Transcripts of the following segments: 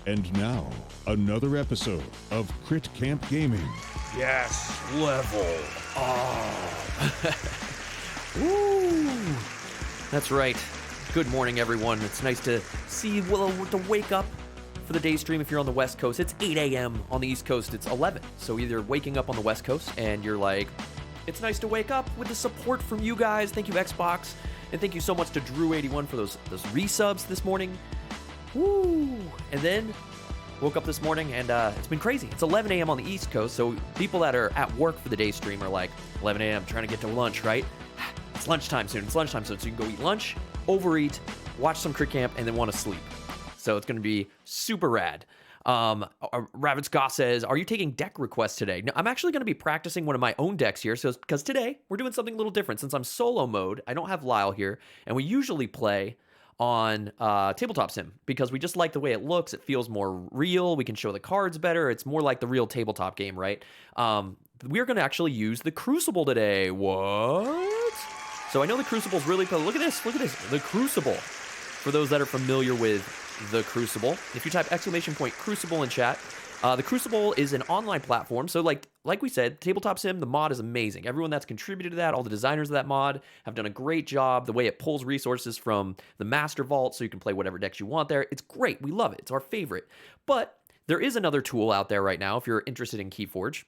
And now, another episode of Crit Camp Gaming. Yes, level up. Woo! That's right. Good morning, everyone. It's nice to see, to wake up for the day stream if you're on the West Coast. It's 8 a.m. On the East Coast, it's 11. So either waking up on the West Coast and you're like, it's nice to wake up with the support from you guys. Thank you, Xbox. And thank you so much to Drew81 for those resubs this morning. Woo! And then woke up this morning and it's been crazy. It's 11 a.m. on the East Coast, so people that are at work for the day stream are like, 11 a.m. trying to get to lunch, right? It's lunchtime soon. So you can go eat lunch, overeat, watch some Crit Camp, and then want to sleep. So it's going to be super rad. Rabbit Scott says, are you taking deck requests today? No, I'm actually going to be practicing one of my own decks here. So because today we're doing something a little different. Since I'm solo mode, I don't have Lyle here, and we usually play on Tabletop Sim because we just like the way it looks. It feels more real. We can show the cards better. It's more like the real tabletop game, right? We're going to actually use the Crucible today. What? So I know the Crucible's really cool. Look at this. The Crucible. For those that are familiar with the Crucible, if you type !Crucible in chat, the Crucible is an online platform. So like we said, Tabletop Sim, the mod is amazing. Everyone that's contributed to that, all the designers of that mod have done a great job. The way it pulls resources from the Master Vault so you can play whatever decks you want there. It's great. We love it. It's our favorite. But there is another tool out there right now if you're interested in Keyforge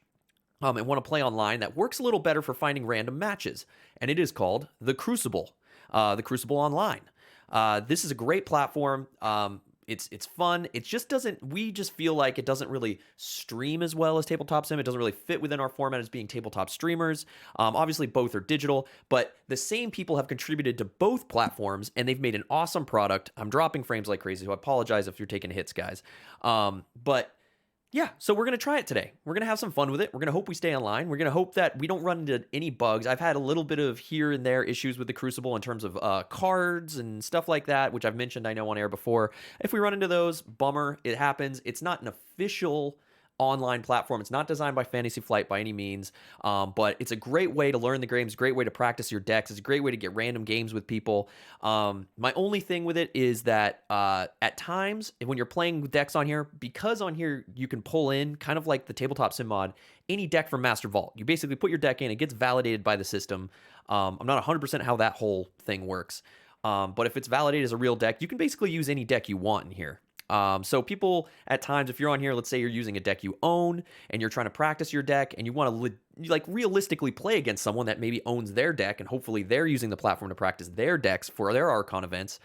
and want to play online that works a little better for finding random matches. And it is called the Crucible Online. This is a great platform. It's fun. It just doesn't, we just feel like it doesn't really stream as well as Tabletop Sim. It doesn't really fit within our format as being tabletop streamers. Obviously both are digital, but the same people have contributed to both platforms and they've made an awesome product. I'm dropping frames like crazy, so I apologize if you're taking hits, guys. But yeah, so we're going to try it today. We're going to have some fun with it. We're going to hope we stay online. We're going to hope that we don't run into any bugs. I've had a little bit of here and there issues with the Crucible in terms of cards and stuff like that, which I've mentioned, I know, on air before. If we run into those, bummer. It happens. It's not an official online platform. It's not designed by Fantasy Flight by any means, but it's a great way to learn the game. It's a great way to practice your decks. It's a great way to get random games with people. My only thing with it is that at times when you're playing decks on here, because on here you can pull in, kind of like the Tabletop Sim mod, any deck from Master Vault. You basically put your deck in, it gets validated by the system. I'm not 100% how that whole thing works, but if it's validated as a real deck, you can basically use any deck you want in here. So people at times, if you're on here, let's say you're using a deck you own and you're trying to practice your deck and you want to realistically play against someone that maybe owns their deck and hopefully they're using the platform to practice their decks for their Archon events,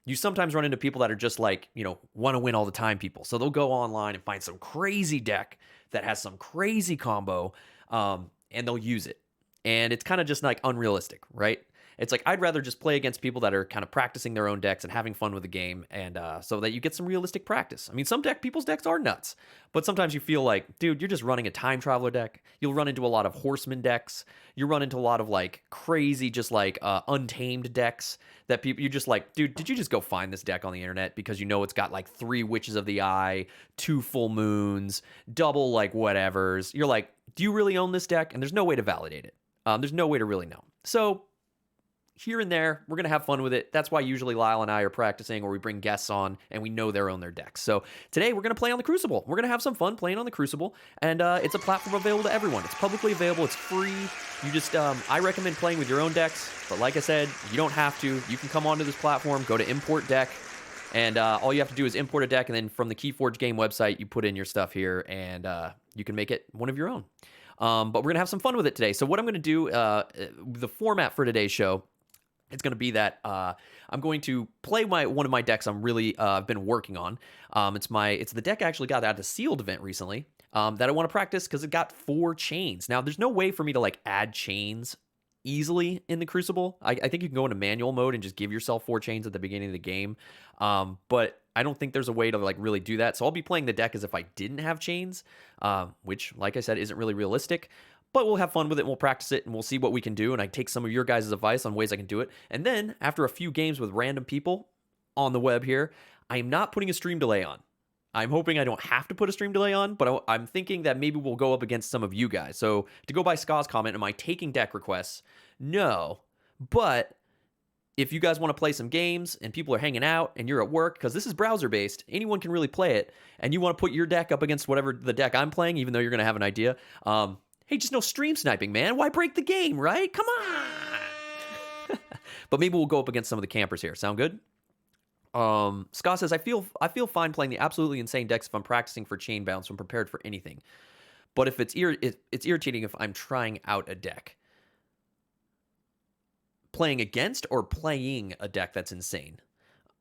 you sometimes run into people that are just like, want to win all the time people. So they'll go online and find some crazy deck that has some crazy combo, and they'll use it. And it's kind of just like unrealistic, right? It's like, I'd rather just play against people that are kind of practicing their own decks and having fun with the game, and so that you get some realistic practice. I mean, people's decks are nuts, but sometimes you feel like, dude, you're just running a time traveler deck. You'll run into a lot of horseman decks. You run into a lot of like crazy, just like untamed decks that you just like, dude, did you just go find this deck on the internet because it's got like 3 Witches of the Eye, 2 full moons, double like whatevers. You're like, do you really own this deck? And there's no way to validate it. There's no way to really know. So here and there, we're going to have fun with it. That's why usually Lyle and I are practicing, or we bring guests on and we know they're on their decks. So today we're going to play on the Crucible. We're going to have some fun playing on the Crucible, and it's a platform available to everyone. It's publicly available. It's free. You just, I recommend playing with your own decks, but like I said, you don't have to. You can come onto this platform, go to import deck, and all you have to do is import a deck, and then from the Keyforge game website, you put in your stuff here, and you can make it one of your own. But we're going to have some fun with it today. So what I'm going to do, the format for today's show, it's going to be that I'm going to play one of my decks I'm really been working on. It's the deck I actually got at a sealed event recently that I want to practice because it got 4 chains. Now, there's no way for me to like add chains easily in the Crucible. I think you can go into manual mode and just give yourself 4 chains at the beginning of the game. But I don't think there's a way to like really do that. So I'll be playing the deck as if I didn't have chains, which, like I said, isn't really realistic. But we'll have fun with it, and we'll practice it, and we'll see what we can do, and I take some of your guys' advice on ways I can do it. And then, after a few games with random people on the web here, I am not putting a stream delay on. I'm hoping I don't have to put a stream delay on, but I'm thinking that maybe we'll go up against some of you guys. So, to go by Ska's comment, am I taking deck requests? No, but if you guys want to play some games and people are hanging out and you're at work, because this is browser based, anyone can really play it, and you want to put your deck up against whatever the deck I'm playing, even though you're going to have an idea. Hey, just no stream sniping, man. Why break the game, right? Come on. But maybe we'll go up against some of the campers here. Sound good? Scott says, I feel fine playing the absolutely insane decks if I'm practicing for Chainbound, so I'm prepared for anything. But if it's irritating if I'm trying out a deck. Playing against or playing a deck that's insane.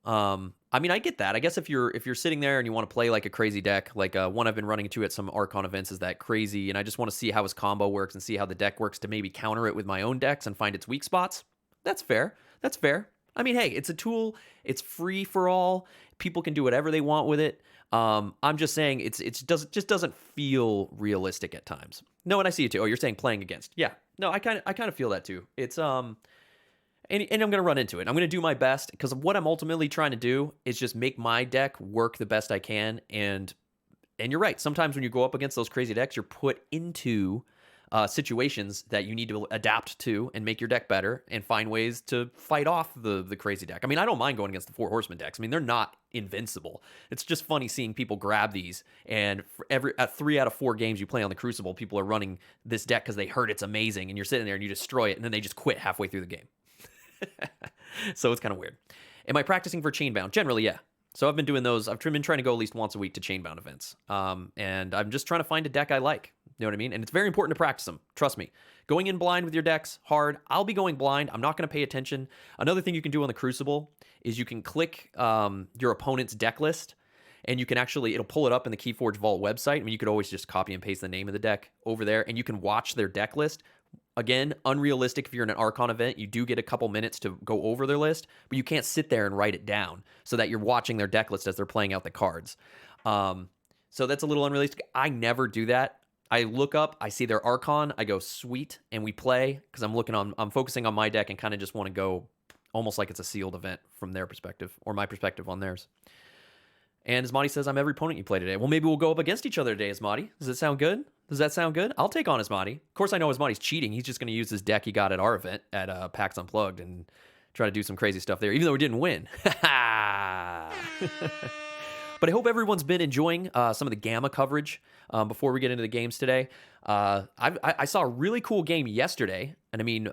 I mean, I get that. I guess if you're sitting there and you want to play like a crazy deck, like one I've been running into at some Archon events is that crazy, and I just want to see how his combo works and see how the deck works to maybe counter it with my own decks and find its weak spots. That's fair. That's fair. I mean, hey, it's a tool. It's free for all. People can do whatever they want with it. I'm just saying it just doesn't feel realistic at times. No, and I see it too. Oh, you're saying playing against. Yeah. No, I kind of feel that too. It's and I'm going to run into it. I'm going to do my best because what I'm ultimately trying to do is just make my deck work the best I can. And you're right. Sometimes when you go up against those crazy decks, you're put into situations that you need to adapt to and make your deck better and find ways to fight off the crazy deck. I mean, I don't mind going against the Four Horsemen decks. I mean, they're not invincible. It's just funny seeing people grab these, and at 3 out of 4 games you play on the Crucible, people are running this deck because they heard it's amazing, and you're sitting there and you destroy it, and then they just quit halfway through the game. So it's kind of weird. Am I practicing for Chainbound? Generally, yeah. So I've been doing those. I've been trying to go at least once a week to Chainbound events. And I'm just trying to find a deck I like. You know what I mean? And it's very important to practice them. Trust me. Going in blind with your decks, hard. I'll be going blind. I'm not going to pay attention. Another thing you can do on the Crucible is you can click your opponent's deck list, and you can it'll pull it up in the Keyforge Vault website. I mean, you could always just copy and paste the name of the deck over there, and you can watch their deck list. Again, unrealistic if you're in an Archon event. You do get a couple minutes to go over their list, but you can't sit there and write it down so that you're watching their deck list as they're playing out the cards. So that's a little unrealistic. I never do that. I look up, I see their Archon, I go, sweet, and we play because I'm focusing on my deck and kind of just want to go almost like it's a sealed event from their perspective or my perspective on theirs. And Asmati says, I'm every opponent you play today. Well, maybe we'll go up against each other today, Asmati. Does that sound good? Does that sound good? I'll take on Asmati. Of course, I know Asmati's cheating. He's just going to use this deck he got at our event at PAX Unplugged and try to do some crazy stuff there, even though we didn't win. But I hope everyone's been enjoying some of the Gamma coverage before we get into the games today. I saw a really cool game yesterday. And I mean,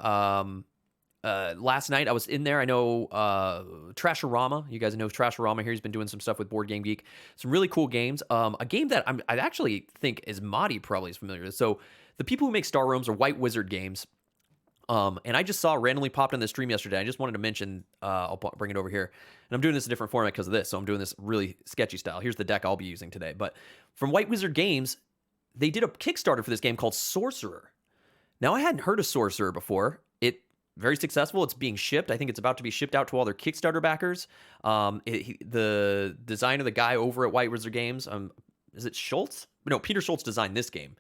last night I was in there. I know Trashorama. You guys know Trashorama here. He's been doing some stuff with Board Game Geek. Some really cool games. A game that I actually think Asmati probably is familiar with. So the people who make Star Realms are White Wizard Games. And I just saw randomly popped on the stream yesterday. I just wanted to mention, I'll bring it over here. And I'm doing this in a different format because of this. So I'm doing this really sketchy style. Here's the deck I'll be using today. But from White Wizard Games, they did a Kickstarter for this game called Sorcerer. Now, I hadn't heard of Sorcerer before. Very successful. It's being shipped. I think it's about to be shipped out to all their Kickstarter backers. The designer, the guy over at White Wizard Games, is it Schultz? No, Peter Schultz designed this game.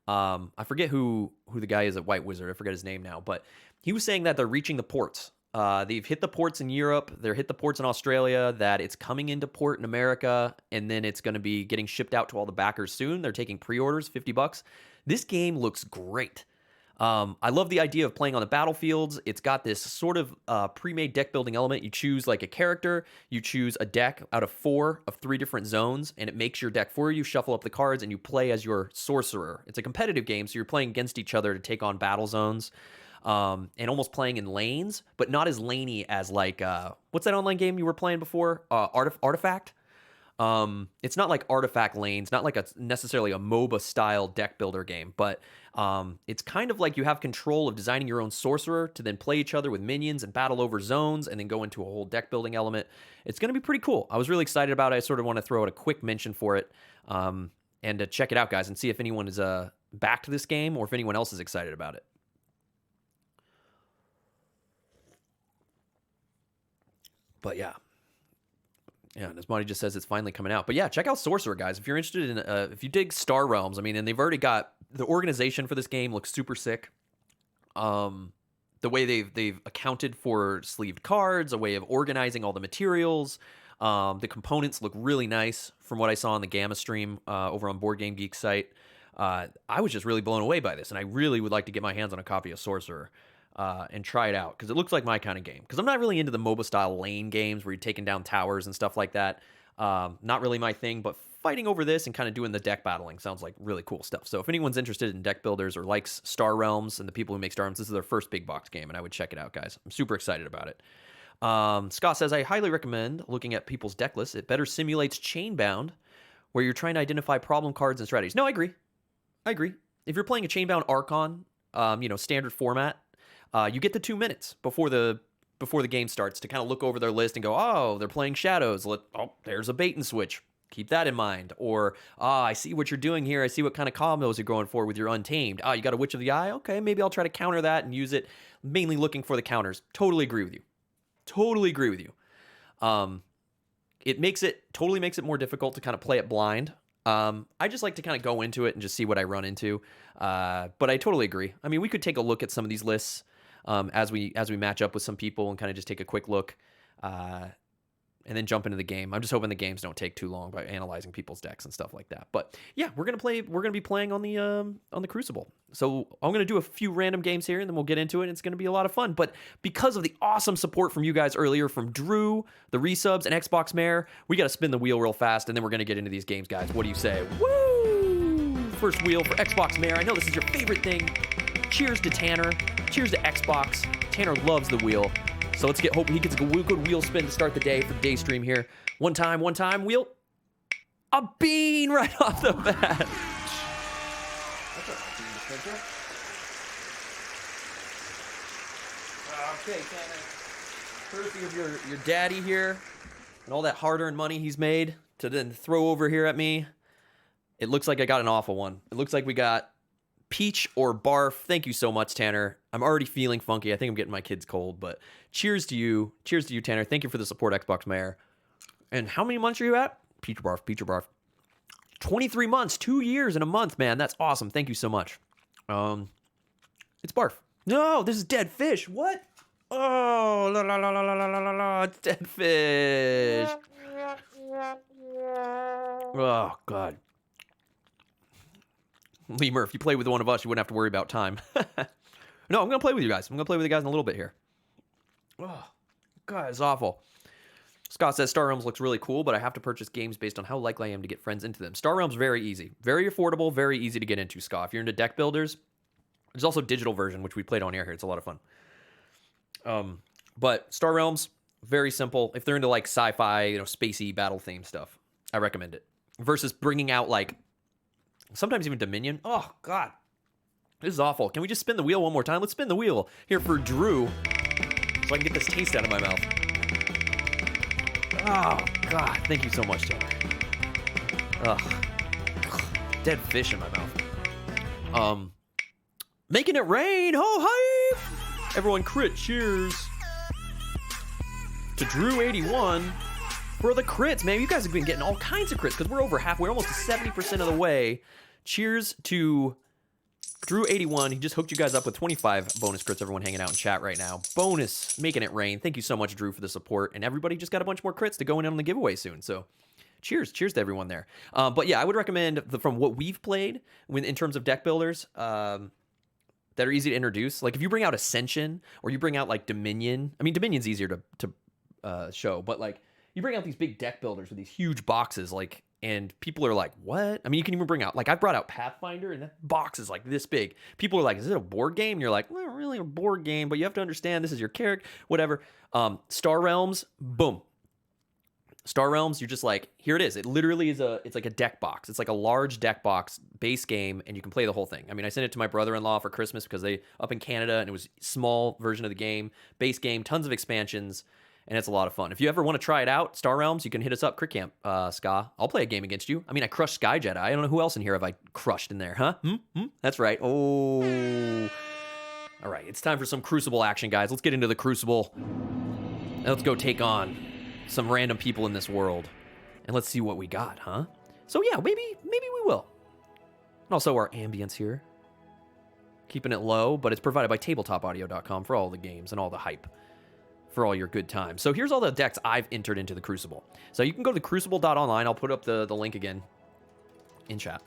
I forget who the guy is at White Wizard. I forget his name now, but he was saying that they're reaching the ports. They've hit the ports in Europe. They're hit the ports in Australia, that it's coming into port in America, and then it's going to be getting shipped out to all the backers soon. They're taking pre-orders, $50. This game looks great. I love the idea of playing on the battlefields. It's got this sort of pre-made deck building element. You choose like a character, you choose a deck out of 4 of 3 different zones, and it makes your deck for you. Shuffle up the cards, and you play as your sorcerer. It's a competitive game, so you're playing against each other to take on battle zones, and almost playing in lanes, but not as laney as like what's that online game you were playing before? Artifact. It's not like Artifact lanes, not like necessarily a MOBA style deck builder game, but it's kind of like you have control of designing your own sorcerer to then play each other with minions and battle over zones and then go into a whole deck building element. It's going to be pretty cool. I was really excited about it. I sort of want to throw out a quick mention for it and to check it out, guys, and see if anyone is back to this game or if anyone else is excited about it. But yeah. Yeah, and Asmati just says it's finally coming out. But yeah, check out Sorcerer, guys. If you're interested in, if you dig Star Realms, I mean, and they've already got, the organization for this game looks super sick. The way they've accounted for sleeved cards, a way of organizing all the materials. The components look really nice from what I saw on the Gamma stream over on Board Game Geek site. I was just really blown away by this, and I really would like to get my hands on a copy of Sorcerer. and try it out because it looks like my kind of game. Because I'm not really into the MOBA style lane games where you're taking down towers and stuff like that. Not really my thing, but fighting over this and kind of doing the deck battling sounds like really cool stuff. So if anyone's interested in deck builders or likes Star Realms and the people who make Star Realms, this is their first big box game, and I would check it out, guys. I'm super excited about it. Scott says, I highly recommend looking at people's deck lists. It better simulates Chainbound, where you're trying to identify problem cards and strategies. No, I agree. If you're playing a Chainbound Archon, standard format, you get the 2 minutes before the game starts to kind of look over their list and go, oh, they're playing Shadows. There's a bait and switch. Keep that in mind. Or, I see what you're doing here. I see what kind of combos you're going for with your Untamed. You got a Witch of the Eye? Okay, maybe I'll try to counter that and use it, mainly looking for the counters. Totally agree with you. It totally makes it more difficult to kind of play it blind. I just like to kind of go into it and just see what I run into. But I totally agree. I mean, we could take a look at some of these lists as we match up with some people and kind of just take a quick look and then jump into the game. I'm just hoping the games don't take too long by analyzing people's decks and stuff like that. But yeah, we're gonna be playing on the Crucible. So I'm gonna do a few random games here and then we'll get into it. It's gonna be a lot of fun. But because of the awesome support from you guys earlier, from Drew, the resubs, and Xbox Mayor, we gotta spin the wheel real fast and then we're gonna get into these games, guys. What do you say? Woo! First wheel for Xbox Mayor. I know this is your favorite thing. Cheers to Tanner. Cheers to Xbox. Tanner loves the wheel. So hope he gets a good wheel spin to start the day for the day stream here. One time, wheel. A bean right off the bat. That's a bean dispenser. Okay, courtesy of your daddy here and all that hard-earned money he's made to then throw over here at me. It looks like I got an awful one. It looks like we got peach or barf. Thank you so much, Tanner. I'm already feeling funky. I think I'm getting my kids cold, but cheers to you. Cheers to you, Tanner. Thank you for the support, Xbox Mayor. And how many months are you at? Peach or barf. 23 months, 2 years and a month, man. That's awesome. Thank you so much. It's barf. No, this is dead fish. What? Oh, it's dead fish. Oh, God. Lemur, if you play with one of us, you wouldn't have to worry about time. No, I'm going to play with you guys. I'm going to play with you guys in a little bit here. Oh, God, it's awful. Scott says, Star Realms looks really cool, but I have to purchase games based on how likely I am to get friends into them. Star Realms, very easy. Very affordable, very easy to get into, Scott. If you're into deck builders, there's also a digital version, which we played on air here. It's a lot of fun. But Star Realms, very simple. If they're into, like, sci-fi, spacey, battle-themed stuff, I recommend it. Versus bringing out, like, sometimes even Dominion. Oh, God. This is awful. Can we just spin the wheel one more time? Let's spin the wheel here for Drew so I can get this taste out of my mouth. Oh, God. Thank you so much, Tanner. Ugh. Dead fish in my mouth. Making it rain. Ho, hype. Everyone crit. Cheers to Drew81 for the crits, man. You guys have been getting all kinds of crits because we're over halfway, almost to 70% of the way. Cheers to Drew81. He just hooked you guys up with 25 bonus crits. Everyone hanging out in chat right now. Bonus, making it rain. Thank you so much, Drew, for the support. And everybody just got a bunch more crits to go in on the giveaway soon. So cheers to everyone there. But yeah, I would recommend from what we've played in terms of deck builders that are easy to introduce. Like if you bring out Ascension or you bring out like Dominion. I mean, Dominion's easier to show, but like you bring out these big deck builders with these huge boxes, like, and people are like, what? I mean, you can even bring out, like, I brought out Pathfinder, and that box is like this big. People are like, is it a board game? And you're like, well, not really a board game, but you have to understand this is your character, whatever. Star Realms, boom. Star Realms, you're just like, here it is. It literally is it's like a deck box. It's like a large deck box base game, and you can play the whole thing. I mean, I sent it to my brother-in-law for Christmas because they up in Canada, and it was a small version of the game, base game, tons of expansions. And it's a lot of fun. If you ever want to try it out, Star Realms, you can hit us up, Crit Camp, Ska. I'll play a game against you. I mean, I crushed Sky Jedi. I don't know who else in here have I crushed in there, huh? That's right. Oh. All right, it's time for some Crucible action, guys. Let's get into the Crucible. And let's go take on some random people in this world. And let's see what we got, huh? So yeah, maybe we will. And also our ambience here. Keeping it low, but it's provided by tabletopaudio.com for all the games and all the hype. For all your good times. So here's all the decks I've entered into the Crucible. So you can go to crucible.online. I'll put up the link again in chat.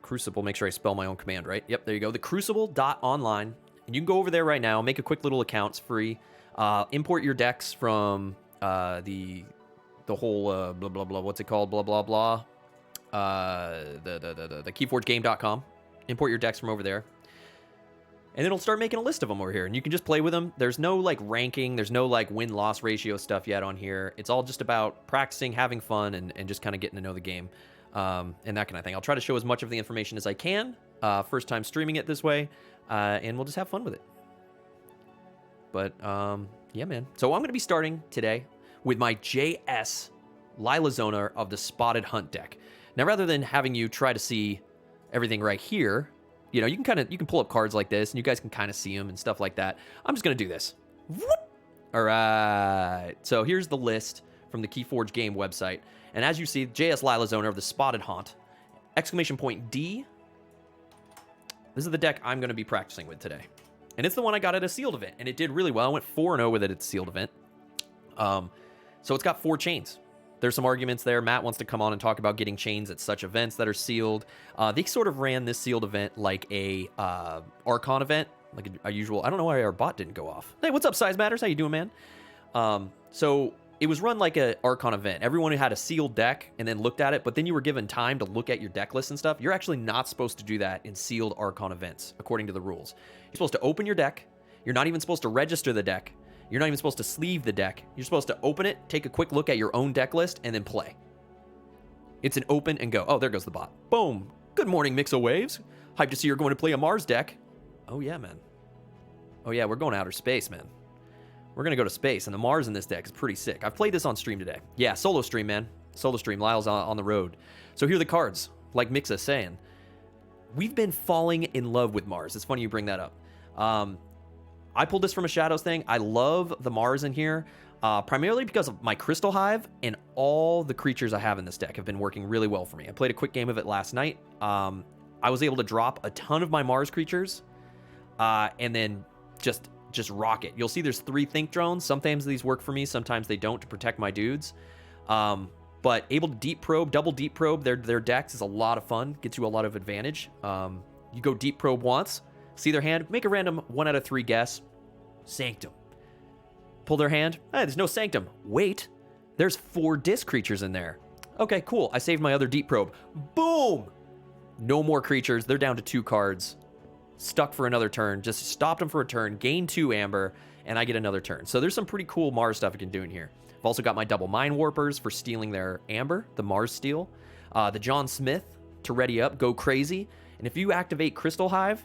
Crucible, make sure I spell my own command right. Yep, there you go. The Crucible.online. And you can go over there right now, make a quick little account. It's free. Import your decks from the whole blah, blah, blah. What's it called? Blah, blah, blah. The KeyforgeGame.com. Import your decks from over there. And it'll start making a list of them over here. And you can just play with them. There's no, like, ranking. There's no, like, win-loss ratio stuff yet on here. It's all just about practicing, having fun, and just kind of getting to know the game. And that kind of thing. I'll try to show as much of the information as I can. First time streaming it this way. And we'll just have fun with it. But, yeah, man. So I'm going to be starting today with my JS Lila Zoner of the Spotted Hunt deck. Now, rather than having you try to see everything right here, you know, you can pull up cards like this, and you guys can kind of see them and stuff like that. I'm just going to do this. Whoop! All right. So here's the list from the Keyforge game website. And as you see, JS Lila Zoner of the Spotted Hunt, _D. This is the deck I'm going to be practicing with today. And it's the one I got at a sealed event, and it did really well. I went 4-0 with it at the sealed event. So it's got 4 chains. There's some arguments there. Matt wants to come on and talk about getting chains at such events that are sealed. They sort of ran this sealed event like a Archon event, like a usual. I don't know why our bot didn't go off. Hey, what's up, Size Matters? How you doing, man? So it was run like a Archon event. Everyone had a sealed deck and then looked at it, but then you were given time to look at your deck list and stuff. You're actually not supposed to do that in sealed Archon events, according to the rules. You're supposed to open your deck. You're not even supposed to register the deck. You're not even supposed to sleeve the deck. You're supposed to open it, take a quick look at your own deck list, and then play. It's an open and go. Oh, there goes the bot. Boom. Good morning, Mixo Waves. Hyped to see you're going to play a Mars deck. Oh, yeah, man. Oh, yeah, we're going to outer space, man. We're going to go to space, and the Mars in this deck is pretty sick. I've played this on stream today. Yeah, solo stream, man. Solo stream. Lyle's on the road. So here are the cards, like Mixa saying. We've been falling in love with Mars. It's funny you bring that up. I pulled this from a Shadows thing. I love the Mars in here, primarily because of my Crystal Hive, and all the creatures I have in this deck have been working really well for me. I played a quick game of it last night. I was able to drop a ton of my Mars creatures, and then just rock it. You'll see there's 3 Think Drones. Sometimes these work for me, sometimes they don't, to protect my dudes. But able to deep probe, double deep probe their decks is a lot of fun. Gets you a lot of advantage. You go deep probe once, see their hand, make a random 1 out of 3 guess. Sanctum. Pull their hand. Hey, there's no Sanctum. Wait, there's 4 disc creatures in there. Okay, cool. I saved my other deep probe. Boom! No more creatures. They're down to 2 cards. Stuck for another turn. Just stopped them for a turn. Gain 2 amber, and I get another turn. So there's some pretty cool Mars stuff I can do in here. I've also got my double Mind Warpers for stealing their amber, the Mars steal. The John Smith to ready up, go crazy. And if you activate Crystal Hive,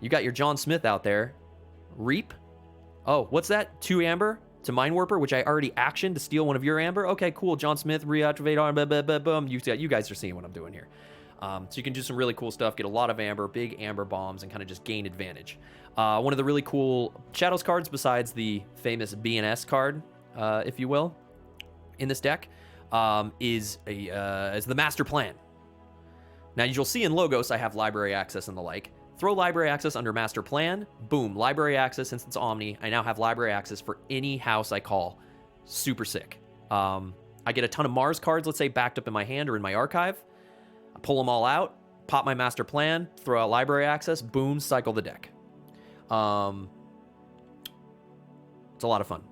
you got your John Smith out there. Reap. Oh, what's that? 2 amber to Mind Warper, which I already actioned to steal one of your amber. Okay, cool. John Smith, reactivate, boom. You guys are seeing what I'm doing here. So you can do some really cool stuff, get a lot of amber, big amber bombs, and kind of just gain advantage. One of the really cool Shadows cards, besides the famous BNS card, if you will, in this deck, is the Master Plan. Now, you'll see in Logos, I have library access and the like. Throw library access under Master Plan. Boom, library access. Since it's Omni, I now have library access for any house I call. Super sick. I get a ton of Mars cards, let's say, backed up in my hand or in my archive. I pull them all out, pop my Master Plan, throw out library access, boom, cycle the deck. It's a lot of fun.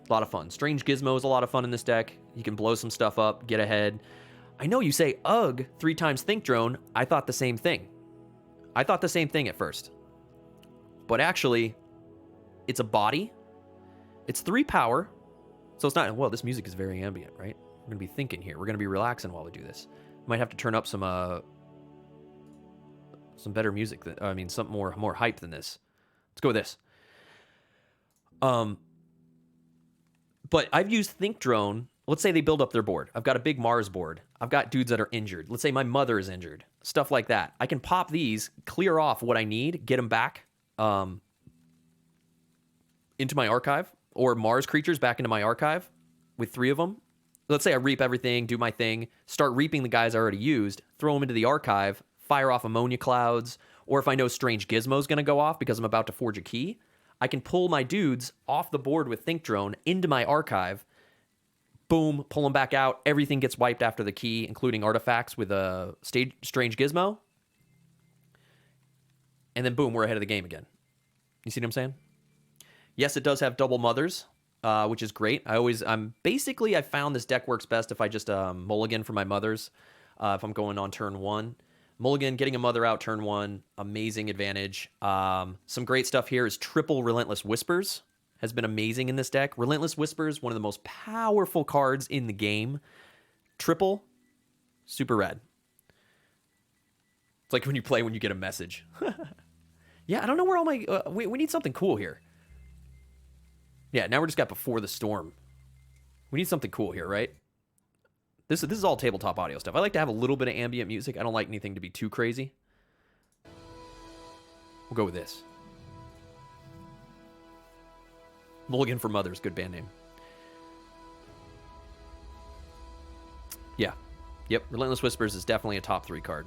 A lot of fun. Strange Gizmo is a lot of fun in this deck. You can blow some stuff up, get ahead. I know you say, ugh, 3 times Think Drone. I thought the same thing. I thought the same thing at first. But actually, it's a body. It's 3 power. So it's not, well, this music is very ambient, right? We're going to be thinking here. We're going to be relaxing while we do this. Might have to turn up some better music. Some more hype than this. Let's go with this. But I've used Think Drone. Let's say they build up their board. I've got a big Mars board. I've got dudes that are injured. Let's say my mother is injured. Stuff like that. I can pop these, clear off what I need, get them back into my archive, or Mars creatures back into my archive with 3 of them. Let's say I reap everything, do my thing, start reaping the guys I already used, throw them into the archive, fire off ammonia clouds, or if I know Strange Gizmo's going to go off because I'm about to forge a key, I can pull my dudes off the board with Think Drone into my archive, Boom, pull them back out. Everything gets wiped after the key, including artifacts with a strange gizmo. And then boom, we're ahead of the game again. You see what I'm saying? Yes, it does have double mothers, which is great. I found this deck works best if I just mulligan for my mothers. If I'm going on turn 1. Mulligan, getting a mother out turn 1, amazing advantage. Some great stuff here is triple Relentless Whispers. Has been amazing in this deck. Relentless Whispers, one of the most powerful cards in the game. Triple, super rad. It's like when you get a message. Yeah, I don't know where all my... we need something cool here. Yeah, now we're just got Before the Storm. We need something cool here, right? This is all tabletop audio stuff. I like to have a little bit of ambient music. I don't like anything to be too crazy. We'll go with this. Mulligan for Mothers, good band name. Yeah. Yep, Relentless Whispers is definitely a top 3 card.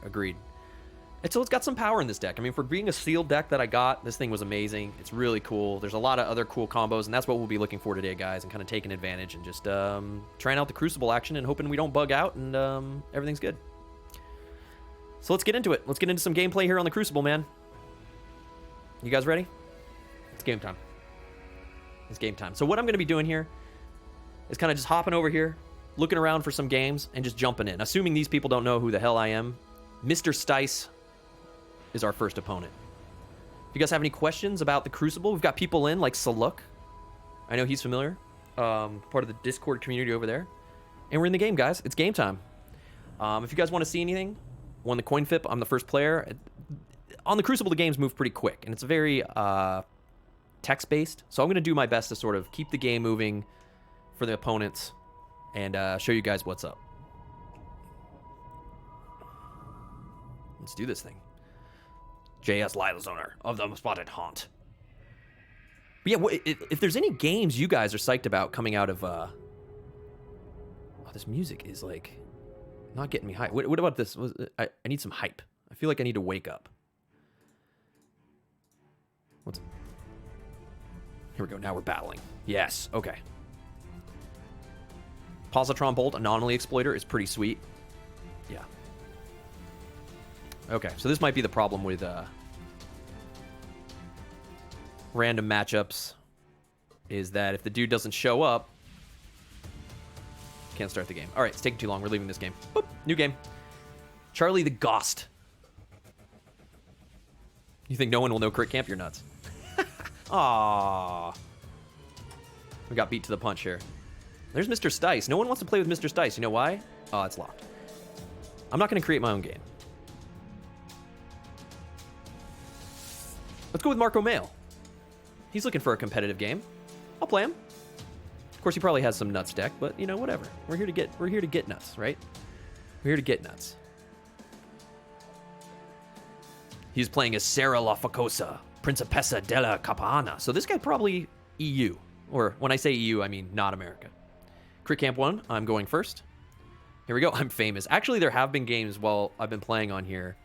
Agreed. And so it's got some power in this deck. I mean, for being a sealed deck that I got, this thing was amazing. It's really cool. There's a lot of other cool combos, and that's what we'll be looking for today, guys, and kind of taking advantage and just trying out the Crucible action and hoping we don't bug out and everything's good. So let's get into it. Let's get into some gameplay here on the Crucible, man. You guys ready? It's game time. It's game time. So what I'm going to be doing here is kind of just hopping over here, looking around for some games, and just jumping in. Assuming these people don't know who the hell I am, Mr. Stice is our first opponent. If you guys have any questions about the Crucible, we've got people in like Saluk. I know he's familiar. Part of the Discord community over there. And we're in the game, guys. It's game time. If you guys want to see anything, won the coin flip. I'm the first player. On the Crucible, the games move pretty quick, and it's very text-based. So I'm going to do my best to sort of keep the game moving for the opponents and show you guys what's up. Let's do this thing. J.S. Lilazoner of the Spotted Haunt. But yeah, if there's any games you guys are psyched about coming out of... Oh, this music is, like, not getting me hype. What about this? I need some hype. I feel like I need to wake up. Here we go. Now we're battling. Yes. Okay. Positron Bolt, Anomaly Exploiter is pretty sweet. Yeah. Okay, so this might be the problem with random matchups, is that if the dude doesn't show up, can't start the game. All right, it's taking too long. We're leaving this game. Boop, new game. Charlie the Ghost. You think no one will know Crit Camp? You're nuts. Aww. We got beat to the punch here. There's Mr. Stice. No one wants to play with Mr. Stice. You know why? Oh, it's locked. I'm not going to create my own game. Let's go with Marco Mail. He's looking for a competitive game. I'll play him. Of course, he probably has some nuts deck, but you know, whatever. We're here to get nuts, right? We're here to get nuts. He's playing as Sarah La Facosa, Principessa della Capana. So this guy probably EU. Or when I say EU, I mean not America. Crit Camp 1, I'm going first. Here we go. I'm famous. Actually, there have been games while I've been playing on here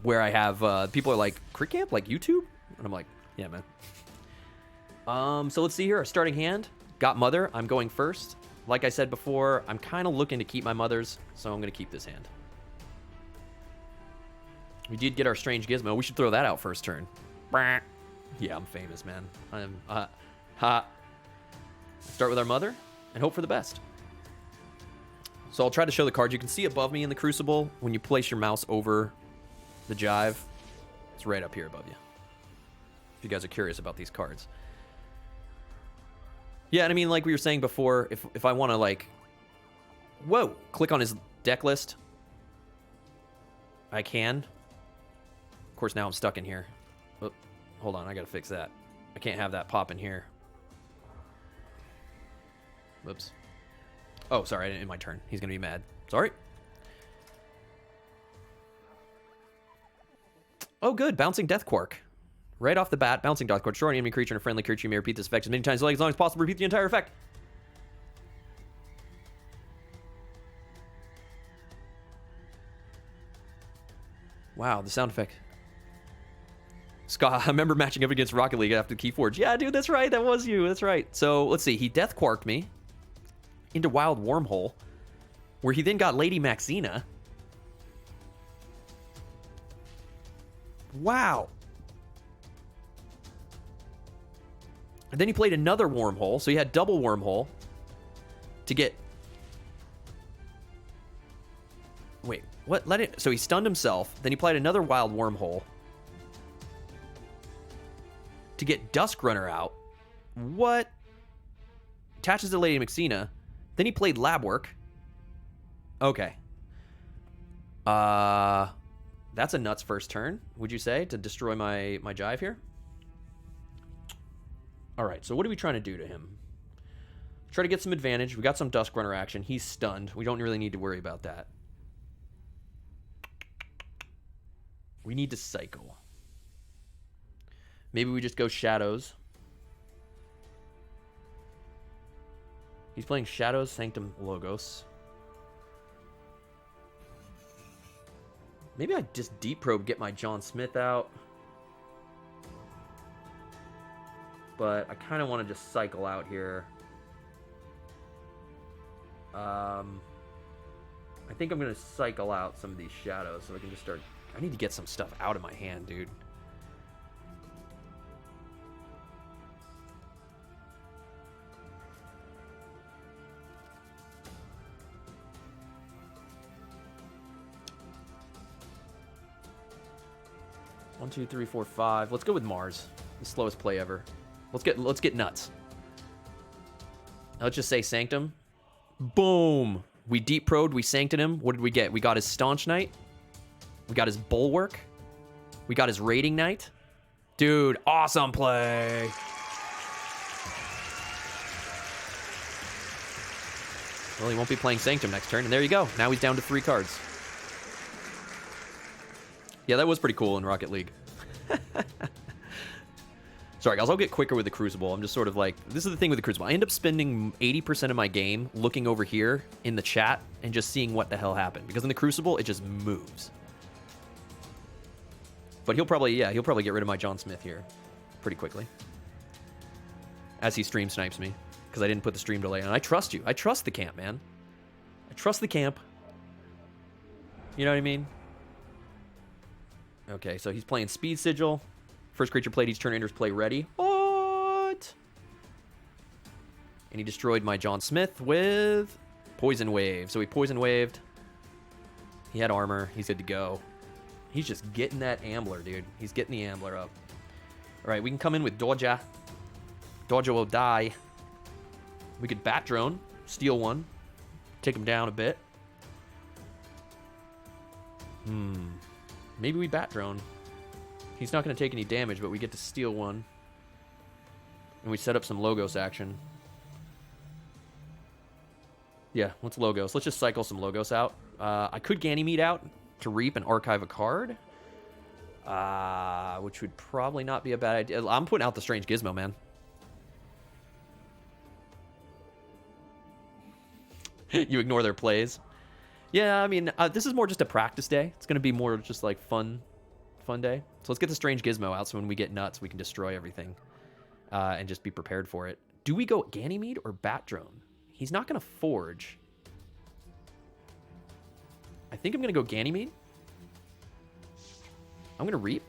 where I have people are like, Crit Camp? Like YouTube? And I'm like, yeah, man. So let's see here. Our starting hand. Got Mother. I'm going first. Like I said before, I'm kind of looking to keep my mothers, so I'm going to keep this hand. We did get our Strange Gizmo. We should throw that out first turn. Yeah, I'm famous, man. Start with our Mother and hope for the best. So I'll try to show the cards. You can see above me in the Crucible, when you place your mouse over the Jive, it's right up here above you. If you guys are curious about these cards. Yeah, and I mean, like we were saying before, if I want to, like, click on his deck list, I can. Of course, now I'm stuck in here. Oh, hold on, I gotta fix that. I can't have that pop in here. Whoops. Oh, sorry, I didn't end my turn. He's gonna be mad. Sorry. Oh, good. Bouncing Death Quark. Right off the bat, Bouncing Death Quark. Destroy an enemy creature and a friendly creature. You may repeat this effect as many times as long as possible. Repeat the entire effect. Wow, the sound effect. Scott, I remember matching up against Rocket League after Keyforge. Yeah, dude, that's right. That was you. That's right. So let's see. He death quarked me into Wild Wormhole, where he then got Lady Maxina. Wow. And then he played another Wormhole, so he had double Wormhole to get... Wait, what? Let it... So he stunned himself, then he played another Wild Wormhole to get Dusk Runner out. What? Attaches to Lady Maxina. Then he played Lab Work. Okay. That's a nuts first turn, would you say, to destroy my Jive here? All right, so what are we trying to do to him? Try to get some advantage. We got some Dusk Runner action. He's stunned. We don't really need to worry about that. We need to cycle. Maybe we just go Shadows. He's playing Shadows, Sanctum, Logos. Maybe I just Deep Probe, get my John Smith out. But I kind of want to just cycle out here. I think I'm going to cycle out some of these Shadows so I can just start... I need to get some stuff out of my hand, dude. One, two, three, four, five. Let's go with Mars. The slowest play ever. Let's get nuts. Let's just say Sanctum. Boom. We deep probed. We sancted him. What did we get? We got his Staunch Knight. We got his Bulwark. We got his Raiding Knight. Dude, awesome play. Well, he won't be playing Sanctum next turn. And there you go. Now he's down to 3 cards. Yeah, that was pretty cool in Rocket League. Sorry, guys, I'll get quicker with the Crucible. I'm just sort of like, this is the thing with the Crucible. I end up spending 80% of my game looking over here in the chat and just seeing what the hell happened. Because in the Crucible, it just moves. But he'll probably get rid of my John Smith here pretty quickly. As he stream snipes me. Because I didn't put the stream delay on. I trust you. I trust the camp, man. I trust the camp. You know what I mean? Okay, so he's playing Speed Sigil. First creature played each turn enters play ready. What? And he destroyed my John Smith with Poison Wave. So he Poison Waved. He had armor. He's good to go. He's just getting that Ambler, dude. He's getting the Ambler up. All right, we can come in with Doja. Doja will die. We could Bat Drone, steal one, take him down a bit. Maybe we Bat Drone. He's not going to take any damage, but we get to steal one. And we set up some Logos action. Yeah, let's Logos. Let's just cycle some Logos out. I could Ganymede out to reap and archive a card. Which would probably not be a bad idea. I'm putting out the Strange Gizmo, man. You ignore their plays. Yeah, I mean, this is more just a practice day. It's going to be more just like fun day. So let's get the Strange Gizmo out so when we get nuts, we can destroy everything and just be prepared for it. Do we go Ganymede or Bat Drone? He's not going to Forge. I think I'm going to go Ganymede. I'm going to Reap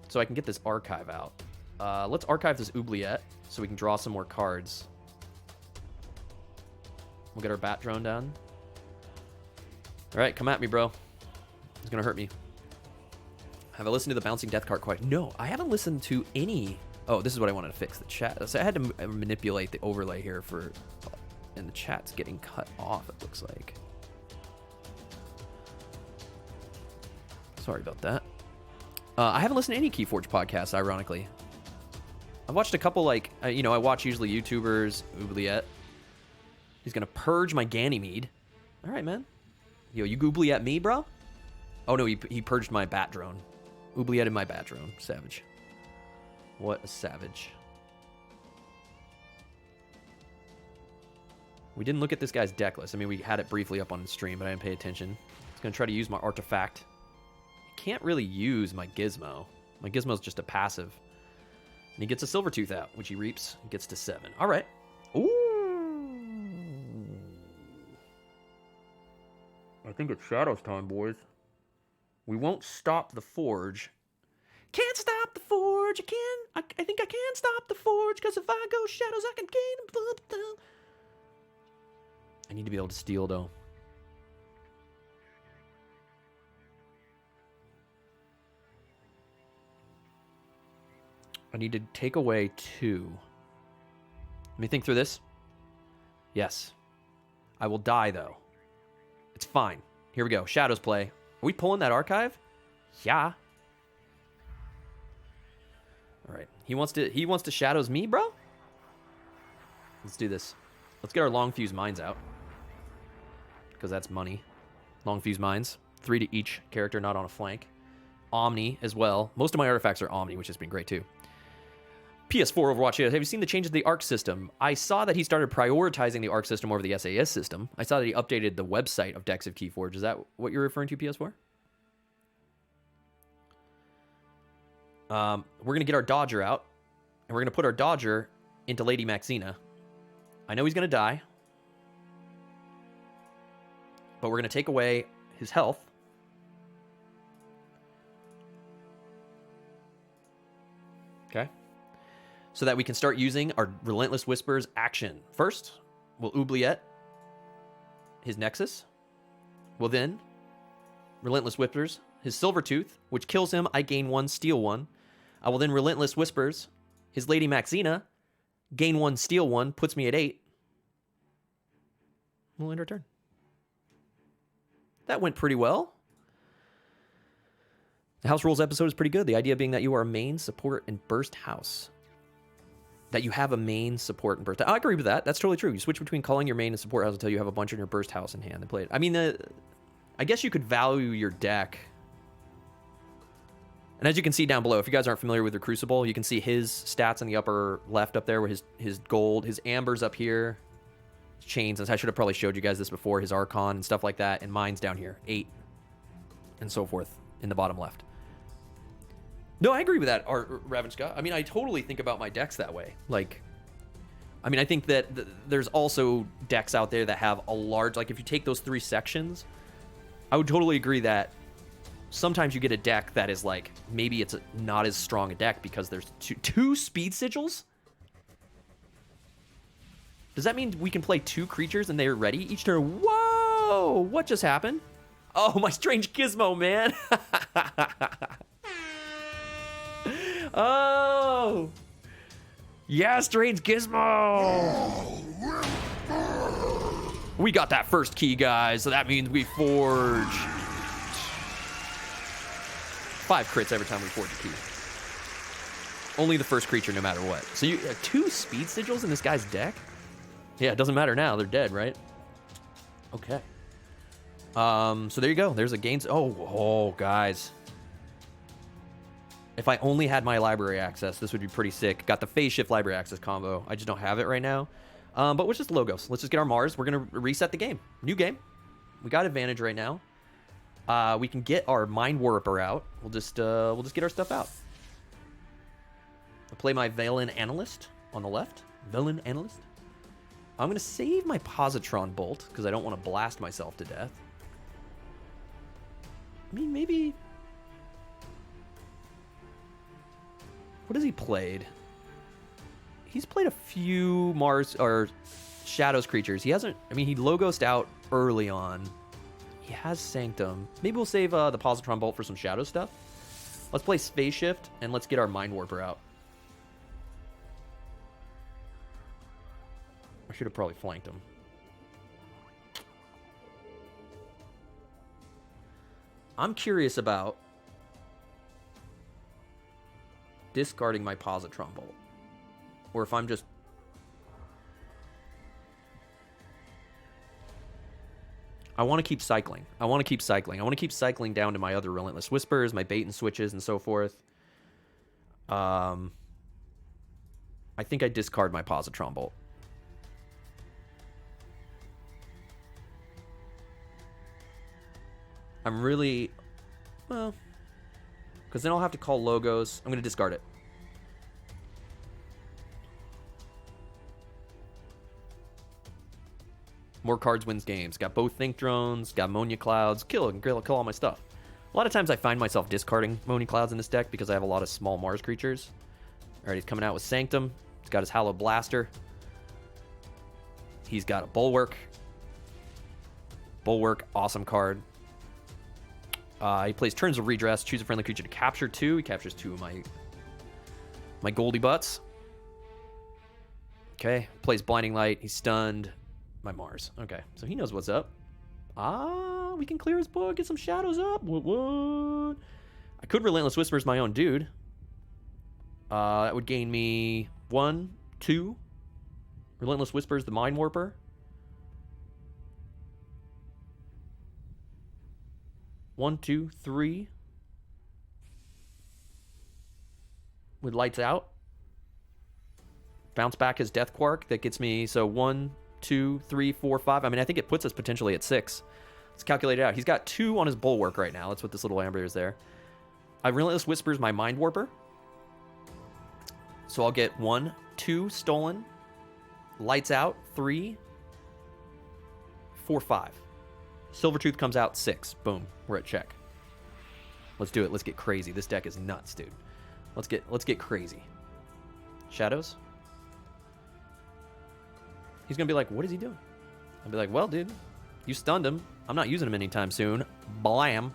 so I can get this Archive out. Let's archive this Oubliette so we can draw some more cards. We'll get our Bat Drone down. All right, come at me, bro. It's going to hurt me. Have I listened to the Bouncing Death card quite? No, I haven't listened to any. Oh, this is what I wanted to fix, the chat. So I had to manipulate the overlay here for... And the chat's getting cut off, it looks like. Sorry about that. I haven't listened to any Keyforge podcasts, ironically. I've watched a couple, like, I watch usually YouTubers, Oubliette. He's going to purge my Ganymede. All right, man. Yo, you Oubliette me, bro? Oh, no, he purged my Bat Drone. Oubliette in my Bat Drone. Savage. What a savage. We didn't look at this guy's deck list. I mean, we had it briefly up on the stream, but I didn't pay attention. He's going to try to use my Artifact. I can't really use my Gizmo. My Gizmo's just a passive. And he gets a Silvertooth out, which he reaps. He gets to 7. All right. Ooh. I think it's Shadows time, boys. We won't stop the Forge. Can't stop the Forge. I think I can stop the Forge, because if I go Shadows, I can gain. I need to be able to steal, though. I need to take away 2. Let me think through this. Yes. I will die, though. It's fine. Here we go. Shadows play. Are we pulling that archive? Yeah. All right. He wants to Shadows me, bro? Let's do this. Let's get our Long Fuse Mines out, because that's money. Long Fuse Mines. 3 to each character, not on a flank. Omni as well. Most of my artifacts are Omni, which has been great, too. PS4 Overwatch. Have you seen the changes to the ARC system? I saw that he started prioritizing the ARC system over the SAS system. I saw that he updated the website of Decks of Keyforge. Is that what you're referring to, PS4? We're going to get our Dodger out, and we're going to put our Dodger into Lady Maxina. I know he's going to die, but we're going to take away his health. Okay. So that we can start using our Relentless Whispers action. First, we'll oubliette his Nexus. We'll then Relentless Whispers his Silvertooth, which kills him. I gain 1, steal 1. I will then Relentless Whispers his Lady Maxina, gain 1, steal 1, puts me at 8. We'll end our turn. That went pretty well. The House Rules episode is pretty good. The idea being that you are a main, support, and burst house. That you have a main, support, and burst. I agree with that. That's totally true. You switch between calling your main and support house until you have a bunch in your burst house in hand and play it. I mean, I guess you could value your deck. And as you can see down below, if you guys aren't familiar with the Crucible, you can see his stats in the upper left up there, where his gold, his amber's up here, his chains. I should have probably showed you guys this before, his Archon and stuff like that, and mine's down here, 8, and so forth in the bottom left. No, I agree with that, Ravenska. I mean, I totally think about my decks that way. Like, I mean, I think that there's also decks out there that have a large, like if you take those 3 sections, I would totally agree that sometimes you get a deck that is like, maybe it's not as strong a deck because there's two speed sigils. Does that mean we can play 2 creatures and they're ready each turn? Whoa, what just happened? Oh, my strange gizmo, man. Oh, yeah, strange gizmo. We got that first key, guys, so that means we forge 5 crits every time we forge a key. Only the first creature, no matter what. So you 2 speed sigils in this guy's deck? Yeah, it doesn't matter now. They're dead, right? Okay. So there you go. There's a gains. Oh, guys. If I only had my library access, this would be pretty sick. Got the phase shift library access combo. I just don't have it right now. But let's just logos. Let's just get our Mars. We're gonna reset the game. New game. We got advantage right now. We can get our Mind Warper out. We'll just get our stuff out. I'll play my Velen Analyst on the left. Velen Analyst. I'm gonna save my Positron Bolt because I don't want to blast myself to death. I mean, maybe. What has he played? He's played a few Mars or Shadows creatures. He hasn't. I mean, he logosed out early on. He has Sanctum. Maybe we'll save the Positron Bolt for some Shadow stuff. Let's play Space Shift and let's get our Mind Warper out. I should have probably flanked him. I'm curious about discarding my Positron Bolt, or if I'm just I want to keep cycling. I want to keep cycling down to my other Relentless Whispers, my bait and switches, and so forth. I think I discard my Positron Bolt. I'm really, well, Because then I'll have to call logos. I'm going to discard it. More cards wins games. Got both Think Drones, got Ammonia Clouds. Kill all my stuff. A lot of times I find myself discarding Ammonia Clouds in this deck because I have a lot of small Mars creatures. All right, he's coming out with Sanctum. He's got his Hallowed Blaster. He's got a Bulwark. Bulwark, awesome card. He plays Turns of Redress. Choose a friendly creature to capture 2. He captures 2 of my Goldie Butts. Okay, plays Blinding Light. He's stunned. My Mars. Okay, so he knows what's up. We can clear his book, get some shadows up. What? I could Relentless Whispers my own dude. That would gain me 1, 2. Relentless Whispers, the Mind Warper. One, 2, 3. With Lights Out. Bounce back his Death Quark. That gets me, so 1, 2, 3, 4, 5. I mean, I think it puts us potentially at 6. Let's calculate it out. He's got 2 on his Bulwark right now. That's what this little amber is there. I Relentless Whispers my Mind Warper. So I'll get 1, 2 stolen. Lights Out, 3, 4, 5. Silvertooth comes out, 6. Boom. We're at check. Let's do it. Let's get crazy. This deck is nuts, dude. Let's get crazy. Shadows. He's gonna be like, what is he doing? I'll be like, well, dude, you stunned him. I'm not using him anytime soon. Blam.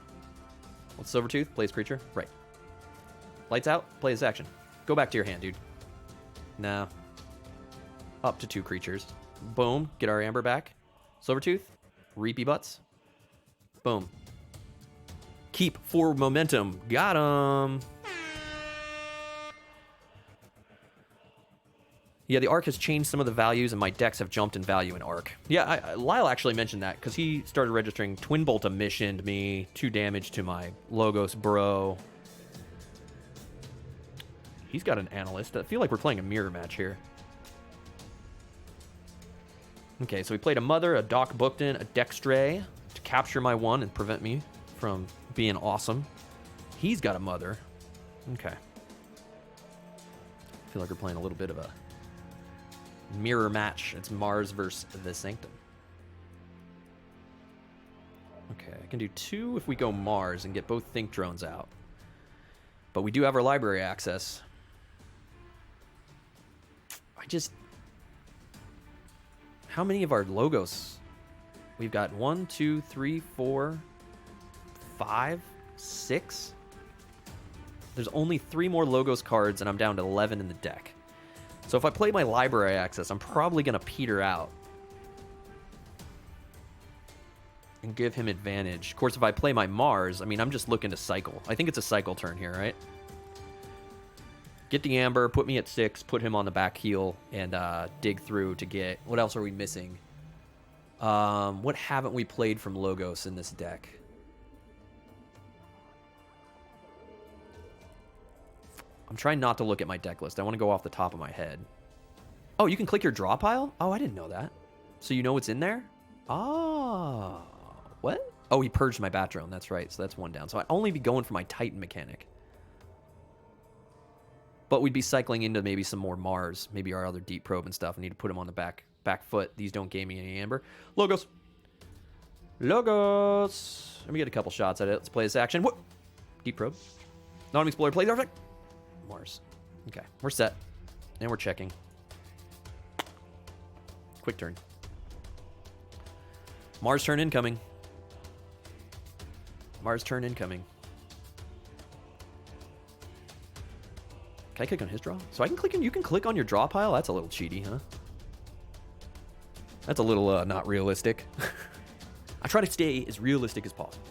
What's Silvertooth? Plays creature. Right. Lights Out. Play this action. Go back to your hand, dude. No. Up to 2 creatures. Boom. Get our Amber back. Silvertooth. Reapy Butts. Boom. Keep for momentum. Got him. Yeah, the Arc has changed some of the values, and my decks have jumped in value in Arc. Yeah, Lyle actually mentioned that, because he started registering Twin Bolt Emissioned me, 2 damage to my Logos bro. He's got an Analyst. I feel like we're playing a mirror match here. Okay, so we played a Mother, a Doc Bookton, a Dextray to capture my 1 and prevent me from being awesome. He's got a Mother. Okay. I feel like we're playing a little bit of a mirror match. It's Mars versus the Sanctum. Okay, I can do 2 if we go Mars and get both Think Drones out. But we do have our library access. How many of our logos? We've got 1, 2, 3, 4, 5, 6. There's only 3 more logos cards, and I'm down to 11 in the deck. So if I play my library access, I'm probably going to peter out and give him advantage. Of course, if I play my Mars, I mean, I'm just looking to cycle. I think it's a cycle turn here, right? Get the Amber, put me at 6, put him on the back heel, and dig through to get... What else are we missing? What haven't we played from Logos in this deck? I'm trying not to look at my deck list. I want to go off the top of my head. Oh, you can click your draw pile? Oh, I didn't know that. So you know what's in there? Oh, what? Oh, he purged my Bat Drone. That's right. So that's 1 down. So I'd only be going for my Titan mechanic. But we'd be cycling into maybe some more Mars, maybe our other Deep Probe and stuff. I need to put them on the back foot. These don't gain me any Amber. Logos. Logos. Let me get a couple shots at it. Let's play this action. What? Deep Probe. Non-Explorer plays artifact. Mars. Okay, we're set. And we're checking. Quick turn. Mars turn incoming. Mars turn incoming. Can I click on his draw? So I can click on, you can click on your draw pile? That's a little cheaty, huh? That's a little not realistic. I try to stay as realistic as possible.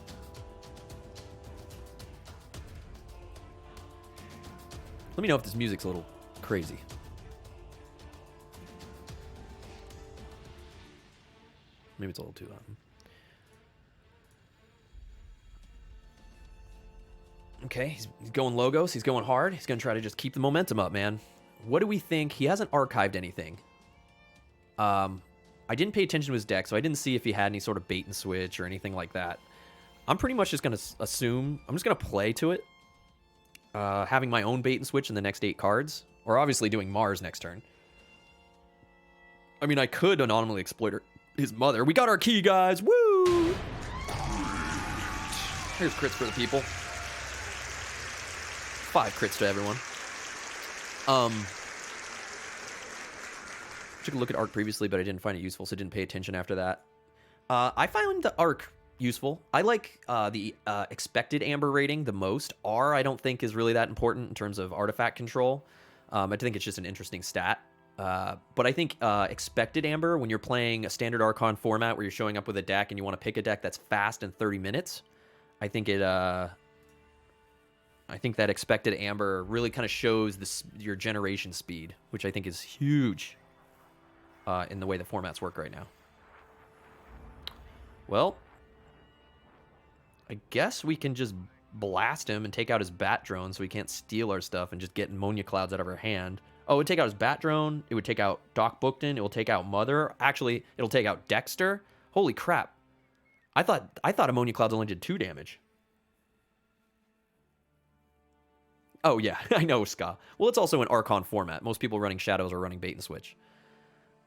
Let me know if this music's a little crazy. Maybe it's a little too loud. Okay, he's going Logos. He's going hard. He's going to try to just keep the momentum up, man. What do we think? He hasn't archived anything. I didn't pay attention to his deck, so I didn't see if he had any sort of bait and switch or anything like that. I'm pretty much just going to assume. I'm just going to play to it. having my own bait and switch in the next 8 cards, or obviously doing Mars next turn. I mean, I could anonymously exploit his mother. We got our key, guys. Woo! Here's crits for the people. 5 crits to everyone. Took a look at Arc previously, but I didn't find it useful, so I didn't pay attention after that. I found the Arc useful. I like the expected Amber rating the most. R, I don't think, is really that important in terms of artifact control. I think it's just an interesting stat. But I think expected Amber, when you're playing a standard Archon format where you're showing up with a deck and you want to pick a deck that's fast in 30 minutes, I think that expected Amber really kind of shows your generation speed, which I think is huge in the way the formats work right now. Well, I guess we can just blast him and take out his bat drone so he can't steal our stuff and just get ammonia clouds out of our hand. Oh, it would take out his bat drone. It would take out Doc Bookton. It will take out Mother. Actually, it'll take out Dexter. Holy crap. I thought ammonia clouds only did 2 damage. Oh, yeah, I know, Ska. Well, it's also an Archon format. Most people running Shadows are running Bait and Switch.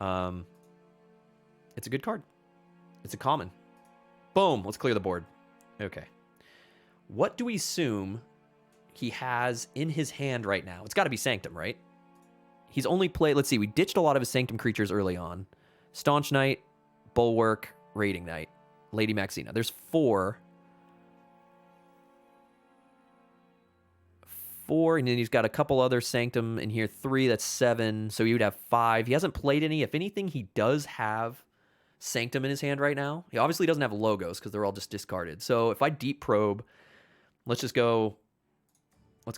It's a good card. It's a common. Boom, let's clear the board. Okay. What do we assume he has in his hand right now? It's got to be Sanctum, right? He's only played... Let's see, we ditched a lot of his Sanctum creatures early on. Staunch Knight, Bulwark, Raiding Knight, Lady Maxina. There's 4... 4, and then he's got a couple other Sanctum in here. 3, that's 7, so he would have 5. He hasn't played any. If anything, he does have Sanctum in his hand right now. He obviously doesn't have logos because they're all just discarded. So if I deep probe, let's go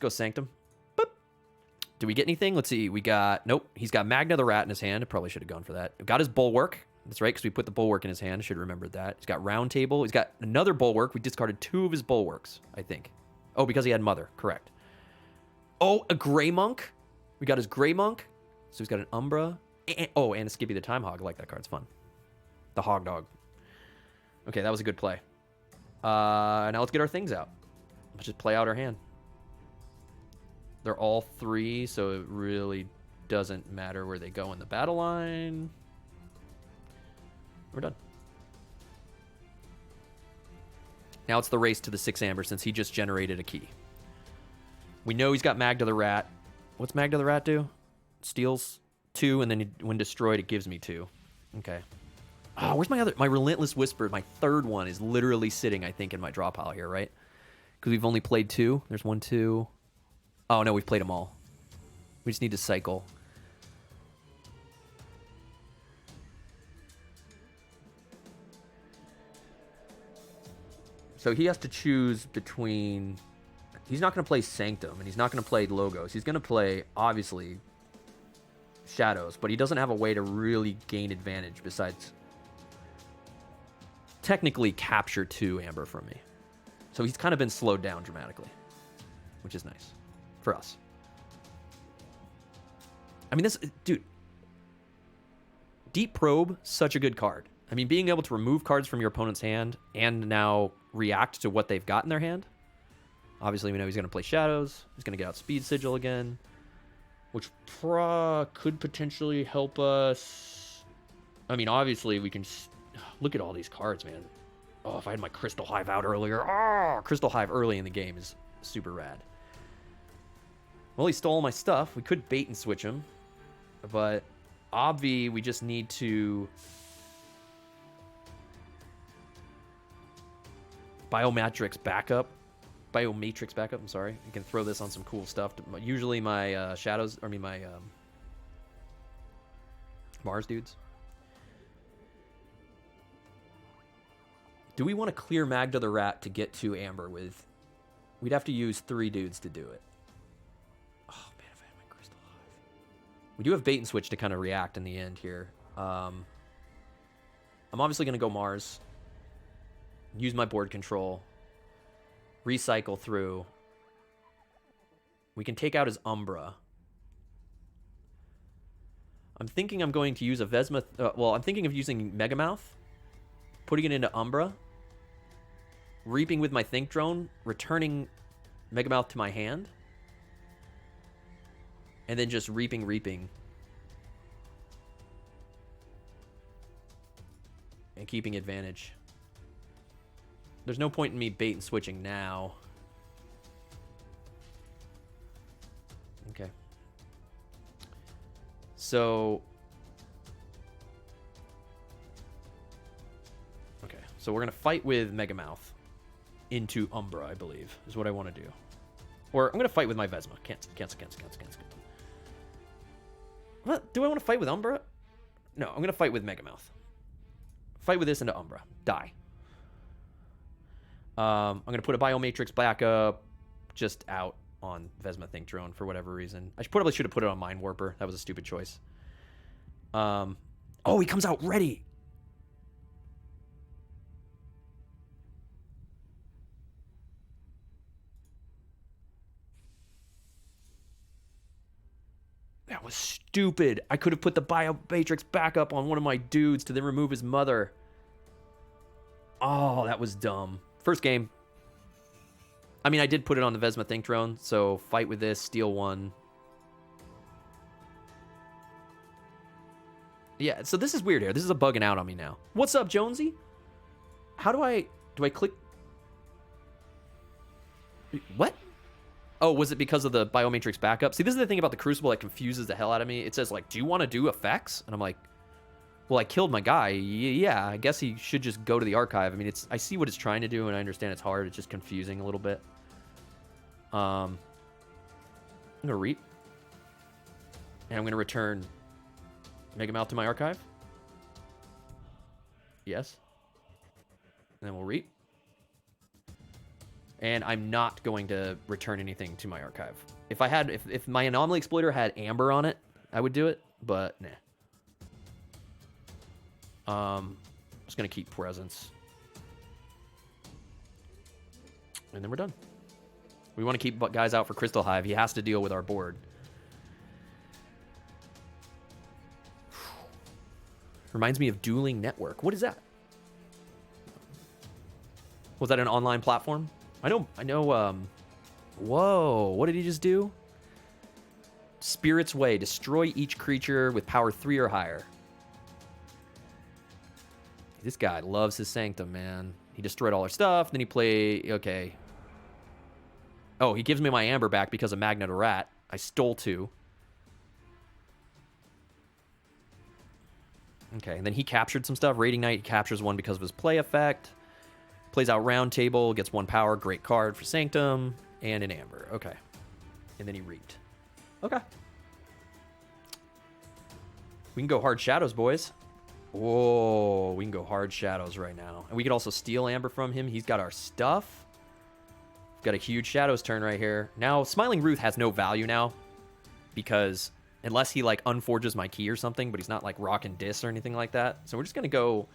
Sanctum. Boop. Do we get anything? Let's see. We got... Nope. He's got Magna the Rat in his hand. I probably should have gone for that. Got his Bulwark. That's right, because we put the Bulwark in his hand. I should have remembered that. He's got Round Table. He's got another Bulwark. We discarded 2 of his Bulwarks, I think. Oh, because he had Mother. Correct. Oh, a Grey Monk. We got his Grey Monk. So he's got an Umbra. And a Skippy the Time Hog. I like that card. It's fun. The Hog Dog. Okay, that was a good play. Now let's get our things out. Let's just play out our hand. They're all 3, so it really doesn't matter where they go in the battle line. We're done. Now it's the race to the 6 Amber since he just generated a key. We know he's got Magda the Rat. What's Magda the Rat do? Steals 2, and then when destroyed, it gives me 2. Okay. Oh, where's my Relentless Whisper? My 3rd one is literally sitting, I think, in my draw pile here, right? Because we've only played 2. There's 1, 2. Oh, no, we've played them all. We just need to cycle. So he has to choose between... He's not going to play Sanctum, and he's not going to play Logos. He's going to play, obviously, Shadows, but he doesn't have a way to really gain advantage besides technically capture 2 Amber from me. So he's kind of been slowed down dramatically, which is nice for us. I mean, this... Dude. Deep Probe, such a good card. I mean, being able to remove cards from your opponent's hand and now react to what they've got in their hand. Obviously, we know he's going to play Shadows. He's going to get out Speed Sigil again, which could potentially help us. I mean, obviously, we can... Look at all these cards, man. Oh, if I had my Crystal Hive out earlier. Oh, Crystal Hive early in the game is super rad. Well, he stole my stuff. We could bait and switch him. But, Obvi, we just need to... Biomatrix backup, I'm sorry. You can throw this on some cool stuff. Usually my Shadows, I mean my Mars dudes. Do we want to clear Magda the Rat to get to Amber with... We'd have to use 3 dudes to do it. Oh, man, if I had my Crystal Hive. We do have Bait and Switch to kind of react in the end here. I'm obviously going to go Mars. Use my board control. Recycle through. We can take out his Umbra. I'm thinking I'm going to use a Vesma... I'm thinking of using Megamouth. Putting it into Umbra. Reaping with my Think Drone. Returning Megamouth to my hand. And then just reaping. And keeping advantage. There's no point in me bait and switching now. Okay. So... Okay, so we're going to fight with Megamouth into Umbra, I believe, is what I want to do. Or I'm going to fight with my Vesma. Cancel. What? Do I want to fight with Umbra? No, I'm going to fight with Megamouth. Fight with this into Umbra. Die. I'm going to put a Biomatrix backup just out on Vesma Think Drone for whatever reason. I probably should have put it on Mind Warper. That was a stupid choice. Oh, he comes out ready. That was stupid. I could have put the Biomatrix backup on one of my dudes to then remove his mother. Oh, that was dumb. First game. I mean, I did put it on the Vesma Think Drone, so fight with this, steal one. Yeah, so this is weird here. This is a bugging out on me now. What's up, Jonesy? How do I click? What? Oh, was it because of the Biomatrix backup? See, this is the thing about the Crucible that confuses the hell out of me. It says, like, do you want to do effects? And I'm like, well, I killed my guy. Yeah, I guess he should just go to the archive. I mean, I see what it's trying to do, and I understand it's hard. It's just confusing a little bit. I'm going to reap. And I'm going to return Megamouth to my archive. Yes. And then we'll reap. And I'm not going to return anything to my archive. If my Anomaly Exploiter had Amber on it, I would do it, but nah. Just gonna keep presence. And then we're done. We want to keep guys out for Crystal Hive. He has to deal with our board. Reminds me of Dueling Network. What is that? Was that an online platform? I know, whoa, what did he just do? Spirit's Way. Destroy each creature with power 3 or higher. This guy loves his Sanctum, man. He destroyed all our stuff, then he played... Okay. Oh, he gives me my Amber back because of Magnet or Rat. I stole 2. Okay, and then he captured some stuff. Raiding Knight captures 1 because of his play effect. Plays out Round Table, gets 1 power, great card for Sanctum, and an Amber. Okay. And then he reaped. Okay. We can go hard Shadows, boys. Whoa, we can go hard Shadows right now. And we could also steal Amber from him. He's got our stuff. We've got a huge Shadows turn right here. Now, Smiling Ruth has no value now because unless he, like, unforges my key or something, but he's not, like, rocking Dis or anything like that. So we're just going to go...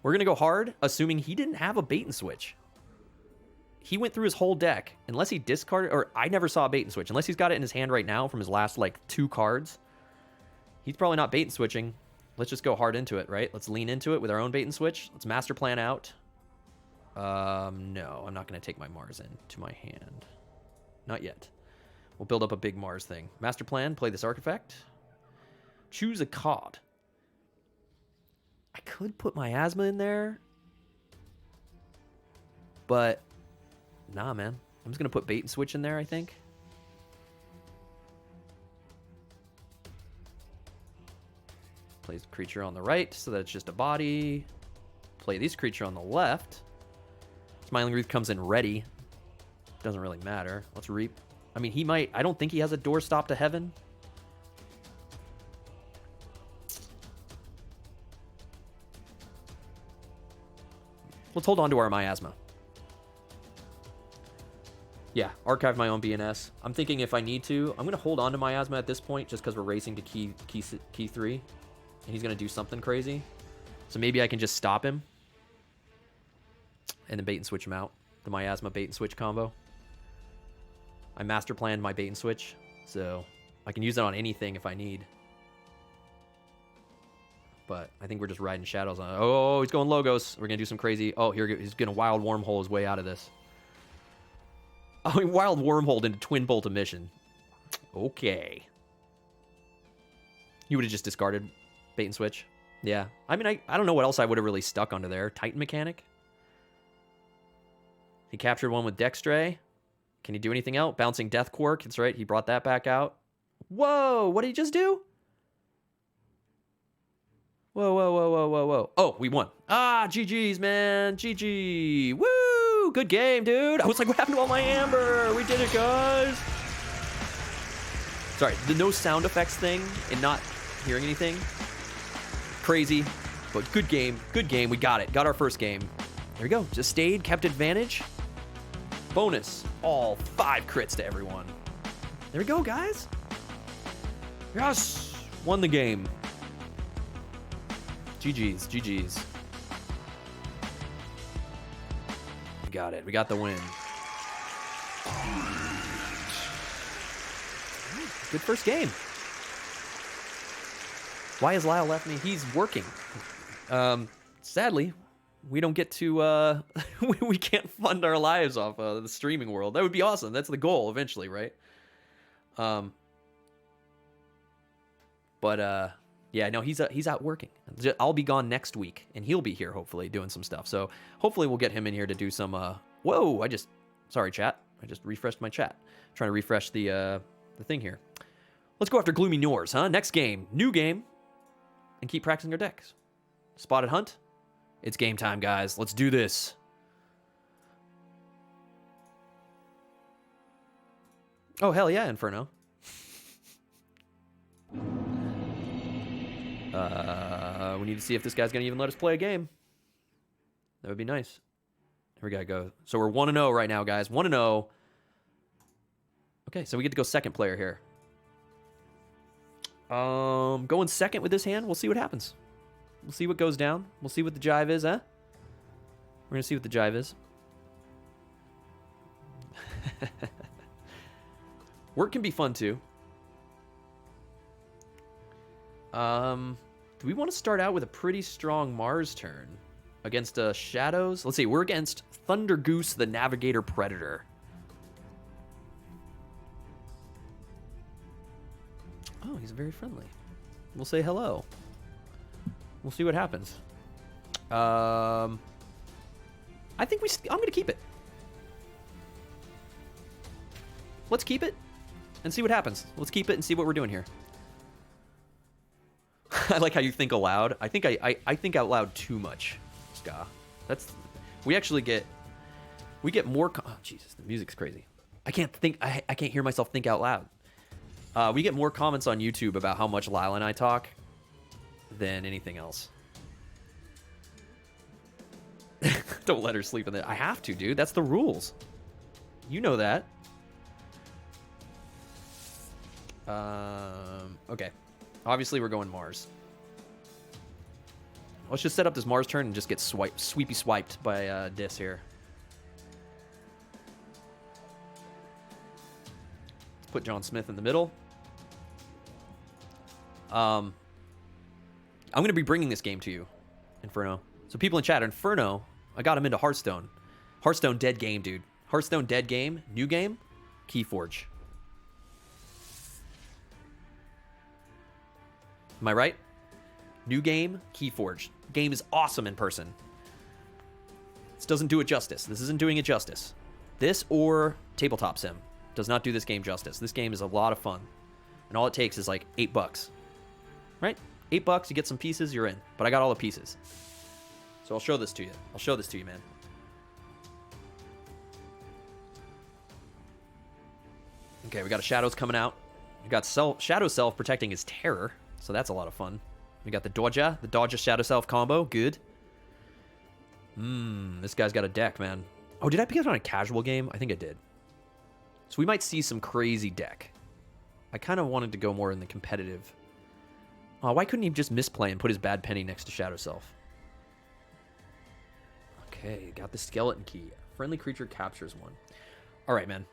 We're going to go hard, assuming he didn't have a bait and switch. He went through his whole deck. Unless he discarded... Or I never saw a bait and switch. Unless he's got it in his hand right now from his last, like, 2 cards. He's probably not bait and switching. Let's just go hard into it, right? Let's lean into it with our own bait and switch. Let's master plan out. No, I'm not going to take my Mars into my hand. Not yet. We'll build up a big Mars thing. Master plan, play this artifact. Choose a card. I could put Miasma in there. But, nah, man. I'm just going to put bait and switch in there, I think. Plays the creature on the right, so that it's just a body. Play this creature on the left. Smiling Ruth comes in ready. Doesn't really matter. Let's reap. I mean, he might... I don't think he has a doorstop to heaven. Let's hold on to our Miasma. Yeah, archive my own BNS. I'm thinking if I need to, I'm going to hold on to Miasma at this point just because we're racing to key 3. And he's going to do something crazy. So maybe I can just stop him. And then bait and switch him out. The Miasma bait and switch combo. I master planned my bait and switch. So I can use it on anything if I need. But I think we're just riding Shadows on it. Oh, he's going Logos. We're going to do some crazy... Oh, here he's going to Wild Wormhole his way out of this. Oh, he Wild Wormholed into Twin Bolt Emission. Okay. You would have just discarded bait and switch. Yeah. I mean, I don't know what else I would have really stuck onto there. Titan mechanic. He captured one with Dextray. Can he do anything else? Bouncing Death Quark. That's right. He brought that back out. Whoa. What did he just do? Whoa, whoa, whoa, whoa, whoa, whoa. Oh, we won. Ah, GG's, man. GG. Woo. Good game, dude. I was like, what happened to all my amber? We did it, guys. Sorry, the no sound effects thing and not hearing anything. Crazy, but good game. Good game. We got it. Got our first game. There we go. Just stayed, kept advantage. Bonus. All 5 crits to everyone. There we go, guys. Yes. Won the game. GG's. GG's. We got it. We got the win. Good first game. Why has Lyle left me? He's working. Sadly, we don't get to, we can't fund our lives off the streaming world. That would be awesome. That's the goal eventually, right? Yeah, no, he's out working. I'll be gone next week, and he'll be here, hopefully, doing some stuff. So hopefully we'll get him in here to do some, whoa, sorry, chat. I just refreshed my chat. I'm trying to refresh the thing here. Let's go after Gloomy Noors, huh? Next game, new game, and keep practicing our decks. Spotted Hunt. It's game time, guys. Let's do this. Oh, hell yeah, Inferno. We need to see if this guy's going to even let us play a game. That would be nice. Here we gotta go. So we're 1-0 right now, guys. 1-0. Okay, so we get to go second player here. Going second with this hand. We'll see what happens. We'll see what goes down. We'll see what the jive is, huh? We're gonna see what the jive is. Work can be fun too. Do we want to start out with a pretty strong Mars turn against Shadows? Let's see. We're against Thunder Goose, the Navigator Predator. Oh, he's very friendly. We'll say hello. We'll see what happens. I think I'm going to keep it. Let's keep it and see what happens. Let's keep it and see what we're doing here. I like how you think aloud. I think I think out loud too much, Ska. We get more. Oh, Jesus, the music's crazy. I can't hear myself think out loud. We get more comments on YouTube about how much Lyle and I talk than anything else. Don't let her sleep in there. I have to, dude. That's the rules. You know that. Okay. Obviously, we're going Mars. Let's just set up this Mars turn and just get sweepy swiped by Dis here. Let's put John Smith in the middle. I'm going to be bringing this game to you, Inferno. So people in chat, Inferno, I got him into Hearthstone. Hearthstone dead game, dude. Hearthstone dead game. New game, Keyforge. Am I right? New game, Keyforge. Game is awesome in person. This doesn't do it justice. This isn't doing it justice. This or Tabletop Sim does not do this game justice. This game is a lot of fun. And all it takes is like $8. Right? $8, you get some pieces, you're in. But I got all the pieces. So I'll show this to you. I'll show this to you, man. Okay, we got a Shadows coming out. We got Shadow Self protecting his terror. So that's a lot of fun. We got the Dodger Shadow Self combo. Good. This guy's got a deck, man. Oh, did I pick it on a casual game? I think I did. So we might see some crazy deck. I kind of wanted to go more in the competitive. Oh, why couldn't he just misplay and put his bad penny next to Shadow Self? Okay, got the skeleton key. Friendly creature captures one. All right, man.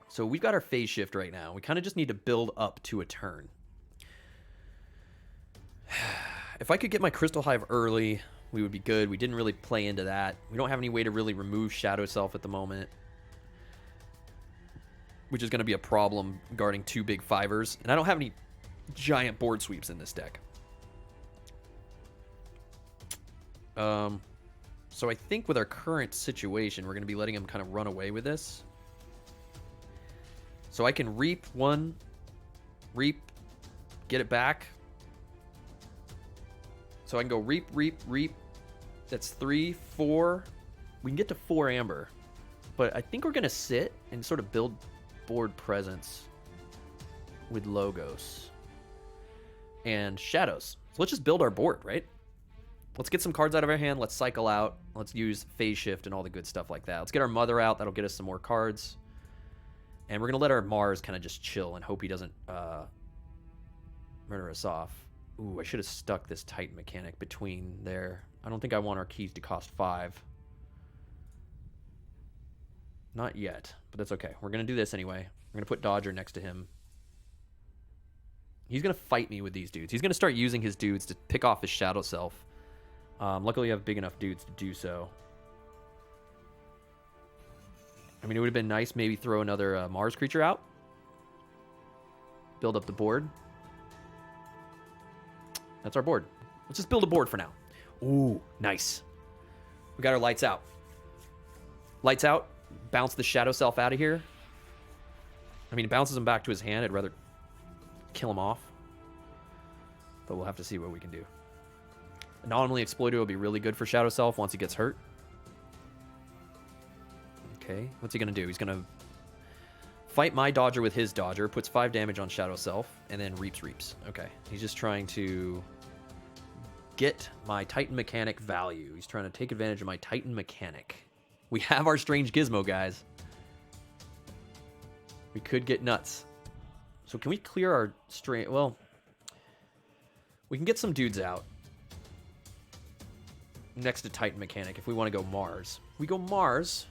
So we've got our phase shift right now. We kind of just need to build up to a turn. If I could get my Crystal Hive early, we would be good. We didn't really play into that. We don't have any way to really remove Shadow Self at the moment, which is going to be a problem guarding 2 big 5ers. And I don't have any giant board sweeps in this deck. So I think with our current situation, we're going to be letting him kind of run away with this. So I can reap one, get it back. So I can go reap. That's 3, 4. We can get to 4 amber. But I think we're going to sit and sort of build board presence with logos and shadows. So let's just build our board, right? Let's get some cards out of our hand. Let's cycle out. Let's use phase shift and all the good stuff like that. Let's get our mother out. That'll get us some more cards. And we're going to let our Mars kind of just chill and hope he doesn't murder us off. Ooh, I should have stuck this Titan mechanic between there. I don't think I want our keys to cost 5. Not yet, but that's okay. We're going to do this anyway. We're going to put Dodger next to him. He's going to fight me with these dudes. He's going to start using his dudes to pick off his shadow self. Luckily, I have big enough dudes to do so. I mean, it would have been nice maybe throw another Mars creature out. Build up the board. That's our board. Let's just build a board for now. Ooh, nice. We got our lights out. Lights out. Bounce the shadow self out of here. I mean, it bounces him back to his hand. I'd rather kill him off. But we'll have to see what we can do. Anomaly Exploiter will be really good for Shadow Self once he gets hurt. Okay, what's he going to do? He's going to fight my Dodger with his Dodger, puts 5 damage on Shadow Self, and then reaps. Okay, he's just trying to get my Titan mechanic value. He's trying to take advantage of my Titan mechanic. We have our Strange Gizmo, guys. We could get nuts. So can we clear our strange... Well, we can get some dudes out next to Titan mechanic if we want to go Mars. If we go Mars...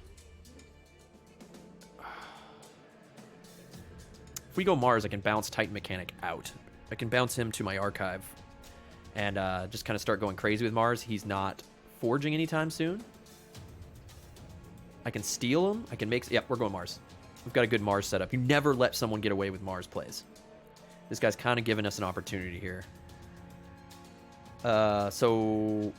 If we go Mars, I can bounce Titan mechanic out. I can bounce him to my archive and just kind of start going crazy with Mars. He's not forging anytime soon. I can steal him. I can make... Yep, we're going Mars. We've got a good Mars setup. You never let someone get away with Mars plays. This guy's kind of giving us an opportunity here. So...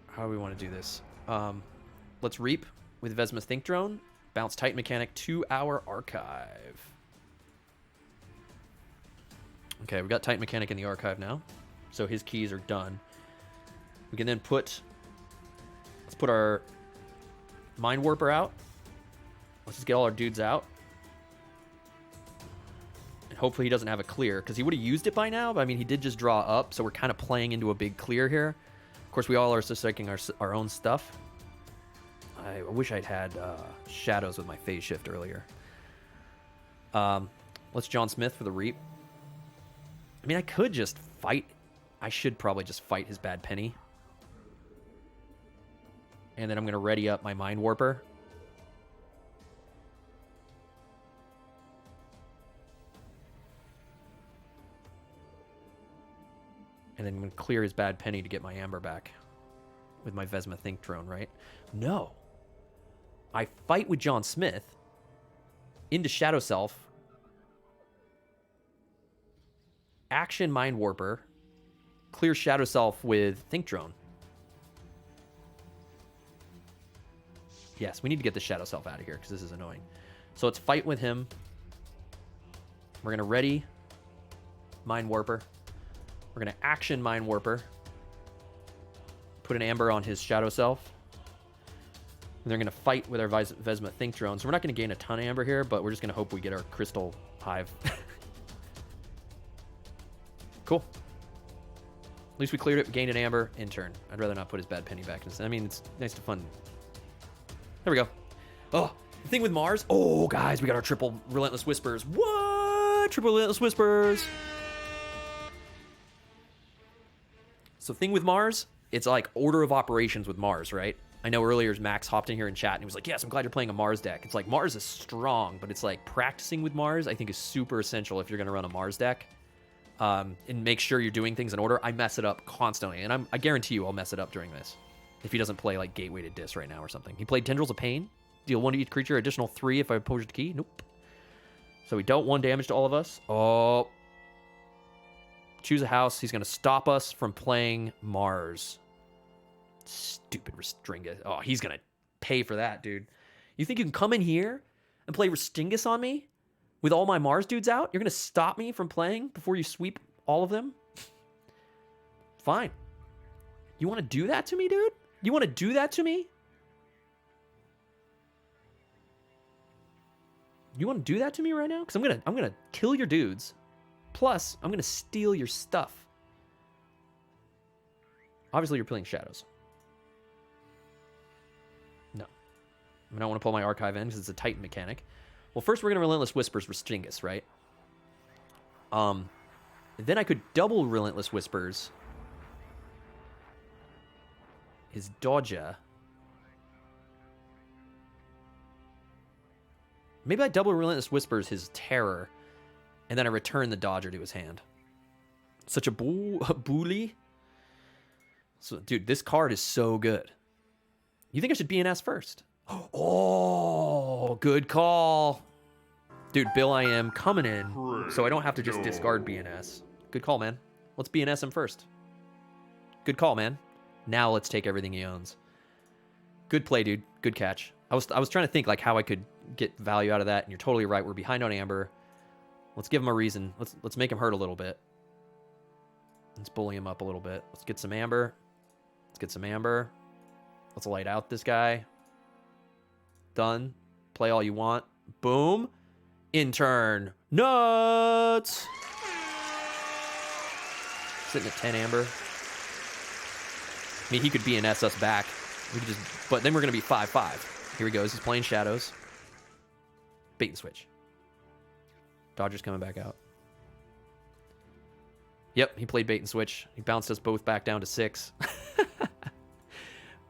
How do we want to do this? Let's reap with Vesma's Think Drone. Bounce Titan mechanic to our archive. Okay, we got Titan mechanic in the archive now. So his keys are done. We can then put... Let's put our Mind Warper out. Let's just get all our dudes out. And hopefully he doesn't have a clear, because he would have used it by now, but I mean, he did just draw up, so we're kind of playing into a big clear here. Of course, we all are just taking our own stuff. I wish I'd had shadows with my phase shift earlier. Let's John Smith for the reap. I mean, I could just fight. I should probably just fight his bad penny. And then I'm going to ready up my Mind Warper. And then I'm going to clear his bad penny to get my Amber back. With my Vesma Think Drone, right? No. I fight with John Smith. Into Shadow Self. Action Mind Warper. Clear Shadow Self with Think Drone. Yes, we need to get the Shadow Self out of here because this is annoying. So let's fight with him. We're going to ready Mind Warper. We're going to action Mind Warper. Put an Amber on his Shadow Self. And they're going to fight with our Vesma Think Drone. So we're not going to gain a ton of Amber here, but we're just going to hope we get our Crystal Hive. Cool. At least we cleared it, gained an Amber, in turn. I'd rather not put his bad penny back. I mean, it's nice to fun. There we go. Oh, the thing with Mars. Oh, guys, we got our triple Relentless Whispers. What? Triple Relentless Whispers. So thing with Mars, it's like order of operations with Mars, right? I know earlier Max hopped in here in chat and he was like, yes, I'm glad you're playing a Mars deck. It's like Mars is strong, but it's like practicing with Mars, I think, is super essential if you're going to run a Mars deck. And make sure you're doing things in order. I mess it up constantly, and I guarantee you I'll mess it up during this. If he doesn't play like Gateway to Dis right now or something. He played Tendrils of Pain. Deal 1 to each creature, additional 3 if I oppose the key. Nope. So we dealt 1 damage to all of us. Oh. Choose a house. He's going to stop us from playing Mars. Stupid Restingus. Oh, he's going to pay for that, dude. You think you can come in here and play Restingus on me with all my Mars dudes out? You're going to stop me from playing before you sweep all of them? Fine. You want to do that to me, dude? You want to do that to me? You want to do that to me right now? Because I'm gonna kill your dudes. Plus, I'm gonna steal your stuff. Obviously, you're playing Shadows. No. I don't want to pull my archive in because it's a Titan mechanic. Well, first we're gonna Relentless Whispers Restingus, right? Then I could double Relentless Whispers his Dodger. Maybe I double Relentless Whispers his Terror, and then I return the Dodger to his hand. Such a bully. So, dude, this card is so good. You think I should BNS first? Oh, good call. Dude, Bill, I am coming in, so I don't have to just discard BNS. Good call, man. Let's BNS him first. Good call, man. Now let's take everything he owns. Good play, dude. Good catch. I was trying to think like how I could get value out of that, and you're totally right. We're behind on Amber. Let's give him a reason. Let's make him hurt a little bit. Let's bully him up a little bit. Let's get some Amber. Let's get some Amber. Let's light out this guy. Done. Play all you want. Boom. Intern. Nuts. Sitting at 10 Amber. I mean, he could BNS us back. We could just, but then we're going to be 5-5. Here he goes. He's playing Shadows. Bait and switch. Dodger's coming back out. Yep, he played bait and switch. He bounced us both back down to 6.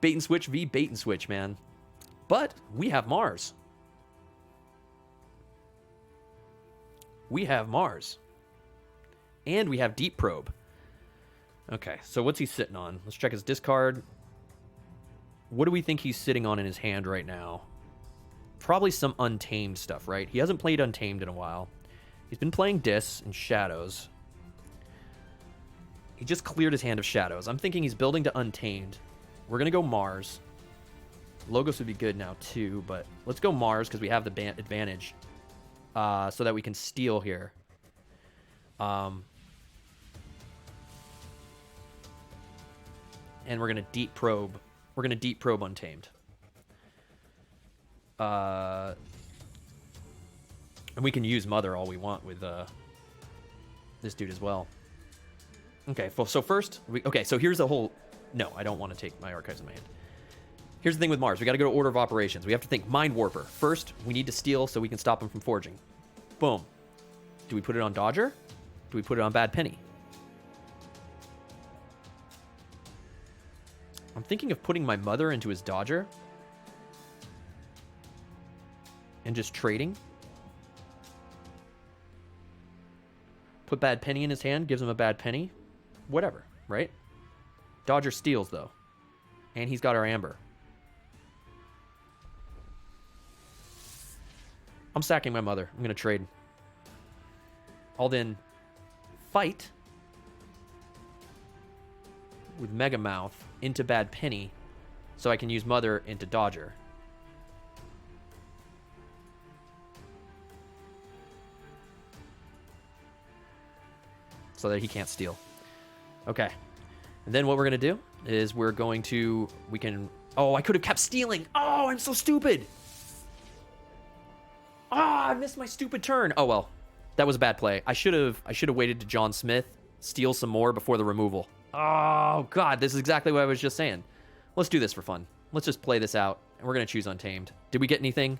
Bait and switch v bait and switch, man. But we have Mars. We have Mars. And we have Deep Probe. Okay, so what's he sitting on? Let's check his discard. What do we think he's sitting on in his hand right now? Probably some Untamed stuff, right? He hasn't played Untamed in a while. He's been playing Dis and Shadows. He just cleared his hand of Shadows. I'm thinking he's building to Untamed. We're going to go Mars. Logos would be good now too, but let's go Mars because we have the advantage so that we can steal here. And we're going to Deep Probe. We're going to Deep Probe Untamed. And we can use Mother all we want with this dude as well. Okay, so first... so here's the whole... No, I don't want to take my archives in my hand. Here's the thing with Mars. We got to go to order of operations. We have to think Mind Warper. First, we need to steal so we can stop him from forging. Boom. Do we put it on Dodger? Do we put it on Bad Penny? I'm thinking of putting my Mother into his Dodger. And just trading. Put Bad Penny in his hand, gives him a Bad Penny. Whatever, right? Dodger steals, though. And he's got our Amber. I'm sacking my Mother. I'm going to trade. I'll then fight with Mega Mouth into Bad Penny so I can use Mother into Dodger. So that he can't steal. Okay. And then what we're going to do is we're going to... Oh, I could have kept stealing. Oh, I'm so stupid. I missed my stupid turn. Oh, well. That was a bad play. I should have waited to John Smith, steal some more before the removal. Oh, God. This is exactly what I was just saying. Let's do this for fun. Let's just play this out. And we're going to choose Untamed. Did we get anything?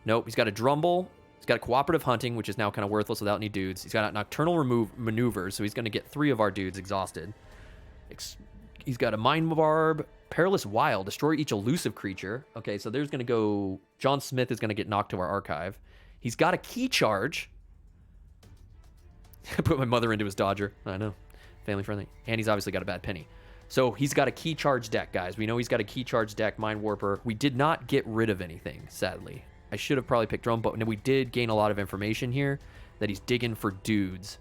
Nope. He's got a Drumble. He's got a Cooperative Hunting, which is now kind of worthless without any dudes. He's got a Nocturnal Maneuver, so he's going to get 3 of our dudes exhausted. He's got a Mind Barb, Perilous Wild, destroy each elusive creature. Okay, so there's going to go... John Smith is going to get knocked to our archive. He's got a Key Charge. I put my Mother into his Dodger. I know. Family friendly. And he's obviously got a Bad Penny. So he's got a Key Charge deck, guys. We know he's got a Key Charge deck, Mind Warper. We did not get rid of anything, sadly. I should have probably picked Drum, but we did gain a lot of information here that he's digging for dudes.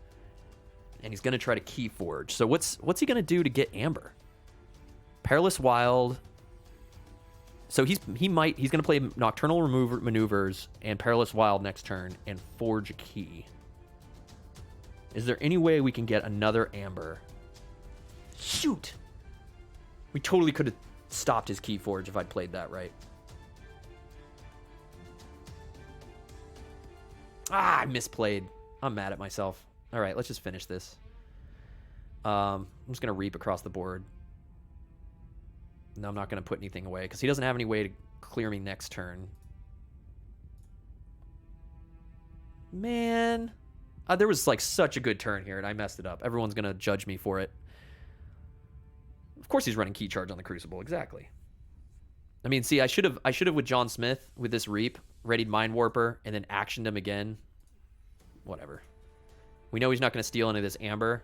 And he's going to try to Keyforge. So what's he going to do to get Amber? Perilous Wild. So he's going to play Nocturnal Maneuvers and Perilous Wild next turn and forge a key. Is there any way we can get another Amber? Shoot! We totally could have stopped his Keyforge if I'd played that right. I misplayed. I'm mad at myself. All right, let's just finish this. I'm just going to reap across the board. No, I'm not going to put anything away because he doesn't have any way to clear me next turn. Man. There was like such a good turn here and I messed it up. Everyone's going to judge me for it. Of course he's running Key Charge on the Crucible. Exactly. I mean, see, I should have with John Smith with this reap, readied Mind Warper, and then actioned him again. Whatever. We know he's not going to steal any of this Amber.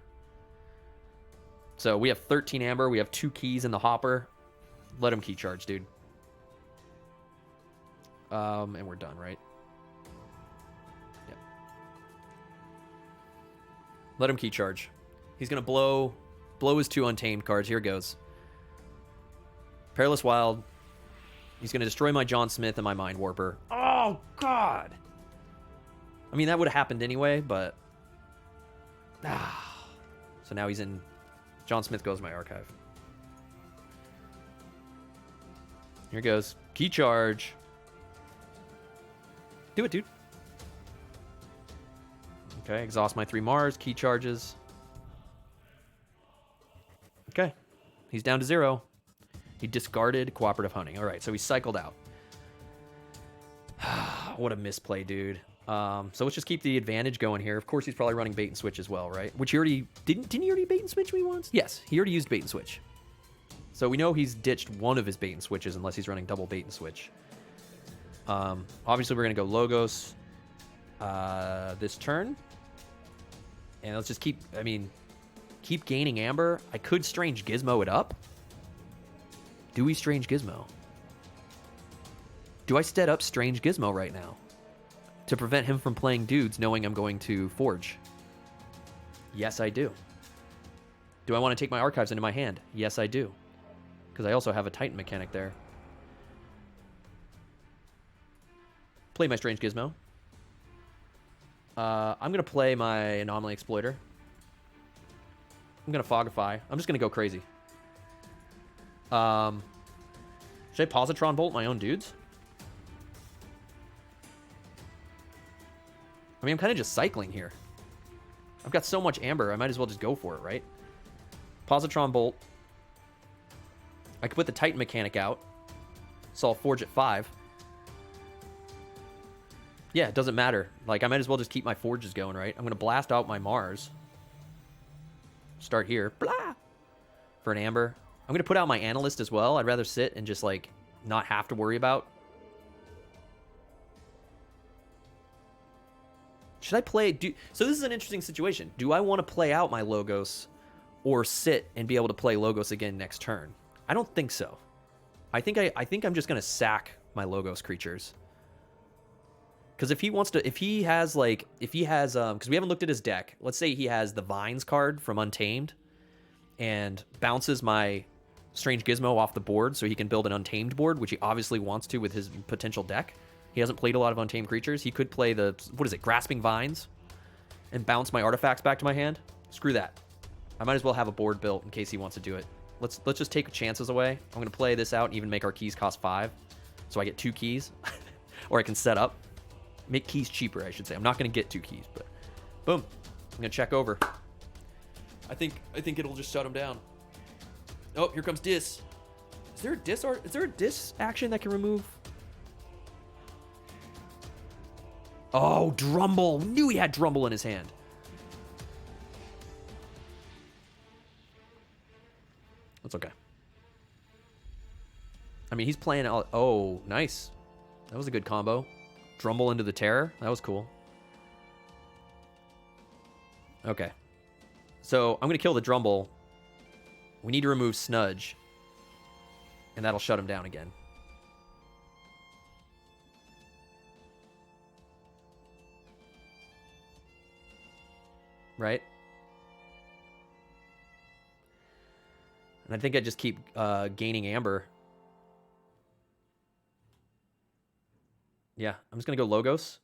So we have 13 Amber. We have 2 keys in the hopper. Let him Key Charge, dude. And we're done, right? Yep. Let him Key Charge. He's going to blow his 2 Untamed cards. Here goes. Perilous Wild. He's going to destroy my John Smith and my Mind Warper. Oh, God. I mean, that would have happened anyway, but... So now he's in... John Smith goes my archive. Here goes. Key Charge. Do it, dude. Okay, exhaust my 3 Mars. Key Charges. Okay. He's down to 0. He discarded Cooperative Hunting. All right, so he cycled out. What a misplay, dude. So let's just keep the advantage going here. Of course, he's probably running Bait and Switch as well, right? Which he already... Didn't he already Bait and Switch me once? Yes, he already used Bait and Switch. So we know he's ditched one of his Bait and Switches unless he's running double Bait and Switch. Obviously, we're going to go Logos this turn. And let's just keep... I mean, keep gaining Amber. I could Strange Gizmo it up. Do we Strange Gizmo? Do I stead up Strange Gizmo right now? To prevent him from playing dudes knowing I'm going to Forge? Yes, I do. Do I want to take my archives into my hand? Yes, I do. Because I also have a Titan mechanic there. Play my Strange Gizmo. I'm going to play my Anomaly Exploiter. I'm going to Fogify. I'm just going to go crazy. Should I Positron Bolt my own dudes? I mean, I'm kind of just cycling here. I've got so much Amber, I might as well just go for it, right? Positron Bolt. I could put the Titan mechanic out. So I'll Forge at 5. Yeah, it doesn't matter. Like, I might as well just keep my Forges going, right? I'm going to blast out my Mars. Start here. Blah! For an Amber. I'm going to put out my Analyst as well. I'd rather sit and just, like, not have to worry about. Should I play... So this is an interesting situation. Do I want to play out my Logos or sit and be able to play Logos again next turn? I don't think so. I think I'm just going to sack my Logos creatures. Because if he wants to... If he has, because we haven't looked at his deck. Let's say he has the Vines card from Untamed and bounces my Strange Gizmo off the board so he can build an Untamed board, which he obviously wants to with his potential deck. He hasn't played a lot of Untamed creatures. He could play the, Grasping Vines and bounce my artifacts back to my hand. Screw that. I might as well have a board built in case he wants to do it. Let's just take chances away. I'm going to play this out and even make our keys cost 5. So I get 2 keys. Or I can set up. Make keys cheaper, I should say. I'm not going to get 2 keys, but boom. I'm going to check over. I think it'll just shut him down. Oh, here comes Dis. Is there a Dis action that can remove? Oh, Drumble. Knew he had Drumble in his hand. That's okay. I mean, he's playing... Oh, nice. That was a good combo. Drumble into the Terror. That was cool. Okay. So, I'm going to kill the Drumble. We need to remove Snudge. And that'll shut him down again. right? And I think I just keep gaining amber. Yeah, I'm just going to go Logos.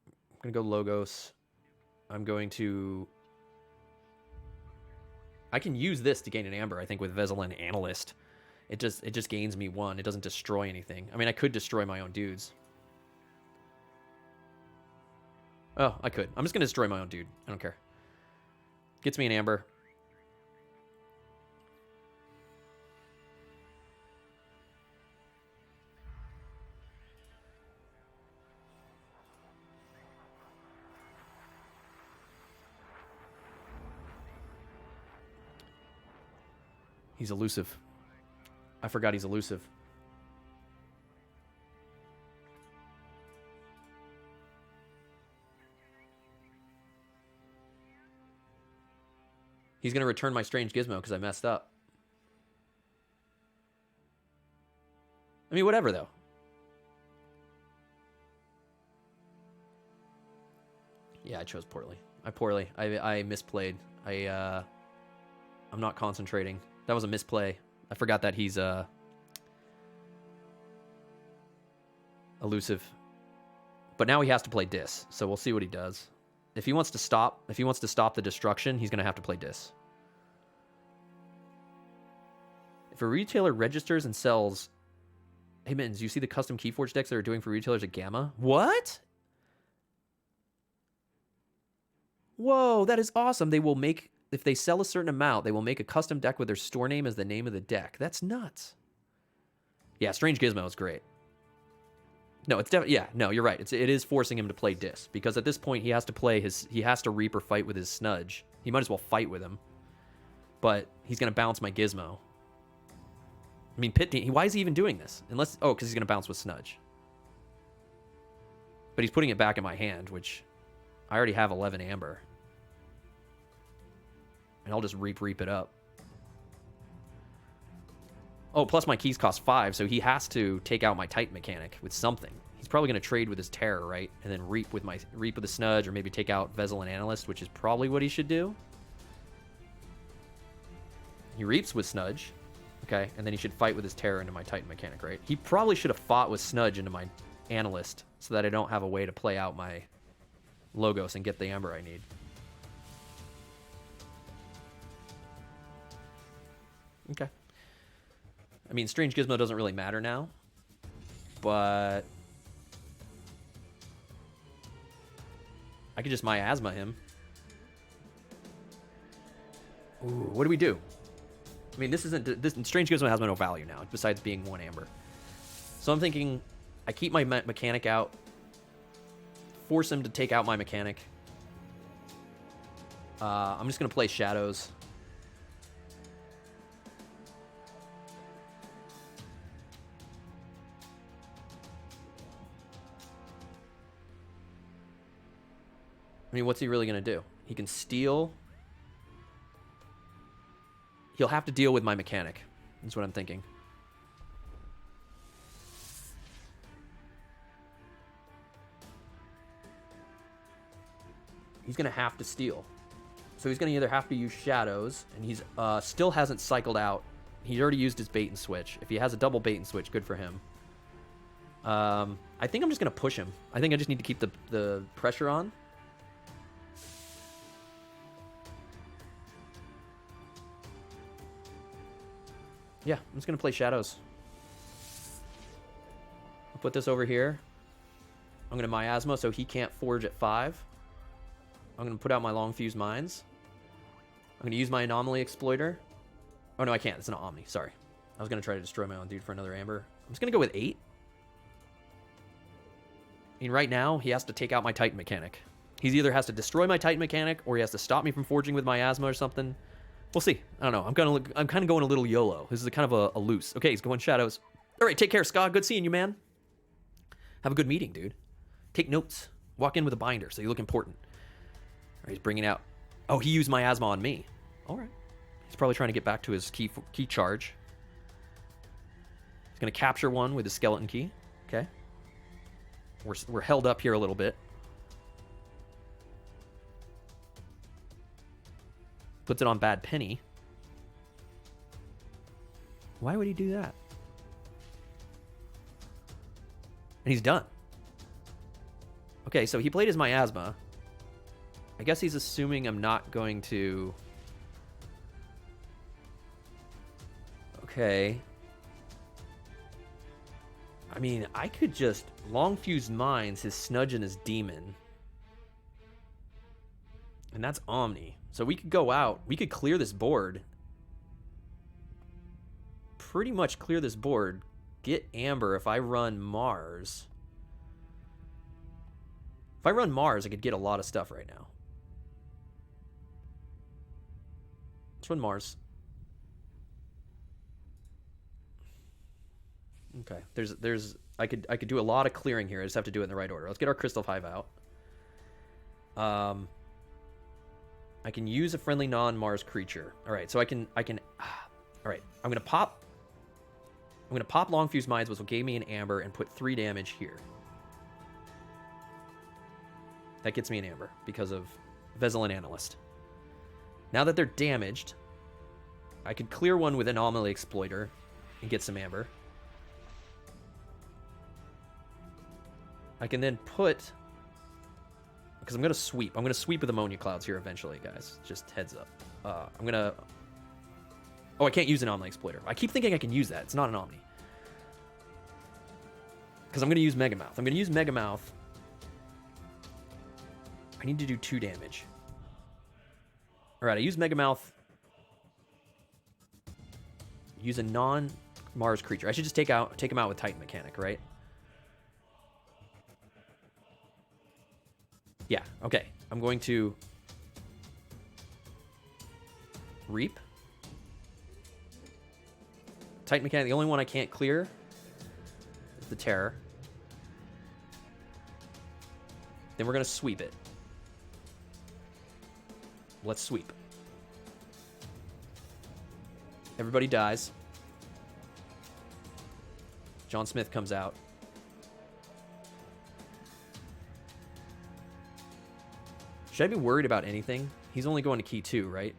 I'm going to go Logos. I'm going to... I can use this to gain an amber, I think, with Veselin Analyst. It just gains me 1. It doesn't destroy anything. I mean, I could destroy my own dudes. Oh, I could. I'm just going to destroy my own dude. I don't care. Gets me an amber. He's elusive. I forgot he's elusive. He's going to return my strange gizmo because I messed up. I mean, whatever, though. Yeah, I chose poorly. I misplayed. I'm not concentrating. That was a misplay. I forgot that he's elusive. But now he has to play Dis, so we'll see what he does. If he wants to stop the destruction, he's going to have to play Dis. If a retailer registers and sells... Hey, Mittens, you see the custom Keyforge decks that are doing for retailers at Gamma? What? Whoa, that is awesome. They will make... If they sell a certain amount, they will make a custom deck with their store name as the name of the deck. That's nuts. Yeah, Strange Gizmo is great. No, it's definitely... Yeah, no, you're right. It is forcing him to play Dis. Because at this point, he has to reap or fight with his Snudge. He might as well fight with him. But he's going to bounce my Gizmo. I mean, why is he even doing this? Unless... Oh, because he's going to bounce with Snudge. But he's putting it back in my hand, which... I already have 11 amber. And I'll just reap it up. Oh, plus my keys cost 5, so he has to take out my Titan mechanic with something. He's probably going to trade with his Terror, right? And then reap with the Snudge, or maybe take out Veselin Analyst, which is probably what he should do. He reaps with Snudge. Okay, and then he should fight with his Terror into my Titan mechanic, right? He probably should have fought with Snudge into my Analyst, so that I don't have a way to play out my Logos and get the amber I need. Okay. I mean, Strange Gizmo doesn't really matter now, but I could just miasma him. Ooh, what do we do? I mean, this Strange Gizmo has no value now, besides being 1 amber. So I'm thinking I keep my mechanic out, force him to take out my mechanic. I'm just going to play Shadows. I mean, what's he really going to do? He can steal. He'll have to deal with my mechanic. That's what I'm thinking. He's going to have to steal. So he's going to either have to use Shadows, and he's still hasn't cycled out. He already used his bait and switch. If he has a double bait and switch, good for him. I think I'm just going to push him. I think I just need to keep the pressure on. Yeah, I'm just going to play Shadows. I'll put this over here. I'm going to miasma so he can't forge at 5. I'm going to put out my long fuse mines. I'm going to use my anomaly exploiter. Oh, no, I can't. It's an Omni. Sorry. I was going to try to destroy my own dude for another amber. I'm just going to go with 8. I mean, right now, he has to take out my Titan mechanic. He either has to destroy my Titan mechanic, or he has to stop me from forging with miasma or something. We'll see. I don't know. I'm kind of going a little YOLO. This is kind of a loose. Okay, he's going Shadows. All right, take care, Scott. Good seeing you, man. Have a good meeting, dude. Take notes. Walk in with a binder, so you look important. All right, he's bringing out... Oh, he used miasma on me. All right. He's probably trying to get back to his key charge. He's going to capture one with his skeleton key. Okay. We're held up here a little bit. Puts it on Bad Penny. Why would he do that? And he's done. Okay, so he played his Miasma. I guess he's assuming I'm not going to... Okay. I mean, I could just Long Fused Minds his Snudge and his Demon. And that's Omni. So we could go out. We could clear this board. Pretty much clear this board. Get Amber if I run Mars. If I run Mars, I could get a lot of stuff right now. Let's run Mars. Okay, I could do a lot of clearing here. I just have to do it in the right order. Let's get our Crystal Hive out. I can use a friendly non-Mars creature. All right, so I can. All right, I'm gonna pop Long Fused Minds, which will give me an Amber and put 3 damage here. That gets me an Amber because of Veselin Analyst. Now that they're damaged, I could clear one with Anomaly Exploiter and get some Amber. I can then put... Because I'm going to sweep. I'm going to sweep with Ammonia Clouds here eventually, guys. Just heads up. I'm going to... Oh, I can't use an Anomaly Exploiter. I keep thinking I can use that. It's not an Omni. Because I'm going to use Megamouth. I'm going to use Megamouth. I need to do 2 damage. Alright, I use Megamouth. Use a non-Mars creature. I should just take him out with Titan Mechanic, right? Yeah, okay. I'm going to Reap. Titan Mechanic, the only one I can't clear is the Terror. Then we're going to sweep it. Let's sweep. Everybody dies. John Smith comes out. Should I be worried about anything? He's only going to key 2, right?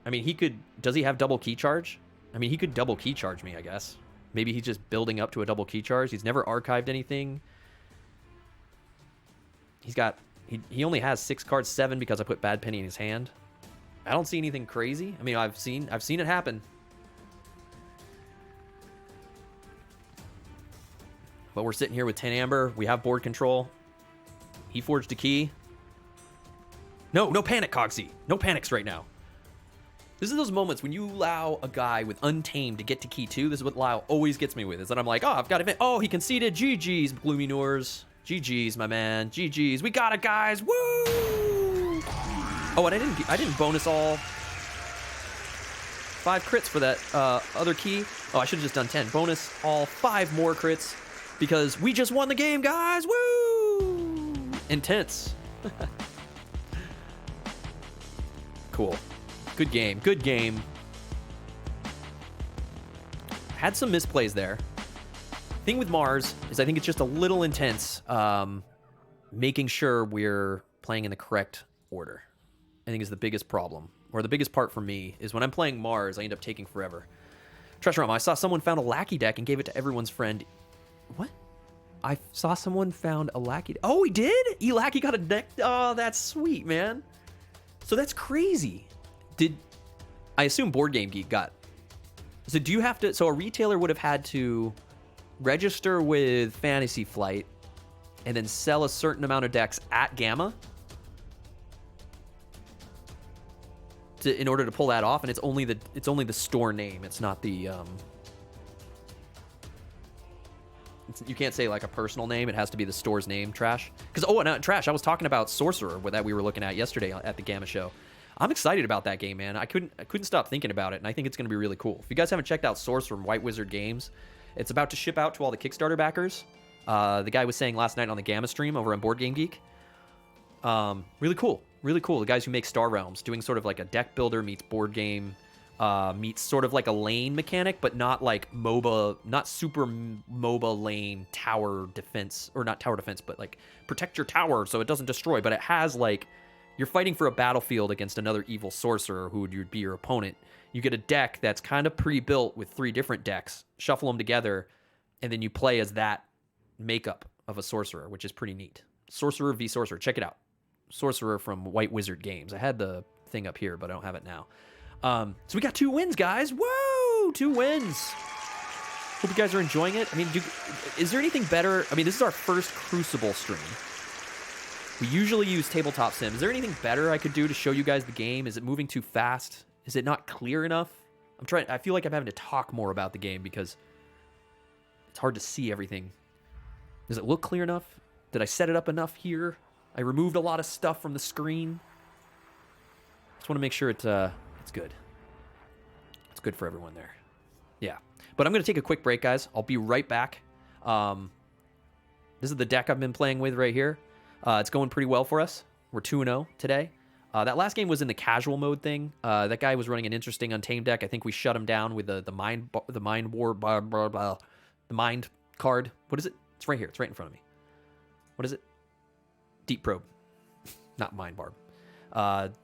I mean, he could... Does he have double key charge? I mean, he could double key charge me, I guess. Maybe he's just building up to a double key charge. He's never archived anything. He's got... He only has 6 cards, 7 because I put Bad Penny in his hand. I don't see anything crazy. I mean, I've seen it happen. But we're sitting here with 10 Amber. We have board control. He forged a key. No panic, Cogsy. No panics right now. This is those moments when you allow a guy with Untamed to get to key 2. This is what Lyle always gets me with. Is that I'm like, oh, I've got it. Oh, he conceded. GG's, Gloomy Noors. GG's, my man. GG's. We got it, guys. Woo! Oh, and I didn't bonus all 5 crits for that other key. Oh, I should have just done 10. Bonus all 5 more crits because we just won the game, guys. Woo! Intense. Cool. Good game. Good game. Had some misplays there. Thing with Mars is I think it's just a little intense making sure we're playing in the correct order. I think is the biggest problem. Or the biggest part for me is when I'm playing Mars, I end up taking forever. Treasure Realm, I saw someone found a Lackey deck and gave it to everyone's friend. What? I saw someone found a Lackey. Oh, he did? E-Lackey got a deck? Oh, that's sweet, man. So that's crazy. I assume Board Game Geek got... So do you have to... So a retailer would have had to register with Fantasy Flight and then sell a certain amount of decks at Gamma in order to pull that off, and it's only the store name. It's not the you can't say like a personal name. It has to be the store's name. Trash. Because Trash. I was talking about Sorcerer that we were looking at yesterday at the Gamma show. I'm excited about that game, man. I couldn't stop thinking about it, and I think it's going to be really cool. If you guys haven't checked out Sorcerer from White Wizard Games, it's about to ship out to all the Kickstarter backers. The guy was saying last night on the Gamma stream over on Board Game Geek. Really cool. Really cool. The guys who make Star Realms, doing sort of like a deck builder meets board game, meets sort of like a lane mechanic, but not like MOBA, not super MOBA lane tower defense, or not tower defense, but like protect your tower so it doesn't destroy, but it has like you're fighting for a battlefield against another evil sorcerer who would be your opponent. You get a deck that's kind of pre-built with 3 different decks, shuffle them together, and then you play as that makeup of a sorcerer, which is pretty neat. Sorcerer v Sorcerer. Check it out. Sorcerer from White Wizard Games. I had the thing up here, but I don't have it now. So we got 2 wins, guys. Woo! 2 wins. Hope you guys are enjoying it. I mean, is there anything better? I mean, this is our first Crucible stream. We usually use Tabletop Sim. Is there anything better I could do to show you guys the game? Is it moving too fast? Is it not clear enough? I feel like I'm having to talk more about the game because it's hard to see everything. Does it look clear enough? Did I set it up enough here? I removed a lot of stuff from the screen. Just want to make sure it's good. It's good for everyone there. Yeah. But I'm going to take a quick break, guys. I'll be right back. This is the deck I've been playing with right here. It's going pretty well for us. We're 2-0 today. That last game was in the casual mode thing. That guy was running an interesting Untamed deck. I think we shut him down with the mind card. What is it? It's right here. It's right in front of me. What is it? Deep Probe. Not Mind Barb.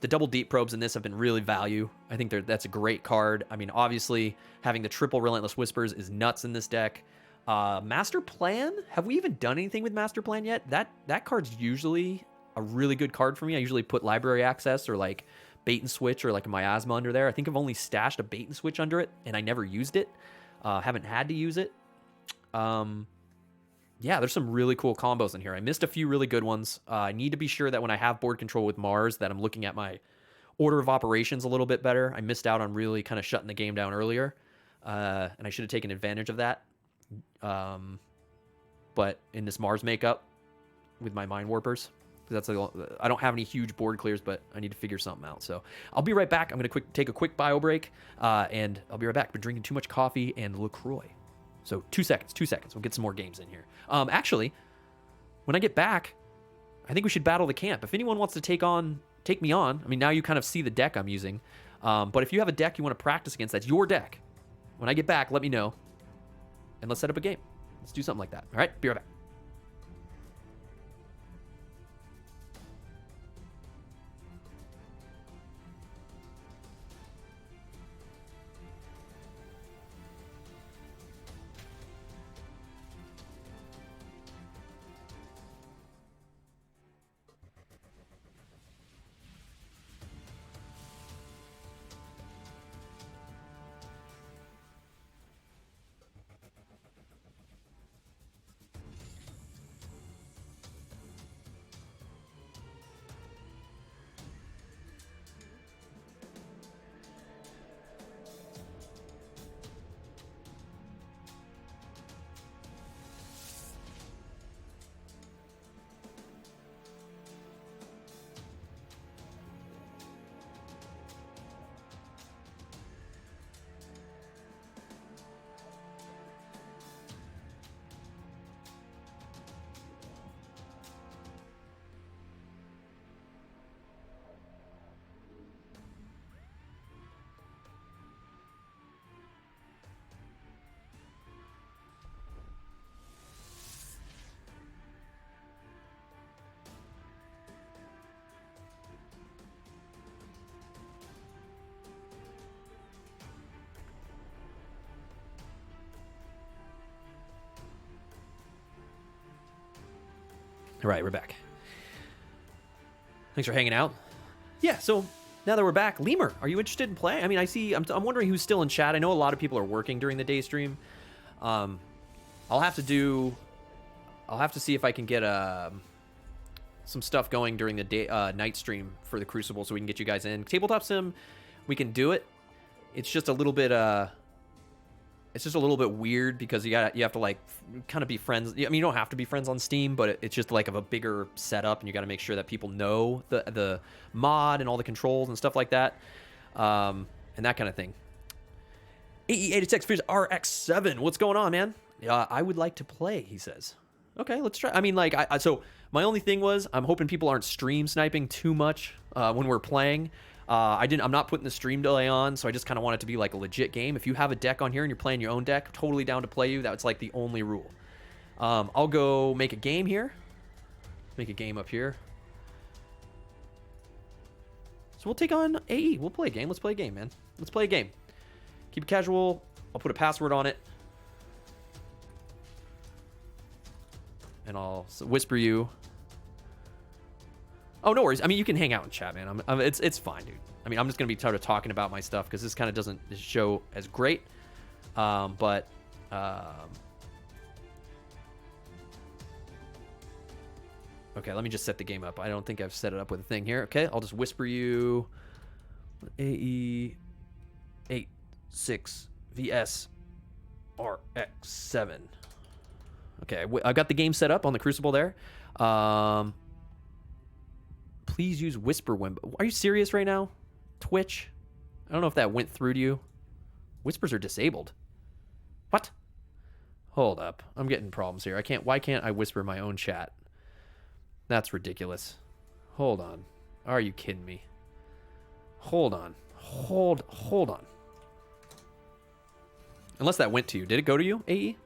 The double Deep Probes in this have been really value. I think that's a great card. I mean, obviously, having the triple Relentless Whispers is nuts in this deck. Master Plan? Have we even done anything with Master Plan yet? That card's usually a really good card for me. I usually put Library Access or like Bait and Switch or like a Miasma under there. I think I've only stashed a Bait and Switch under it, and I never used it. Haven't had to use it. Yeah, there's some really cool combos in here. I missed a few really good ones. I need to be sure that when I have board control with Mars that I'm looking at my order of operations a little bit better. I missed out on really kind of shutting the game down earlier, and I should have taken advantage of that. But in this Mars makeup with my Mind Warpers, I don't have any huge board clears, but I need to figure something out. So I'll be right back. I'm going to take a quick bio break, and I'll be right back. I've been drinking too much coffee and LaCroix. So 2 seconds. We'll get some more games in here. Actually, when I get back, I think we should battle the camp. If anyone wants to take me on, I mean, now you kind of see the deck I'm using. But if you have a deck you want to practice against, that's your deck. When I get back, let me know. And let's set up a game. Let's do something like that. All right, be right back. All right, we're back. Thanks for hanging out. Yeah, so now that we're back, Lemur, are you interested in playing? I mean, I'm wondering who's still in chat. I know a lot of people are working during the day stream. I'll have to see if I can get some stuff going during the day night stream for the Crucible so we can get you guys in. Tabletop Sim, we can do it. It's just a little bit weird because you have to like kind of be friends. I mean, you don't have to be friends on Steam, but it's just like of a bigger setup, and you got to make sure that people know the mod and all the controls and stuff like that, and that kind of thing. AE86 Fears RX7, what's going on, man? I would like to play, he says. Okay, let's try. I mean, like, so my only thing was I'm hoping people aren't stream sniping too much when we're playing. I'm not putting the stream delay on, so I just kind of want it to be like a legit game. If you have a deck on here and you're playing your own deck, totally down to play you. That's like the only rule. I'll go make a game here. Make a game up here. So we'll take on AE. We'll play a game. Let's play a game, man. Let's play a game. Keep it casual. I'll put a password on it. And I'll whisper you. Oh, no worries. I mean, you can hang out in chat, man. It's fine, dude. I mean, I'm just going to be sort of talking about my stuff because this kind of doesn't show as great. Okay, let me just set the game up. I don't think I've set it up with a thing here. Okay, I'll just whisper you AE26 VS RX7. Okay, I got the game set up on the Crucible there. Please use Whisper when... Are you serious right now? Twitch? I don't know if that went through to you. Whispers are disabled. What? Hold up. I'm getting problems here. Why can't I whisper my own chat? That's ridiculous. Hold on. Are you kidding me? Hold on. Hold on. Unless that went to you. Did it go to you, AE?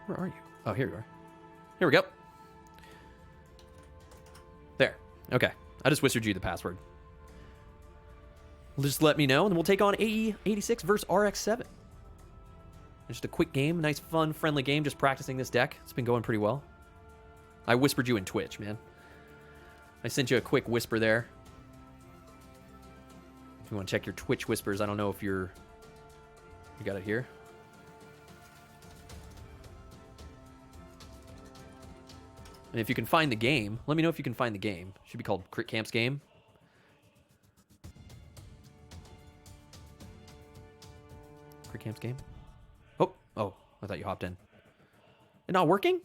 Where are you? Oh, here you are. Here we go. There. Okay. I just whispered you the password. Just let me know, and then we'll take on AE26 versus RX7. Just a quick game. Nice, fun, friendly game. Just practicing this deck. It's been going pretty well. I whispered you in Twitch, man. I sent you a quick whisper there. If you want to check your Twitch whispers, I don't know if you got it here. And if you can find the game, let me know if you can find the game. It should be called Crit Camp's Game. Crit Camp's Game? Oh, I thought you hopped in. It not working?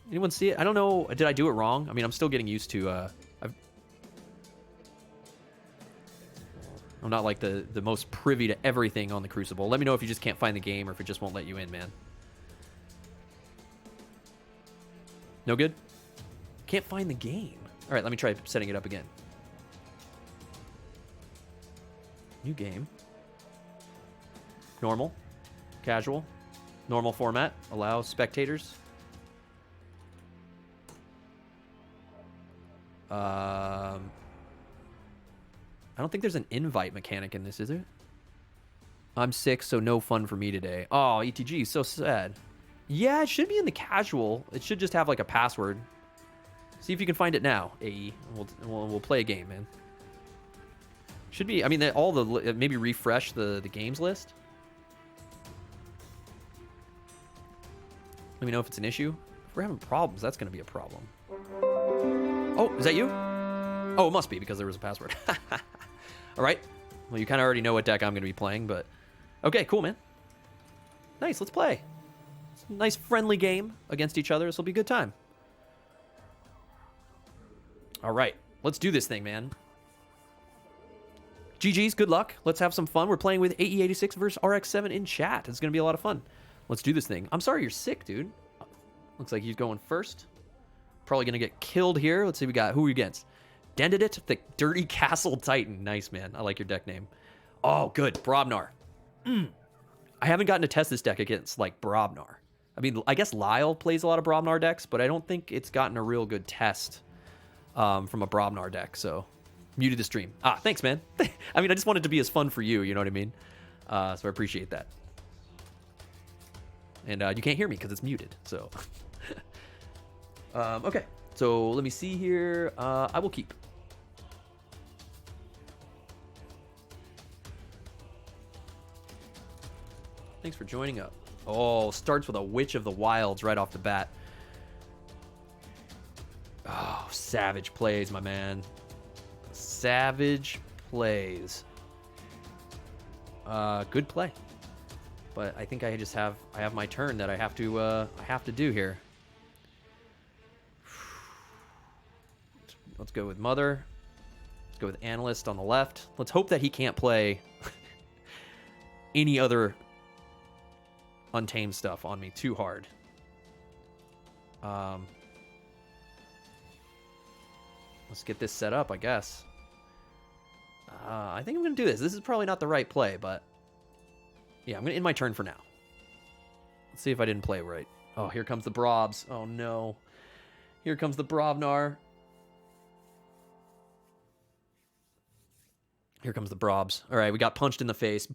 Anyone see it? I don't know. Did I do it wrong? I mean, I'm still getting used to... I'm not like the most privy to everything on the Crucible. Let me know if you just can't find the game or if it just won't let you in, man. No good? Can't find the game. All right, let me try setting it up again. New game. Normal. Casual. Normal format. Allow spectators. I don't think there's an invite mechanic in this, is there? I'm sick, so no fun for me today. Oh, ETG, so sad. Yeah, it should be in the casual. It should just have like a password. See if you can find it now, AE. We'll play a game, man. Should be. I mean, all the maybe refresh the games list. Let me know if it's an issue. If we're having problems, that's going to be a problem. Oh, is that you? Oh, it must be because there was a password. All right. Well, you kind of already know what deck I'm going to be playing, but okay, cool, man. Nice. Let's play. It's a nice, friendly game against each other. This will be a good time. All right. Let's do this thing, man. GG's, good luck. Let's have some fun. We're playing with AE86 versus RX7 in chat. It's going to be a lot of fun. Let's do this thing. I'm sorry you're sick, dude. Looks like he's going first. Probably going to get killed here. Let's see, who are we against? Dendidit, the Dirty Castle Titan. Nice, man. I like your deck name. Oh, good. Brobnar. I haven't gotten to test this deck against, like, Brobnar. I mean, I guess Lyle plays a lot of Brobnar decks, but I don't think it's gotten a real good test from a Brobnar deck, so... Muted the stream. Thanks, man. I mean, I just wanted to be as fun for you, you know what I mean? So I appreciate that. And you can't hear me because it's muted, so... okay, so let me see here. I will keep. Thanks for joining up. Oh, starts with a Witch of the Wilds right off the bat. Oh, savage plays, my man. Savage plays. Good play. But I think I have my turn that I have to do here. Let's go with Mother. Let's go with Analyst on the left. Let's hope that he can't play any other Untamed stuff on me too hard. Let's get this set up, I guess. I think I'm going to do this. This is probably not the right play, but... Yeah, I'm going to end my turn for now. Let's see if I didn't play right. Oh, here comes the Brobs. Oh, no. Here comes the Brobnar. Here comes the Brobs. All right, we got punched in the face.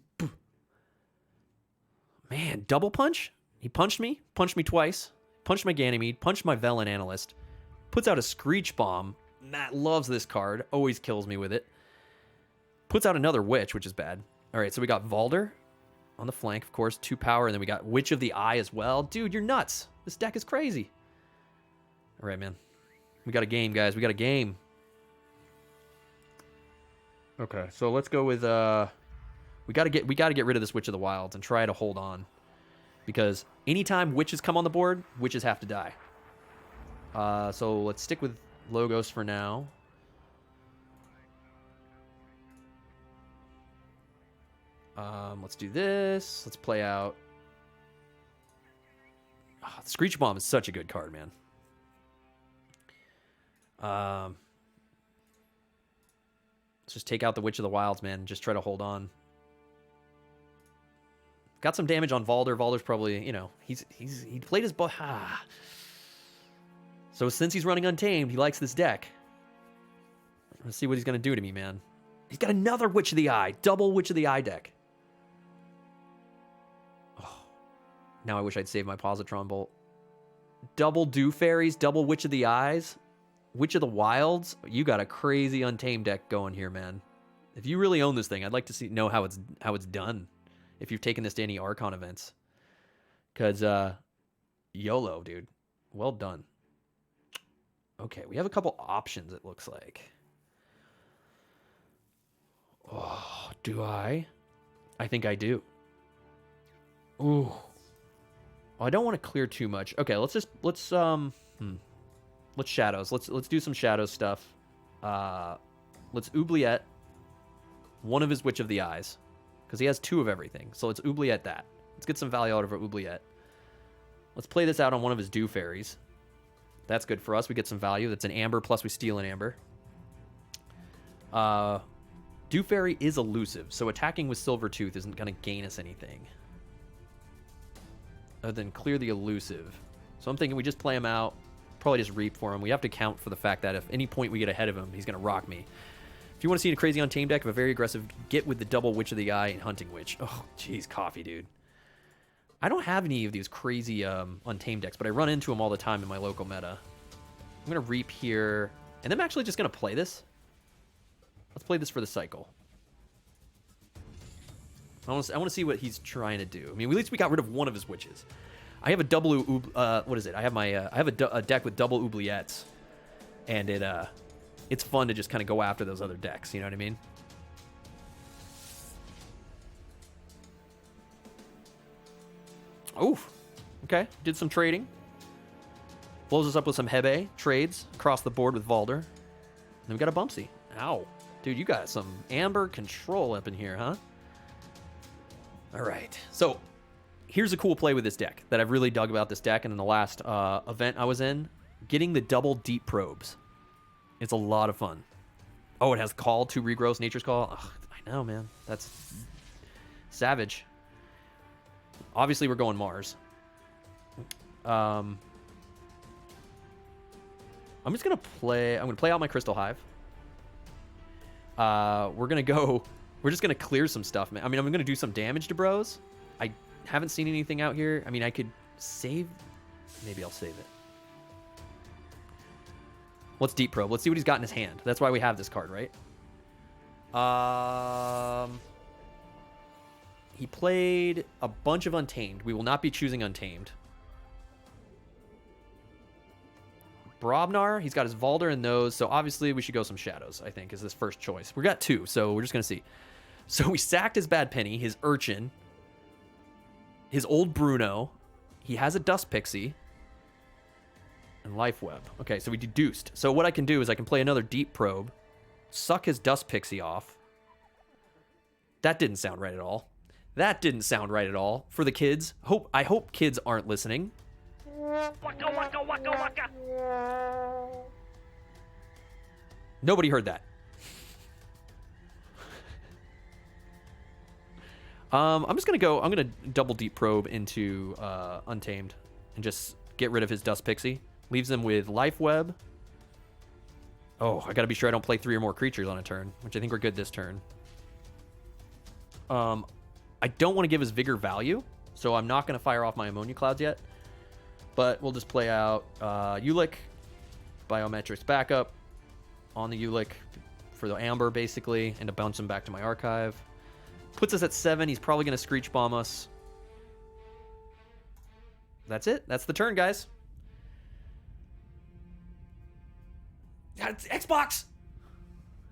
Man, double punch? He punched me twice, punched my Ganymede, punched my Velen Analyst, puts out a Screech Bomb. Matt loves this card, always kills me with it. Puts out another Witch, which is bad. All right, so we got Valder on the flank, of course, 2 power, and then we got Witch of the Eye as well. Dude, you're nuts. This deck is crazy. All right, man. We got a game, guys. We got a game. Okay, so let's go with we gotta get rid of this Witch of the Wilds and try to hold on. Because anytime witches come on the board, witches have to die. So let's stick with Logos for now. Let's do this. Let's play out. Oh, Screech Bomb is such a good card, man. Let's just take out the Witch of the Wilds, man, and just try to hold on. Got some damage on Valder. Valder's probably, you know, he played his So since he's running Untamed, he likes this deck. Let's see what he's gonna do to me, man. He's got another Witch of the Eye, double Witch of the Eye deck. Oh, now I wish I'd saved my Positron Bolt. Double Dew Fairies, double Witch of the Eyes, Witch of the Wilds. You got a crazy Untamed deck going here, man. If you really own this thing, I'd like to know how it's done. If you've taken this to any Archon events. Because, YOLO, dude. Well done. Okay, we have a couple options, it looks like. Oh, do I? I think I do. Ooh. Oh, I don't want to clear too much. Okay, let's shadows. Let's do some shadow stuff. Let's Oubliette one of his Witch of the Eyes. Because he has 2 of everything. So let's Oubliette that. Let's get some value out of our Oubliette. Let's play this out on one of his Dew Fairies. That's good for us. We get some value. That's an Amber, plus we steal an Amber. Dew Fairy is elusive, so attacking with Silvertooth isn't going to gain us anything. Other than clear the elusive. So I'm thinking we just play him out. Probably just Reap for him. We have to count for the fact that if any point we get ahead of him, he's going to rock me. If you want to see a crazy Untamed deck of a very aggressive, get with the double Witch of the Eye and Hunting Witch. Oh, jeez, coffee, dude. I don't have any of these crazy Untamed decks, but I run into them all the time in my local meta. I'm going to Reap here, and I'm actually just going to play this. Let's play this for the cycle. I want to see what he's trying to do. I mean, at least we got rid of one of his witches. I have a double, what is it? I have a deck with double Oubliettes, and it's fun to just kind of go after those other decks. You know what I mean? Oof. Okay. Did some trading. Blows us up with some Hebe trades across the board with Valder. Then we got a Bumpsy. Ow. Dude, you got some Amber control up in here, huh? All right. So here's a cool play with this deck that I've really dug about this deck. And in the last event I was in, getting the double Deep Probes. It's a lot of fun. Oh, it has Call, 2 regrowths, Nature's Call. Ugh, I know, man. That's savage. Obviously, we're going Mars. I'm just gonna play. I'm gonna play out my Crystal Hive. We're just gonna clear some stuff, man. I mean, I'm gonna do some damage to bros. I haven't seen anything out here. I mean, I could save. Maybe I'll save it. Let's Deep Probe. Let's see what he's got in his hand. That's why we have this card, right? He played a bunch of Untamed. We will not be choosing Untamed. Brobnar, he's got his Valder in those, so obviously we should go some Shadows, I think, is his first choice. We got 2, so we're just going to see. So we sacked his Bad Penny, his Urchin, his old Bruno. He has a Dust Pixie. And Life Web. Okay, so we deduced. So what I can do is I can play another Deep Probe, suck his Dust Pixie off. That didn't sound right at all. That didn't sound right at all. For the kids, I hope kids aren't listening. Waka, waka, waka, waka. Nobody heard that. I'm gonna double Deep Probe into Untamed. and just get rid of his Dust Pixie. Leaves him with Life Web. Oh, I gotta be sure I don't play 3 or more creatures on a turn, which I think we're good this turn. I don't want to give his Vigor value, so I'm not going to fire off my Ammonia Clouds yet. But we'll just play out Ulick, Biometrics backup on the Ulick for the Amber, basically, and to bounce him back to my archive. Puts us at 7. He's probably going to Screech Bomb us. That's it. That's the turn, guys. It's Xbox!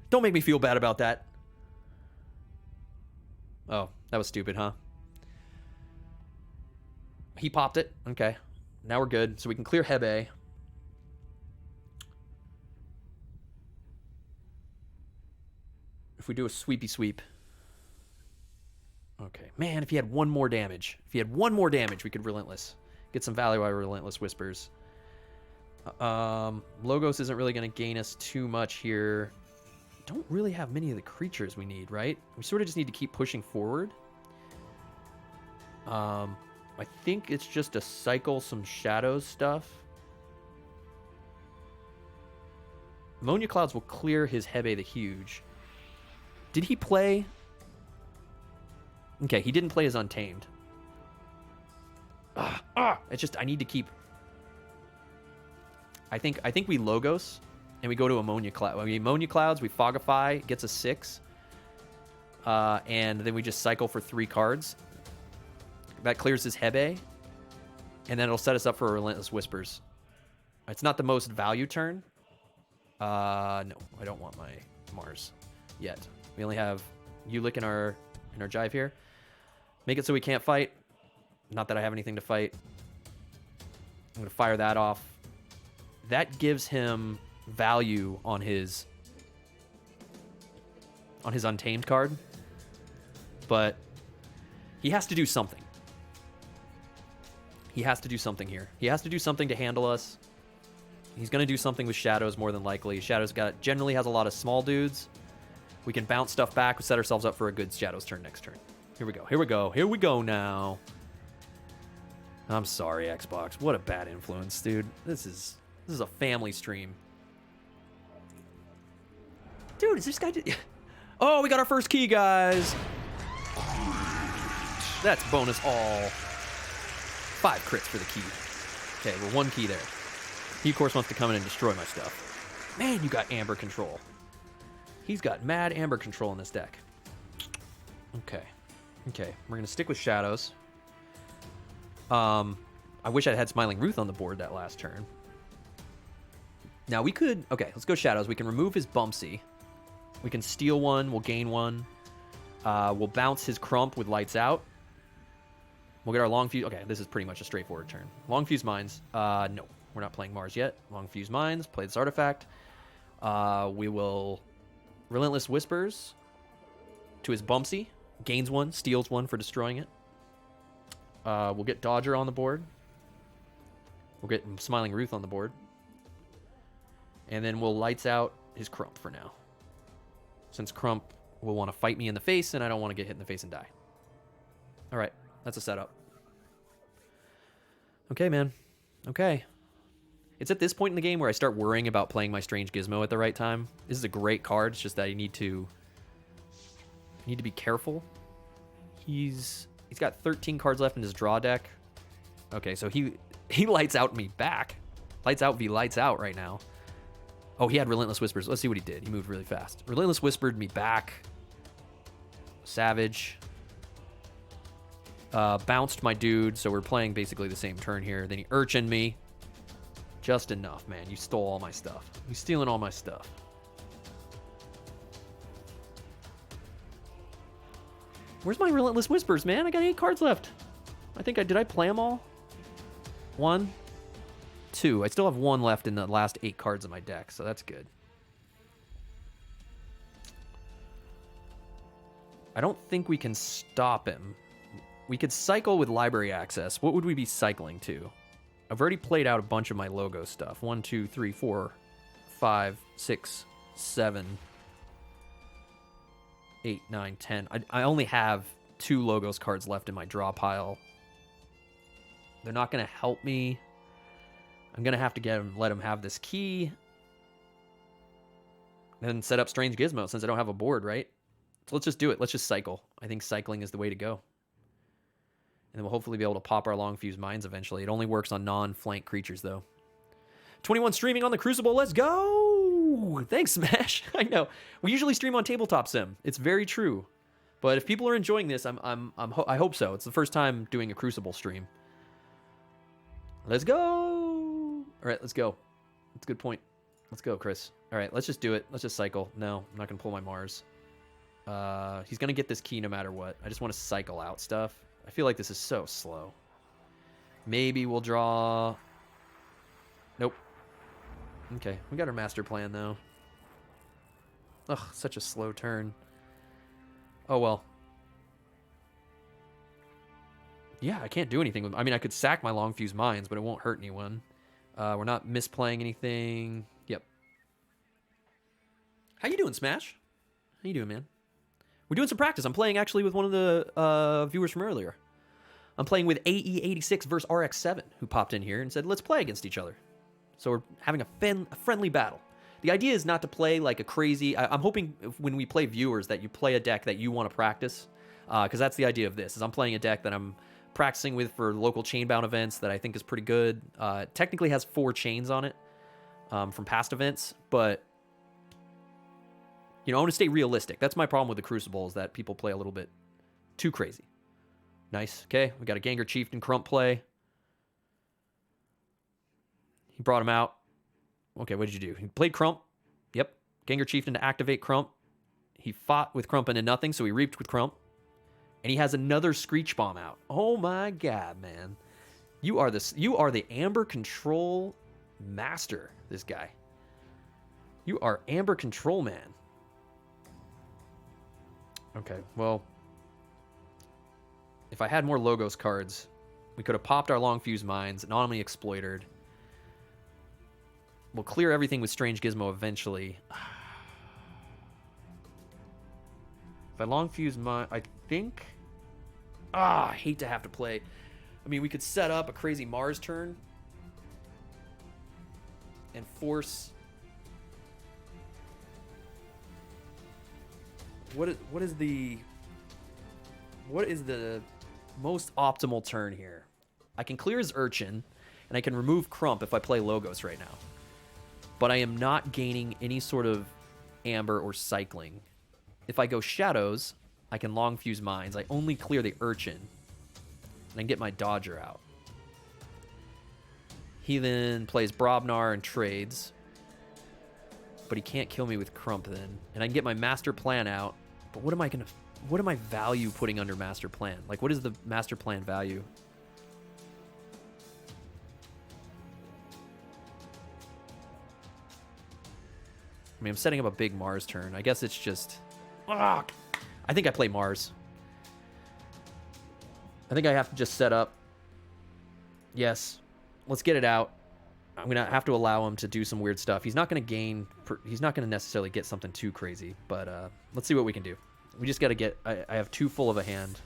Don't make me feel bad about that. Oh, that was stupid, huh? He popped it. Okay. Now we're good. So we can clear Hebe. If we do a sweepy sweep. Okay. Man, if he had one more damage. If he had one more damage, we could Relentless. Get some value out of Relentless Whispers. Logos isn't really going to gain us too much here. Don't really have many of the creatures we need, right? We sort of just need to keep pushing forward. I think it's just to cycle some Shadows stuff. Ammonia Clouds will clear his Hebe the Huge. Did he play? Okay, he didn't play his Untamed. It's just I need to keep. I think we Logos and we go to Ammonia Cloud. I mean, Ammonia Clouds, we Fogify, gets a 6. And then we just cycle for 3 cards. That clears his Hebe. And then it'll set us up for Relentless Whispers. It's not the most value turn. No, I don't want my Mars yet. We only have Ulick in our Jive here. Make it so we can't fight. Not that I have anything to fight. I'm going to fire that off. That gives him value on his Untamed card. But he has to do something. He has to do something here. He has to do something to handle us. He's going to do something with Shadows more than likely. Shadows generally has a lot of small dudes. We can bounce stuff back. We set ourselves up for a good Shadows turn next turn. Here we go. Here we go. Here we go now. I'm sorry, Xbox. What a bad influence, dude. This is a family stream. Dude, is this guy... Oh, we got our first key, guys. That's bonus all. 5 crits for the key. Okay, we're 1 key there. He, of course, wants to come in and destroy my stuff. Man, you got Amber Control. He's got mad Amber Control in this deck. Okay. Okay, we're going to stick with Shadows. I wish I had Smiling Ruth on the board that last turn. Now, we could... Okay, let's go Shadows. We can remove his Bumpsy. We can steal 1. We'll gain 1. We'll bounce his Crump with Lights Out. We'll get our Long Fuse... Okay, this is pretty much a straightforward turn. Long Fuse Mines. No, we're not playing Mars yet. Long Fuse Mines. Play this artifact. We will Relentless Whispers to his Bumpsy. Gains 1, steals 1 for destroying it. We'll get Dodger on the board. We'll get Smiling Ruth on the board. And then we'll Lights Out his Crump for now. Since Crump will want to fight me in the face, and I don't want to get hit in the face and die. All right, that's a setup. Okay, man. Okay. It's at this point in the game where I start worrying about playing my Strange Gizmo at the right time. This is a great card. It's just that I need to be careful. He's got 13 cards left in his draw deck. Okay, so he Lights Out me back. Lights Out v Lights Out right now. Oh, he had Relentless Whispers. Let's see what he did. He moved really fast. Relentless Whispered me back. Savage. Bounced my dude, so we're playing basically the same turn here. Then he Urchined me. Just enough, man. You stole all my stuff. You're stealing all my stuff. Where's my Relentless Whispers, man? I got 8 cards left. Did I play them all? 1, 2. I still have 1 left in the last 8 cards of my deck, so that's good. I don't think we can stop him. We could cycle with library access. What would we be cycling to? I've already played out a bunch of my logo stuff. 1, 2, 3, 4, 5, 6, 7, 8, 9, 10. I only have 2 logos cards left in my draw pile. They're not going to help me. I'm going to have to let him have this key. Then set up Strange Gizmo since I don't have a board, right? So let's just do it. Let's just cycle. I think cycling is the way to go. And then we'll hopefully be able to pop our long fuse mines eventually. It only works on non-flank creatures, though. 21 streaming on the Crucible. Let's go! Thanks, Smash. I know. We usually stream on Tabletop Sim. It's very true. But if people are enjoying this, I hope so. It's the first time doing a Crucible stream. Let's go! All right, let's go. That's a good point. Let's go, Chris. All right, let's just do it. Let's just cycle. No, I'm not going to pull my Mars. He's going to get this key no matter what. I just want to cycle out stuff. I feel like this is so slow. Maybe we'll draw... Nope. Okay, we got our master plan, though. Ugh, such a slow turn. Oh, well. Yeah, I can't do anything with... I mean, I could sack my long fuse mines, but it won't hurt anyone. We're not misplaying anything. Yep. How you doing, Smash? How you doing, man? We're doing some practice. I'm playing actually with one of the viewers from earlier. I'm playing with AE86 versus RX7, who popped in here and said, let's play against each other. So we're having a friendly battle. The idea is not to play like a crazy... I'm hoping when we play viewers that you play a deck that you want to practice, because that's the idea of this, is I'm playing a deck that I'm practicing with for local Chainbound events that I think is pretty good. Technically has 4 chains on it from past events, but... You know, I want to stay realistic. That's my problem with the Crucible, is that people play a little bit too crazy. Nice. Okay, we got a Gengar Chieftain Crump play. He brought him out. Okay, what did you do? He played Crump. Yep. Gengar Chieftain to activate Crump. He fought with Crump into nothing, so he reaped with Crump. And he has another Screech Bomb out. Oh my god, man. You are the Amber Control master, this guy. You are Amber Control man. Okay, well, if I had more Logos cards, we could have popped our long fuse mines, not only exploitered. We'll clear everything with Strange Gizmo eventually. If I long fuse mine, I think... I hate to have to play. I mean, we could set up a crazy Mars turn and force... What is the most optimal turn here? I can clear his Urchin, and I can remove Crump if I play Logos right now. But I am not gaining any sort of Amber or cycling. If I go Shadows, I can long fuse mines. I only clear the Urchin, and I can get my Dodger out. He then plays Brobnar and trades. But he can't kill me with Crump then. And I can get my Master Plan out. But what am I value putting under Master Plan? Like, what is the Master Plan value? I mean, I'm setting up a big Mars turn. I guess it's just... I think I play Mars. I think I have to just set up... Yes. Let's get it out. I'm going to have to allow him to do some weird stuff. He's not going to gain... He's not going to necessarily get something too crazy. But let's see what we can do. We just got to get... I have 2 full of a hand.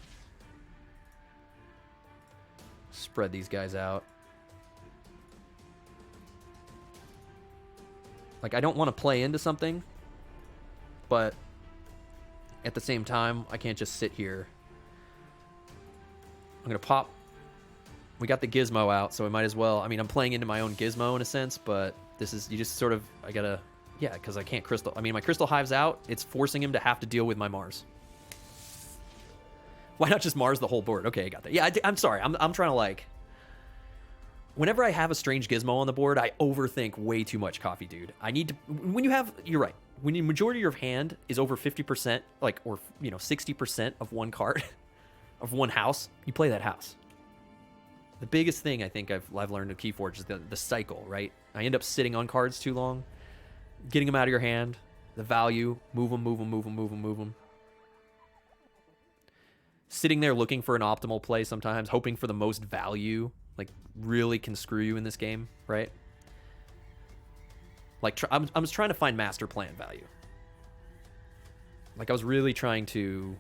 Spread these guys out. Like, I don't want to play into something. But at the same time, I can't just sit here. I'm going to pop... We got the Gizmo out, so I might as well... I mean, I'm playing into my own Gizmo in a sense, but this is... You just sort of... I gotta... Yeah, because I can't Crystal... I mean, my Crystal Hive's out. It's forcing him to have to deal with my Mars. Why not just Mars the whole board? Okay, I got that. Yeah, I'm sorry. I'm trying to, like... Whenever I have a Strange Gizmo on the board, I overthink way too much, Coffee Dude. I need to... When you have... You're right. When the majority of your hand is over 50%, like, or, 60% of one card, of one house, you play that house. The biggest thing I think I've learned of Keyforge is the cycle, right? I end up sitting on cards too long, getting them out of your hand, the value, move them. Sitting there looking for an optimal play sometimes, hoping for the most value, like, really can screw you in this game, right? Like, I'm just trying to find Master Plan value. Like, I was really trying to...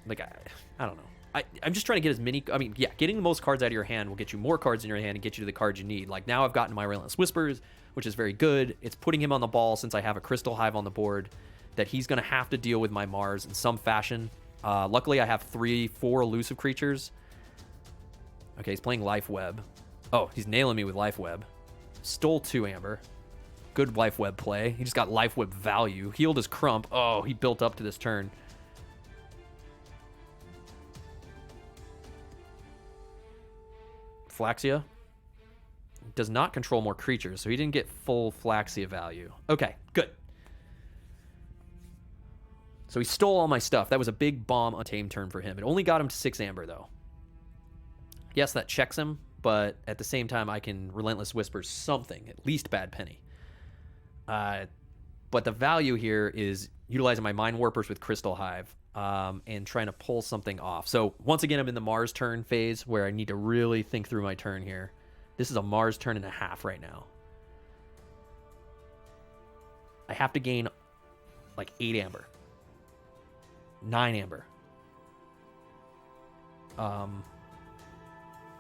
Like, I don't know. I'm just trying to get as many... I mean, yeah, getting the most cards out of your hand will get you more cards in your hand and get you to the cards you need. Like, now I've gotten my Relentless Whispers, which is very good. It's putting him on the ball since I have a Crystal Hive on the board that he's going to have to deal with my Mars in some fashion. Luckily, I have 4 elusive creatures. Okay, he's playing Life Web. Oh, he's nailing me with Life Web. Stole 2 Amber. Good Life Web play. He just got Life Web value. Healed his Crump. Oh, he built up to this turn. Flaxia does not control more creatures, so he didn't get full Flaxia value. Okay, good. So he stole all my stuff. That was a big bomb untamed turn for him. It only got him to 6 Amber, though. Yes, that checks him, but at the same time, I can Relentless Whisper something, at least Bad Penny. But the value here is utilizing my Mind Warpers with Crystal Hive and trying to pull something off. So once again, I'm in the Mars turn phase where I need to really think through my turn here. This is a Mars turn and a half right now. I have to gain like 8 Amber. 9 Amber.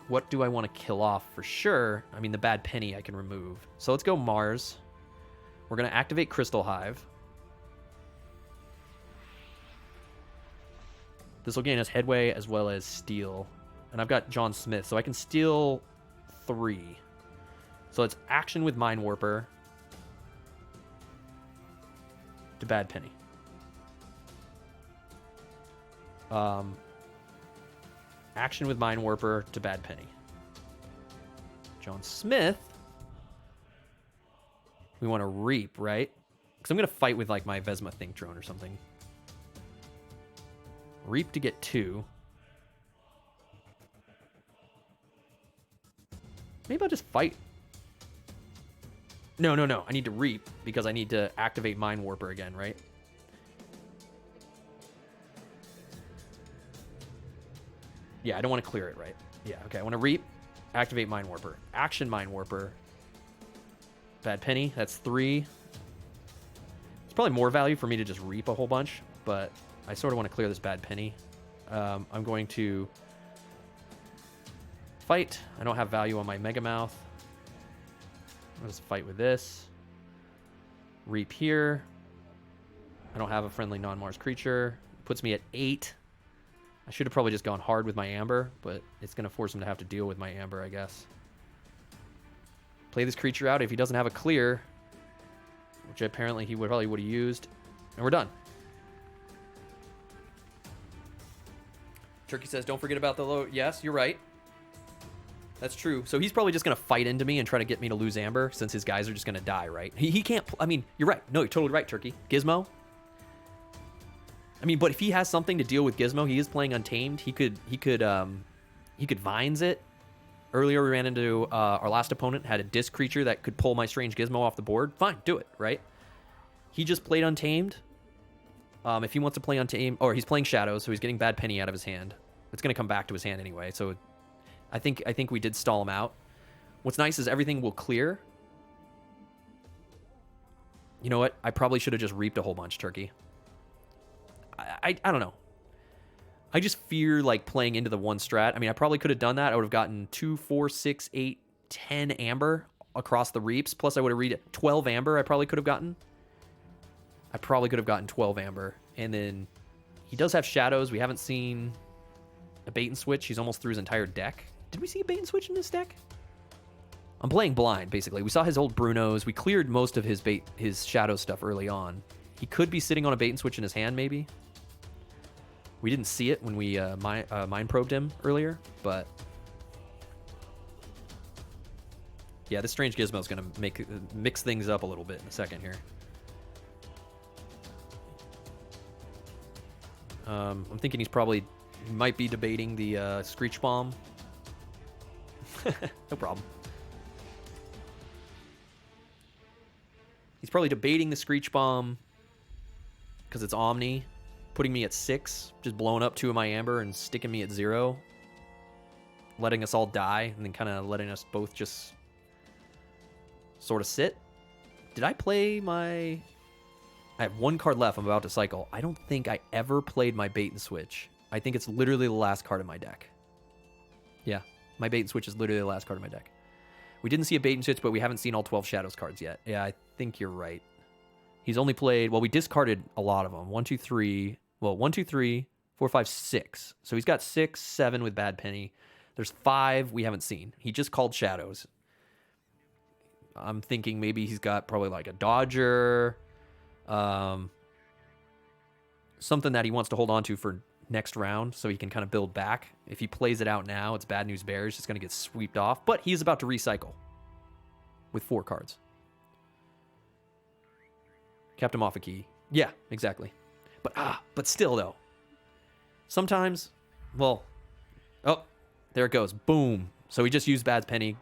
What do I want to kill off for sure? I mean, the Bad Penny I can remove. So let's go Mars. We're going to activate Crystal Hive. This will gain us Headway as well as Steal. And I've got John Smith, so I can steal 3. So it's action with Mind Warper to Bad Penny. Action with Mind Warper to Bad Penny. John Smith. We want to Reap, right? Because I'm going to fight with like my Vesma Think Drone or something. Reap to get 2. Maybe I'll just fight. No. I need to Reap because I need to activate Mind Warper again, right? Yeah, I don't want to clear it, right? Yeah, okay. I want to Reap, activate Mind Warper. Action Mind Warper. Bad Penny, that's 3. It's probably more value for me to just Reap a whole bunch, but I sort of want to clear this Bad Penny. I'm going to fight. I don't have value on my Mega Mouth. I'll just fight with this. Reap here. I don't have a friendly non-Mars creature. Puts me at 8. I should have probably just gone hard with my Amber, but it's going to force him to have to deal with my Amber, I guess. Play this creature out. If he doesn't have a clear, which apparently he probably would have used, and we're done. Turkey says, don't forget about the low. Yes, you're right. That's true. So he's probably just going to fight into me and try to get me to lose Amber since his guys are just going to die, right? He can't. I mean, you're right. No, you're totally right, Turkey. Gizmo. I mean, but if he has something to deal with Gizmo, he is playing Untamed. He could Vines it. Earlier, we ran into our last opponent had a disc creature that could pull my strange Gizmo off the board. Fine, do it, right? He just played Untamed. If he wants to play Untamed, or he's playing Shadows, so he's getting Bad Penny out of his hand. It's going to come back to his hand anyway. So, I think we did stall him out. What's nice is everything will clear. You know what? I probably should have just reaped a whole bunch, Turkey. I don't know. I just fear like playing into the one strat. I mean, I probably could have done that. I would have gotten 2, 4, 6, 8, 10 Amber across the reaps. Plus, I would have read 12 Amber. I probably could have gotten 12 Amber. And then he does have Shadows. We haven't seen a bait and switch. He's almost through his entire deck. Did we see a bait and switch in this deck? I'm playing blind, basically. We saw his old Brunos. We cleared most of his Shadow stuff early on. He could be sitting on a bait and switch in his hand, maybe. We didn't see it when we mind probed him earlier, but yeah, this strange Gizmo is going to mix things up a little bit in a second here. I'm thinking he might be debating the Screech Bomb. No problem. He's probably debating the Screech Bomb because it's Omni. Putting me at 6, just blowing up 2 of my Amber and sticking me at 0. Letting us all die, and then kind of letting us both just sort of sit. Did I play my... I have 1 card left I'm about to cycle. I don't think I ever played my bait and switch. I think it's literally the last card in my deck. Yeah, my bait and switch is literally the last card in my deck. We didn't see a bait and switch, but we haven't seen all 12 Shadows cards yet. Yeah, I think you're right. He's only played... Well, we discarded a lot of them. 1, 2, 3... Well, 1, 2, 3, 4, 5, 6. So he's got 6, 7 with Bad Penny. There's 5 we haven't seen. He just called Shadows. I'm thinking maybe he's got probably like a Dodger. Something that he wants to hold on to for next round so he can kind of build back. If he plays it out now, it's Bad News Bears. It's going to get swept off. But he's about to recycle with 4 cards. Kept him off a key. Yeah, exactly. But still, though. Sometimes, well... Oh, there it goes. Boom. So he just used Bad Penny.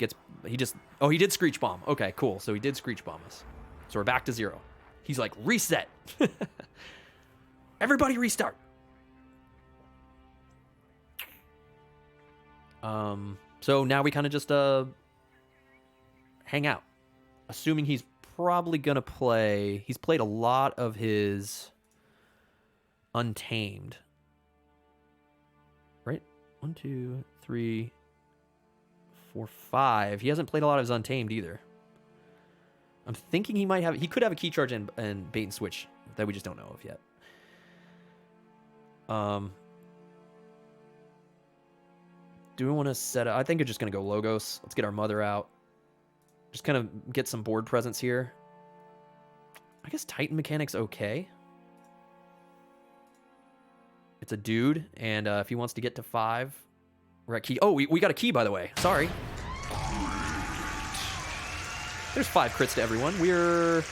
He did Screech Bomb. Okay, cool. So he did Screech Bomb us. So we're back to 0. He's like, reset. Everybody restart. So now we kind of just hang out. Assuming he's probably going to play... He's played a lot of his Untamed. Right? 1, 2, 3, 4, 5. He hasn't played a lot of his Untamed either. I'm thinking he might have... He could have a Key Charge and Bait and Switch that we just don't know of yet. Do we want to set up... I think we're just going to go Logos. Let's get our Mother out. Just kind of get some board presence here. I guess Titan Mechanic's okay. It's a dude, and if he wants to get to 5, we're at key. Oh, we got a key, by the way. Sorry. There's 5 crits to everyone. We're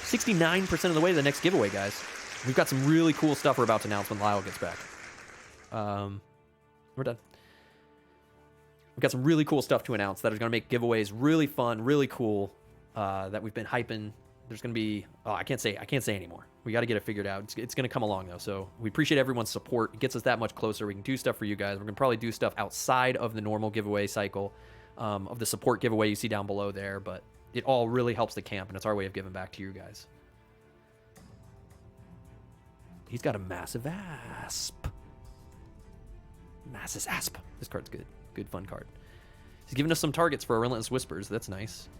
69% of the way to the next giveaway, guys. We've got some really cool stuff we're about to announce when Lyle gets back. We're done. We've got some really cool stuff to announce that are going to make giveaways really fun, really cool, that we've been hyping. There's going to be... Oh, I can't say anymore. We got to get it figured out. It's going to come along, though, so we appreciate everyone's support. It gets us that much closer. We can do stuff for you guys. We're going to probably do stuff outside of the normal giveaway cycle, of the support giveaway you see down below there, but it all really helps the camp, and it's our way of giving back to you guys. He's got a Massive Asp. Massive Asp. This card's good. Good, fun card. He's giving us some targets for our Relentless Whispers. That's nice.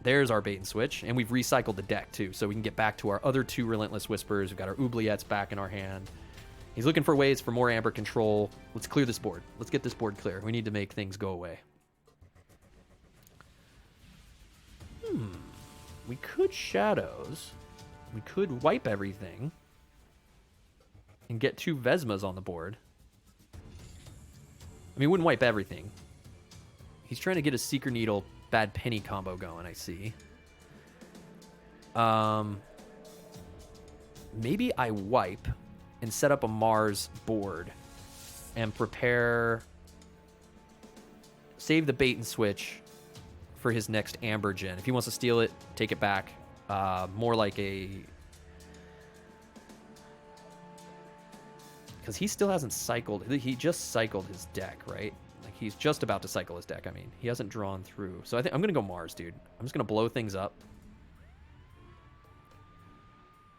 There's our bait and switch. And we've recycled the deck, too, so we can get back to our other 2 Relentless Whispers. We've got our Oubliettes back in our hand. He's looking for ways for more Amber control. Let's clear this board. Let's get this board clear. We need to make things go away. We could Shadows. We could wipe everything. And get 2 Vesmas on the board. I mean, we wouldn't wipe everything. He's trying to get a Seeker Needle Bad Penny combo going, I see. Maybe I wipe and set up a Mars board and prepare... Save the bait and switch for his next Amber Gen. If he wants to steal it, take it back. More like a... Because he still hasn't cycled. He just cycled his deck, right? Like, he's just about to cycle his deck. I mean, he hasn't drawn through. So I think I'm going to go Mars, dude. I'm just going to blow things up.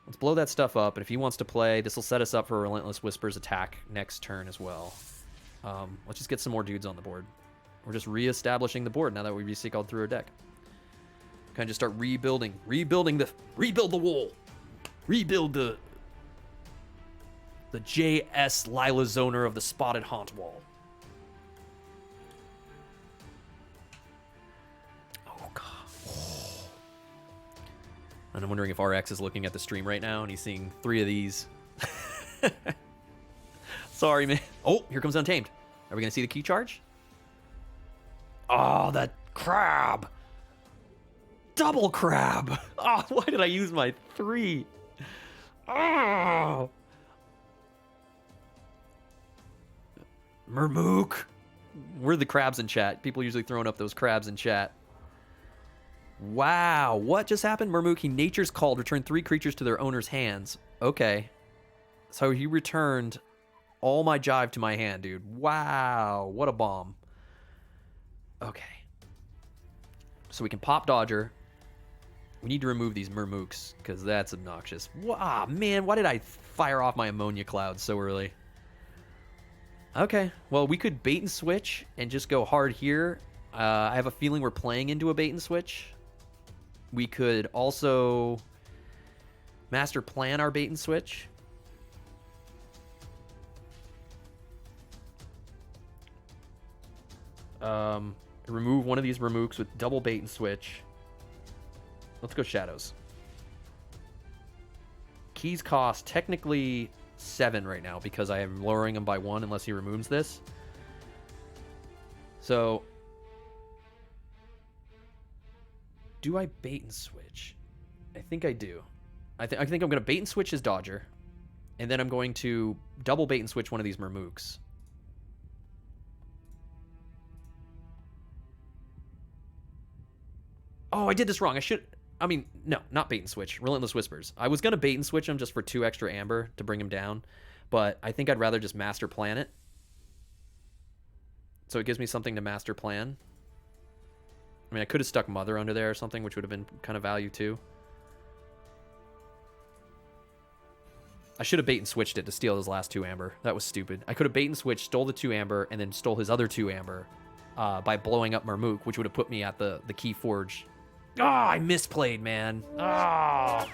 Let's blow that stuff up. And if he wants to play, this will set us up for a Relentless Whispers attack next turn as well. Let's just get some more dudes on the board. We're just reestablishing the board now that we recycled through our deck. Kind of just start rebuilding. Rebuild the wall. Rebuild the JS Lila Zoner of the Spotted Haunt Wall. Oh, God. And I'm wondering if RX is looking at the stream right now and he's seeing 3 of these. Sorry, man. Oh, here comes Untamed. Are we going to see the key charge? Oh, that crab. Double crab. Oh, why did I use my 3? Oh. Murmook. We're the crabs in chat. People usually throwing up those crabs in chat. Wow. What just happened? Murmook, he Nature's Called. Returned 3 creatures to their owner's hands. Okay. So he returned all my jive to my hand, dude. Wow. What a bomb. Okay. So we can pop Dodger. We need to remove these Murmooks, because that's obnoxious. Wow, man. Why did I fire off my ammonia clouds so early? Okay, well, we could bait and switch and just go hard here. I have a feeling we're playing into a bait and switch. We could also master plan our bait and switch. Remove one of these Remooks with double bait and switch. Let's go Shadows. Keys cost technically 7 right now because I am lowering him by 1 unless he removes this. So, do I bait and switch? I think I do. I think I'm going to bait and switch his Dodger, and then I'm going to double bait and switch one of these Mermooks. Oh, I did this wrong. No, not bait and switch. Relentless Whispers. I was going to bait and switch him just for 2 extra amber to bring him down, but I think I'd rather just master plan it. So it gives me something to master plan. I mean, I could have stuck Mother under there or something, which would have been kind of value too. I should have bait and switched it to steal his last 2 amber. That was stupid. I could have bait and switched, stole the 2 amber, and then stole his other 2 amber by blowing up Marmook, which would have put me at the Keyforge. Oh, I misplayed, man. Oh.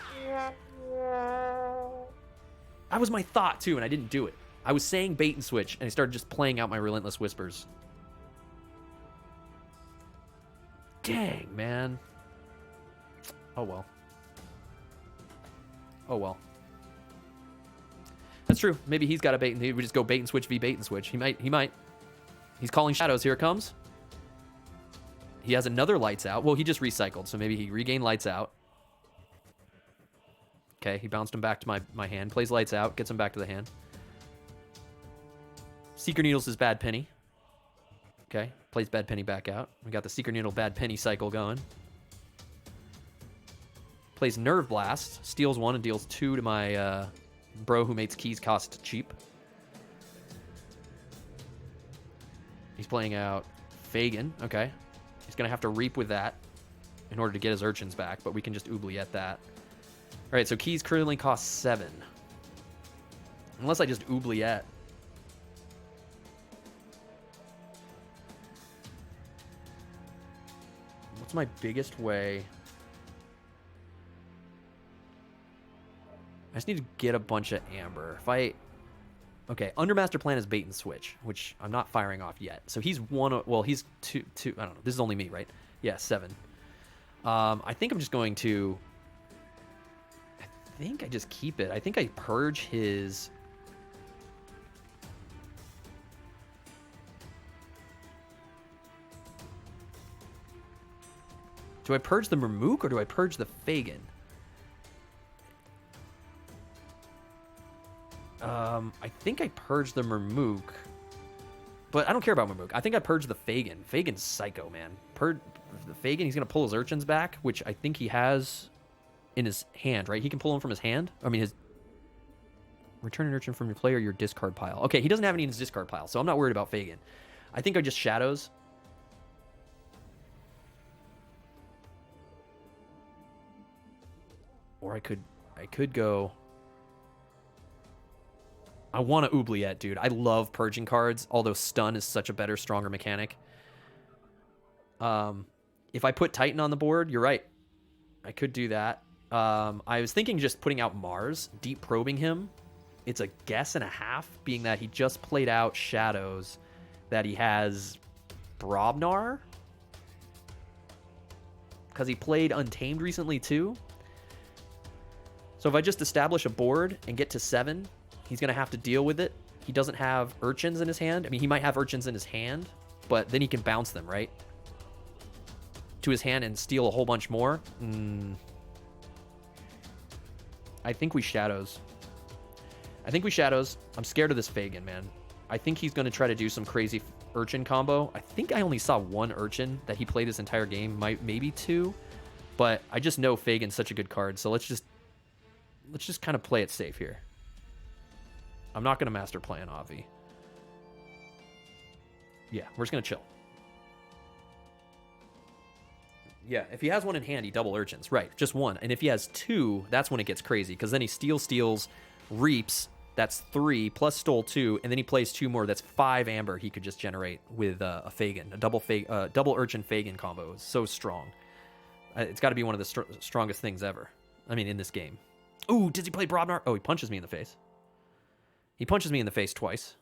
That was my thought, too, and I didn't do it. I was saying bait and switch, and I started just playing out my Relentless Whispers. Dang, man. Oh, well. Oh, well. That's true. Maybe he's got a bait, and we just go bait and switch v bait and switch. He might. He's calling Shadows. Here it comes. He has another Lights Out. Well, he just recycled, so maybe he regained Lights Out. Okay, he bounced him back to my hand. Plays Lights Out. Gets him back to the hand. Secret Needles is Bad Penny. Okay, plays Bad Penny back out. We got the Secret Needle Bad Penny cycle going. Plays Nerve Blast. Steals 1 and deals 2 to my bro who makes keys cost cheap. He's playing out Fagin. Okay. He's going to have to reap with that in order to get his Urchins back, but we can just oubliette that. All right, so keys currently cost 7. Unless I just oubliette. What's my biggest way? I just need to get a bunch of amber. Okay, under master plan is bait and switch, which I'm not firing off yet. So he's he's two, I don't know. This is only me, right? Yeah, 7. I think I'm just going to, I think I just keep it. I think I purge his, do I purge the Marmook or do I purge the Fagin? I think I purged the Marmook, but I don't care about Marmook. I think I purged the Fagin. Fagin's psycho, man. The Fagin, he's going to pull his Urchins back, which I think he has in his hand, right? He can pull them from his hand? I mean, his... Return an Urchin from your player, your discard pile. Okay, he doesn't have any in his discard pile, so I'm not worried about Fagin. I think I just Shadows. Or I could go... I want to oubliette, dude. I love purging cards, although stun is such a better, stronger mechanic. If I put Titan on the board, you're right. I could do that. I was thinking just putting out Mars, deep probing him. It's a guess and a half, being that he just played out Shadows, that he has Brobnar, because he played Untamed recently too. So if I just establish a board and get to 7, he's going to have to deal with it. He doesn't have Urchins in his hand. I mean, he might have Urchins in his hand, but then he can bounce them, right? To his hand and steal a whole bunch more. I think we Shadows. I'm scared of this Fagin, man. I think he's going to try to do some crazy Urchin combo. I think I only saw 1 Urchin that he played this entire game, maybe 2. But I just know Fagin's such a good card, so let's just kind of play it safe here. I'm not going to master plan Avi. Yeah, we're just going to chill. Yeah, if he has 1 in hand, he double Urchins. Right, just 1. And if he has 2, that's when it gets crazy, because then he steals, reaps, That's 3 plus stole 2, and then he plays 2 more. That's 5 amber he could just generate with a Fagin, a double Urchin Fagin combo. It's so strong. It's got to be one of the strongest things ever. I mean, in this game. Ooh, does he play Brobnar? Oh, he punches me in the face. He punches me in the face twice.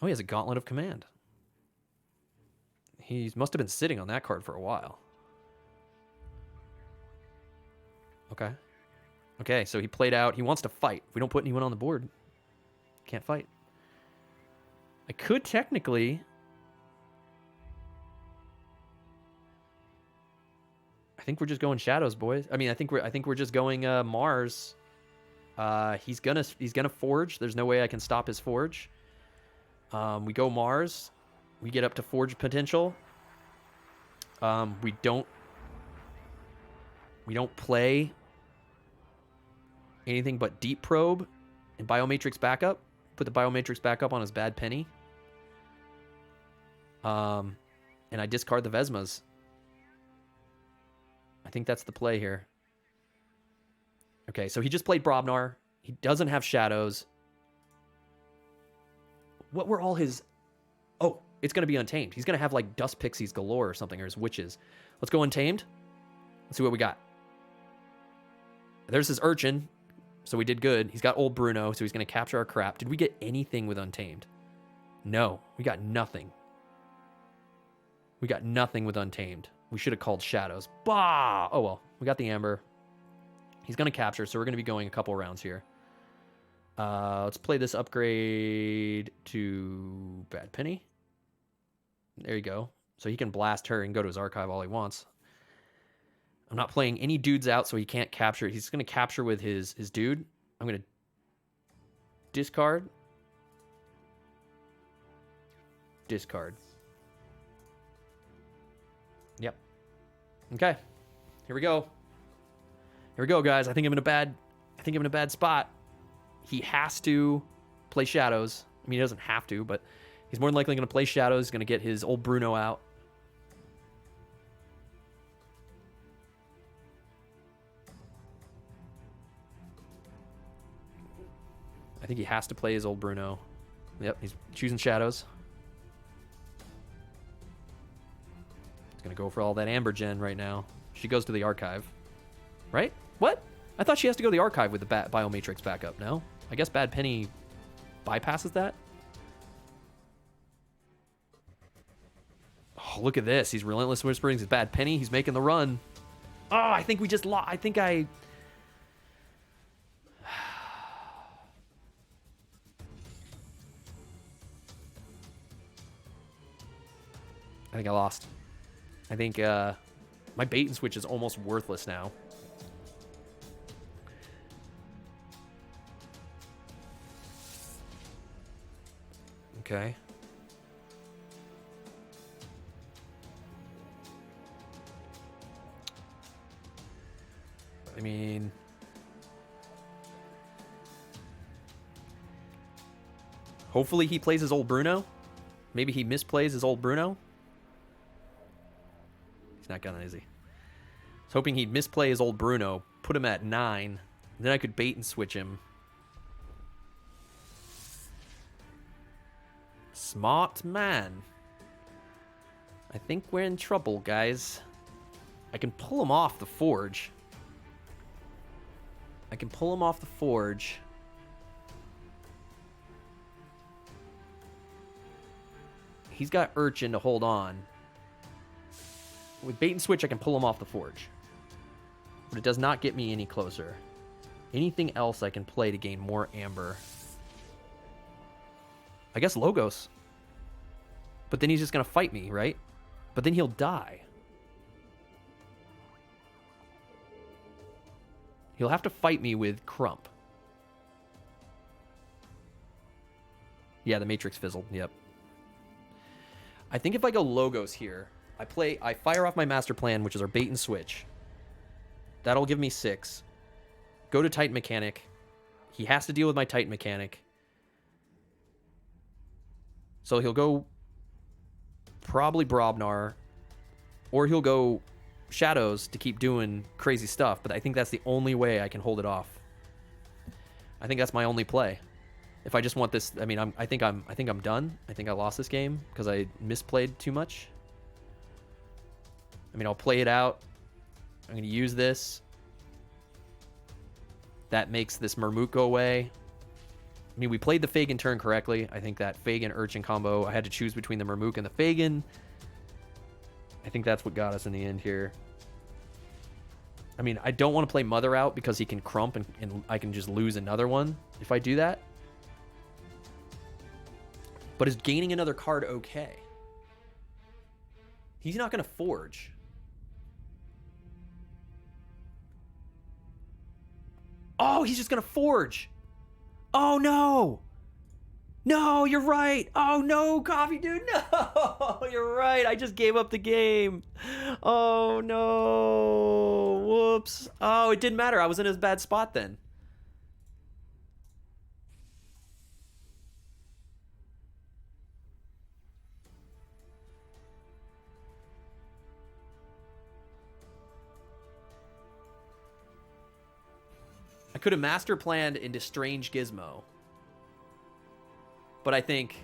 Oh, he has a Gauntlet of Command. He must have been sitting on that card for a while. Okay. Okay, so he played out. He wants to fight. If we don't put anyone on the board, can't fight. I could technically... I think we're just going Shadows, boys. I mean, I think we're just going Mars. He's gonna Forge. There's no way I can stop his Forge. We go Mars. We get up to Forge potential. We don't play anything but Deep Probe and Biomatrix backup. Put the Biomatrix backup on his Bad Penny. And I discard the Vesmas. I think that's the play here. Okay, so he just played Brobnar. He doesn't have Shadows. What were all his... Oh, it's going to be Untamed. He's going to have like Dust Pixies galore or something, or his Witches. Let's go Untamed. Let's see what we got. There's his Urchin, so we did good. He's got Old Bruno, so he's going to capture our crap. Did we get anything with Untamed? No, we got nothing. We got nothing with Untamed. We should have called Shadows. Bah! Oh well, we got the Amber. He's going to capture, so we're going to be going a couple rounds here. Let's play this upgrade to Bad Penny. There you go. So he can blast her and go to his archive all he wants. I'm not playing any dudes out, so he can't capture. He's going to capture with his dude. I'm going to discard. Discard. Yep. Okay. Here we go. Here we go, guys. I think I'm in a bad spot. He has to play Shadows. I mean, he doesn't have to, but he's more than likely going to play Shadows. He's going to get his Old Bruno out. I think he has to play his Old Bruno. Yep, he's choosing Shadows. He's going to go for all that Amber Gen right now. She goes to the archive. Right? What? I thought she has to go to the archive with the Biomatrix backup, no? I guess Bad Penny bypasses that? Oh, look at this. He's Relentless Whisperings. He's Bad Penny. He's making the run. Oh, I think we just lost. I think I lost. I think my bait and switch is almost worthless now. Okay. I mean, hopefully he plays his Old Bruno. Maybe he misplays his Old Bruno. He's not gonna, is he? I was hoping he'd misplay his Old Bruno, put him at 9, then I could bait and switch him. Smart man. I think we're in trouble, guys. I can pull him off the Forge. He's got Urchin to hold on. With bait and switch, I can pull him off the Forge. But it does not get me any closer. Anything else I can play to gain more Amber? I guess Logos. But then he's just going to fight me, right? But then he'll die. He'll have to fight me with Crump. Yeah, the Matrix fizzled. Yep. I think if I go Logos here, I fire off my master plan, which is our bait and switch. That'll give me 6. Go to Titan Mechanic. He has to deal with my Titan Mechanic. So he'll go probably Brobnar, or he'll go Shadows to keep doing crazy stuff, but I think that's the only way I can hold it off. I think that's my only play. If I just want this, I mean, I think I'm done. I think I lost this game because I misplayed too much. I mean, I'll play it out. I'm going to use this. That makes this Murmook go away. I mean, we played the Fagin turn correctly. I think that Fagin Urchin combo, I had to choose between the Murmook and the Fagin. I think that's what got us in the end here. I mean, I don't want to play Mother out because he can crump and I can just lose another one if I do that. But is gaining another card okay? He's not going to Forge. Oh, he's just going to Forge. Oh, no. No, you're right. Oh, no, Coffee Dude. No, you're right. I just gave up the game. Oh, no. Whoops. Oh, it didn't matter. I was in a bad spot then. I could have master planned into Strange Gizmo. But I think...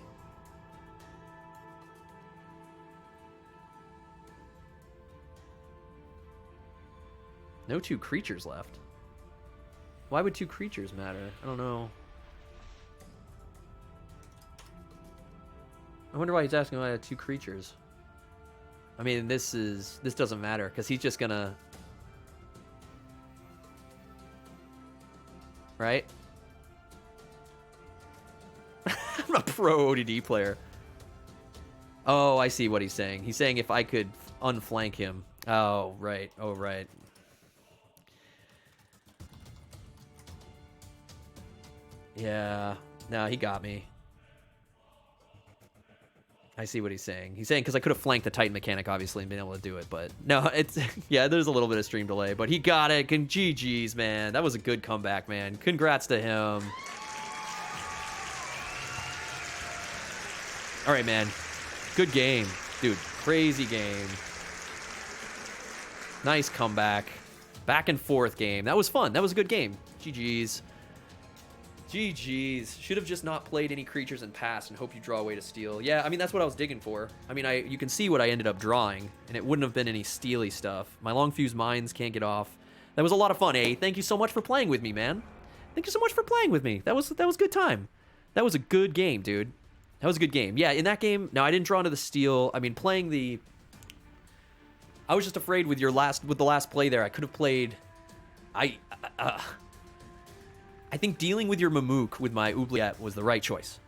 No 2 creatures left. Why would 2 creatures matter? I don't know. I wonder why he's asking why I had 2 creatures. I mean, this doesn't matter, because he's just gonna... Right? I'm a pro ODD player. Oh, I see what he's saying. He's saying if I could unflank him. Oh, right. Oh, right. Yeah. No, he got me. I see what he's saying. He's saying because I could have flanked the Titan mechanic, obviously, and been able to do it. But no, it's... Yeah, there's a little bit of stream delay. But he got it. GG's, man. That was a good comeback, man. Congrats to him. All right, man. Good game. Dude, crazy game. Nice comeback. Back and forth game. That was fun. That was a good game. GG's. GG's. Should have just not played any creatures and passed and hope you draw away to steal. Yeah, I mean, that's what I was digging for. I mean, you can see what I ended up drawing, and it wouldn't have been any steely stuff. My long fuse mines can't get off. That was a lot of fun, eh? Thank you so much for playing with me, man. Thank you so much for playing with me. That was good time. That was a good game, dude. That was a good game. Yeah, in that game, no, I didn't draw into the steal. I mean, playing the... I was just afraid with the last play there, I could have played... I think dealing with your Mamook with my Oubliette was the right choice.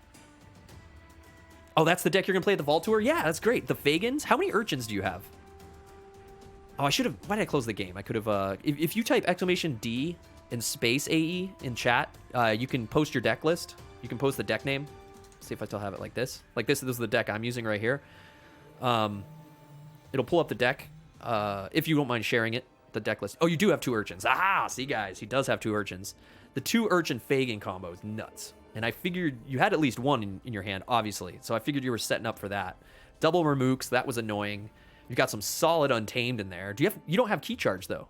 Oh, that's the deck you're going to play at the Vault Tour? Yeah, that's great. The Fagins? How many Urchins do you have? Oh, I should have... Why did I close the game? I could have... If you type !D and space AE in chat, you can post your deck list. You can post the deck name. See if I still have it like this. Like this is the deck I'm using right here. It'll pull up the deck. If you don't mind sharing it, the deck list. Oh, you do have 2 Urchins. Ah, see, guys. He does have 2 Urchins. The 2 Urchin Fagin combo is nuts. And I figured you had at least one in your hand, obviously. So I figured you were setting up for that. Double Murmooks, that was annoying. You've got some solid Untamed in there. You don't have Key Charge, though.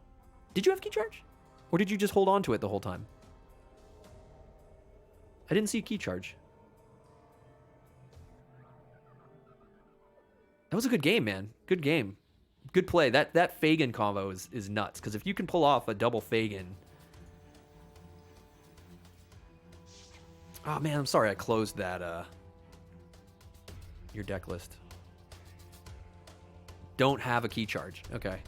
Did you have Key Charge? Or did you just hold on to it the whole time? I didn't see Key Charge. That was a good game, man. Good game. Good play. That Fagin combo is nuts. Because if you can pull off a double Fagin... Oh, man, I'm sorry I closed that, your deck list. Don't have a Key Charge. Okay.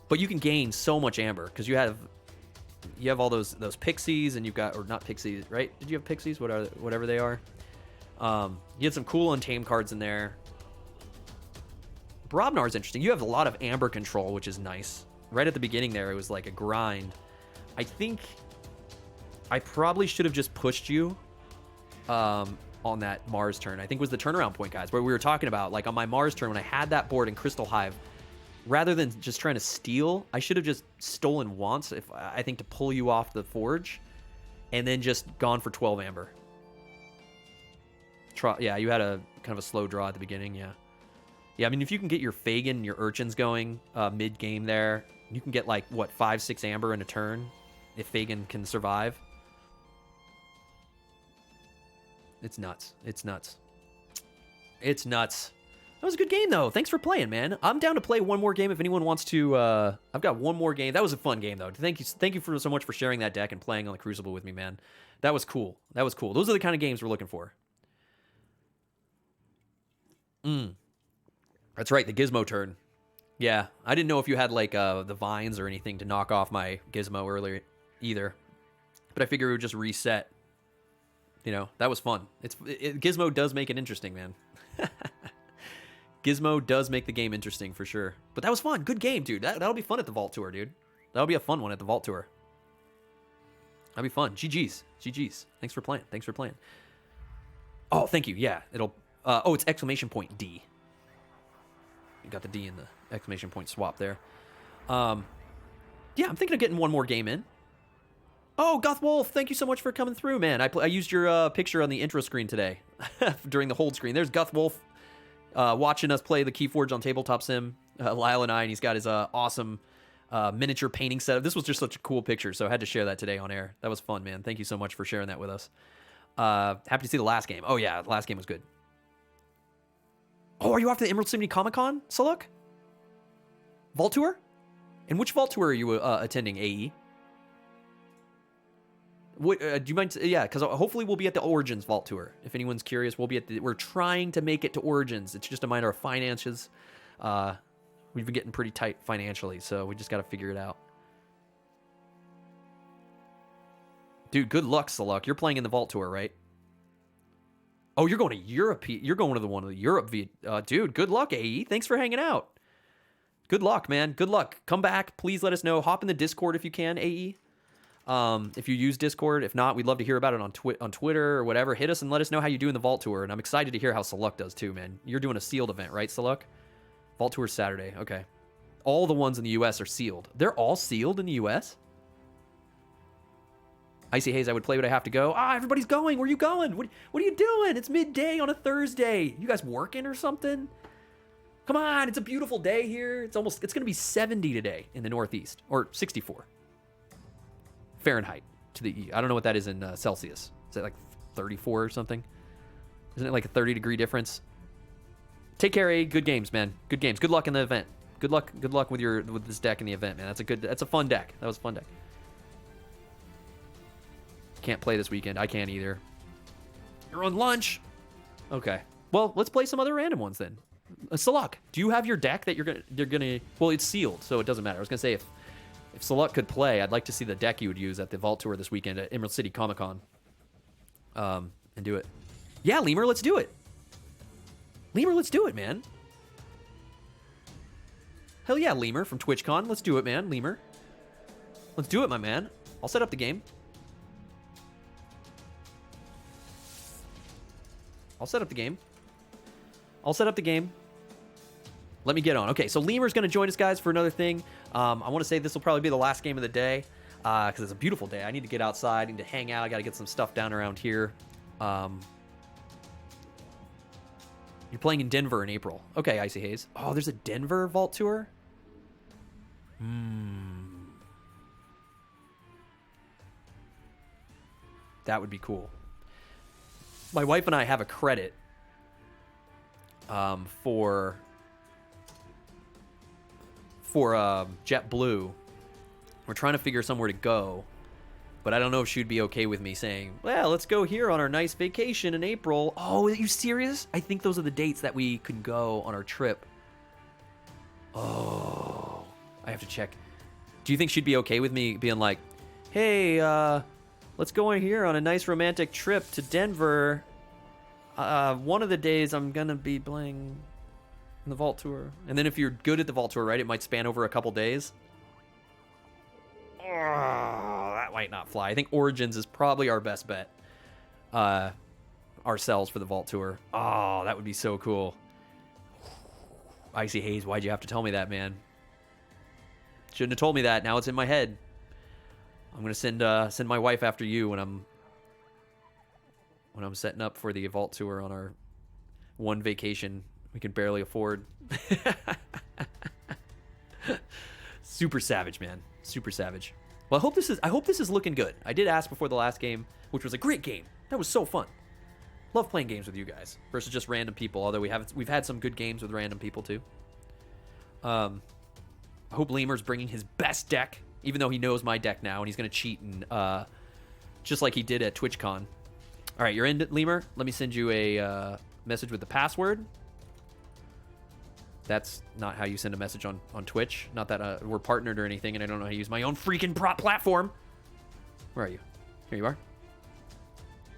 But you can gain so much Amber, because you have all those Pixies, and you've got... Or not Pixies, right? Did you have Pixies? Whatever they are. You had some cool Untamed cards in there. Brobnar is interesting. You have a lot of Amber control, which is nice. Right at the beginning there, it was like a grind. I think... I probably should have just pushed you on that Mars turn. I think was the turnaround point, guys, where we were talking about, like, on my Mars turn, when I had that board in Crystal Hive, rather than just trying to steal, I should have just stolen once, I think, to pull you off the Forge, and then just gone for 12 Amber. Yeah, you had a kind of a slow draw at the beginning, yeah. Yeah, I mean, if you can get your Fagin and your Urchins going mid-game there, you can get, like, what, 5-6 Amber in a turn, if Fagin can survive. It's nuts. It's nuts. It's nuts. That was a good game, though. Thanks for playing, man. I'm down to play one more game if anyone wants to. I've got one more game. That was a fun game, though. Thank you so much for sharing that deck and playing on the Crucible with me, man. That was cool. That was cool. Those are the kind of games we're looking for. That's right, the Gizmo turn. Yeah, I didn't know if you had, like, the vines or anything to knock off my Gizmo earlier either. But I figured it would just reset. You know, that was fun. Gizmo does make it interesting, man. Gizmo does make the game interesting for sure. But that was fun. Good game, dude. That'll be fun at the Vault Tour, dude. That'll be a fun one at the Vault Tour. That'll be fun. GG's. GG's. Thanks for playing. Thanks for playing. Oh, thank you. Yeah, it'll... it's exclamation point D. You got the D in the exclamation point swap there. Yeah, I'm thinking of getting one more game in. Oh, Goth Wolf, thank you so much for coming through, man. I used your picture on the intro screen today during the hold screen. There's Goth Wolf watching us play the Keyforge on Tabletop Sim, Lyle and I, and he's got his awesome miniature painting setup. This was just such a cool picture, so I had to share that today on air. That was fun, man. Thank you so much for sharing that with us. Happy to see the last game. Oh, yeah, the last game was good. Oh, are you off to the Emerald City Comic-Con, Saluk? Vault Tour? And which Vault Tour are you attending, AE? What, do you mind? Yeah, because hopefully we'll be at the Origins Vault Tour. If anyone's curious, we're trying to make it to Origins. It's just a matter of finances. We've been getting pretty tight financially, so we just got to figure it out. Dude, good luck, Saluk. You're playing in the Vault Tour, right? Oh, you're going to Europe. You're going to the one of the Europe. Dude, good luck, AE. Thanks for hanging out. Good luck, man. Good luck. Come back. Please let us know. Hop in the Discord if you can, AE. If you use Discord. If not, we'd love to hear about it on Twitter or whatever. Hit us and let us know how you do in the Vault Tour. And I'm excited to hear how Saluk does too, man. You're doing a sealed event, right, Saluk? Vault Tour Saturday. Okay. All the ones in the U.S. are sealed. They're all sealed in the U.S.? Icy Haze, I would play, but I have to go. Everybody's going. Where are you going? What are you doing? It's midday on a Thursday. You guys working or something? Come on. It's a beautiful day here. It's going to be 70 today in the Northeast. Or 64. Fahrenheit to the E. I don't know what that is in Celsius. Is that like 34 or something? Isn't it like a 30-degree difference? Take care, A. Good games, man. Good games. Good luck in the event. Good luck with this deck in the event, man. That's a fun deck. That was a fun deck. Can't play this weekend. I can't either. You're on lunch. Okay. Well, let's play some other random ones then. Saluk, do you have your deck that you're gonna? Well, it's sealed, so it doesn't matter. I was gonna say if Saluk could play, I'd like to see the deck you would use at the Vault Tour this weekend at Emerald City Comic Con. And do it. Yeah, Lemur, let's do it. Lemur, let's do it, man. Hell yeah, Lemur from TwitchCon. Let's do it, man. Lemur. Let's do it, my man. I'll set up the game. I'll set up the game. Let me get on. Okay, so Lemur's going to join us, guys, for another thing. I want to say this will probably be the last game of the day because it's a beautiful day. I need to get outside. I need to hang out. I got to get some stuff down around here. You're playing in Denver in April. Okay, Icy Haze. Oh, there's a Denver Vault Tour? That would be cool. My wife and I have a credit for JetBlue. We're trying to figure somewhere to go, but I don't know if she'd be okay with me saying, well, let's go here on our nice vacation in April. Oh, are you serious? I think those are the dates that we could go on our trip. Oh, I have to check. Do you think she'd be okay with me being like, hey, let's go in here on a nice romantic trip to Denver. One of the days I'm going to be playing in the Vault Tour. And then if you're good at the Vault Tour, right, it might span over a couple days. Oh, that might not fly. I think Origins is probably our best bet. Ourselves for the Vault Tour. Oh, that would be so cool. Icy Haze, why'd you have to tell me that, man? Shouldn't have told me that. Now it's in my head. I'm gonna send my wife after you when I'm setting up for the Vault Tour on our one vacation we can barely afford. Super savage, man. Super savage. Well, I hope this is looking good. I did ask before the last game, which was a great game. That was so fun. Love playing games with you guys versus just random people. Although we've had some good games with random people too. I hope Lemur's bringing his best deck, even though he knows my deck now, and he's gonna cheat and just like he did at TwitchCon. All right, you're in, Lemur. Let me send you a message with the password. That's not how you send a message on Twitch. Not that we're partnered or anything, and I don't know how to use my own freaking platform. Where are you? Here you are.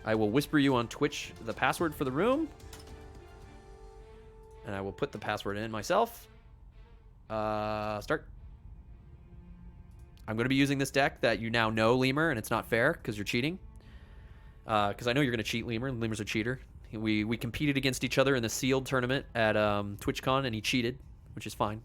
I will whisper you on Twitch the password for the room. And I will put the password in myself. Start. I'm going to be using this deck that you now know, Lemur, and it's not fair because you're cheating. Because I know you're going to cheat, Lemur. Lemur's a cheater. We competed against each other in the sealed tournament at TwitchCon, and he cheated, which is fine.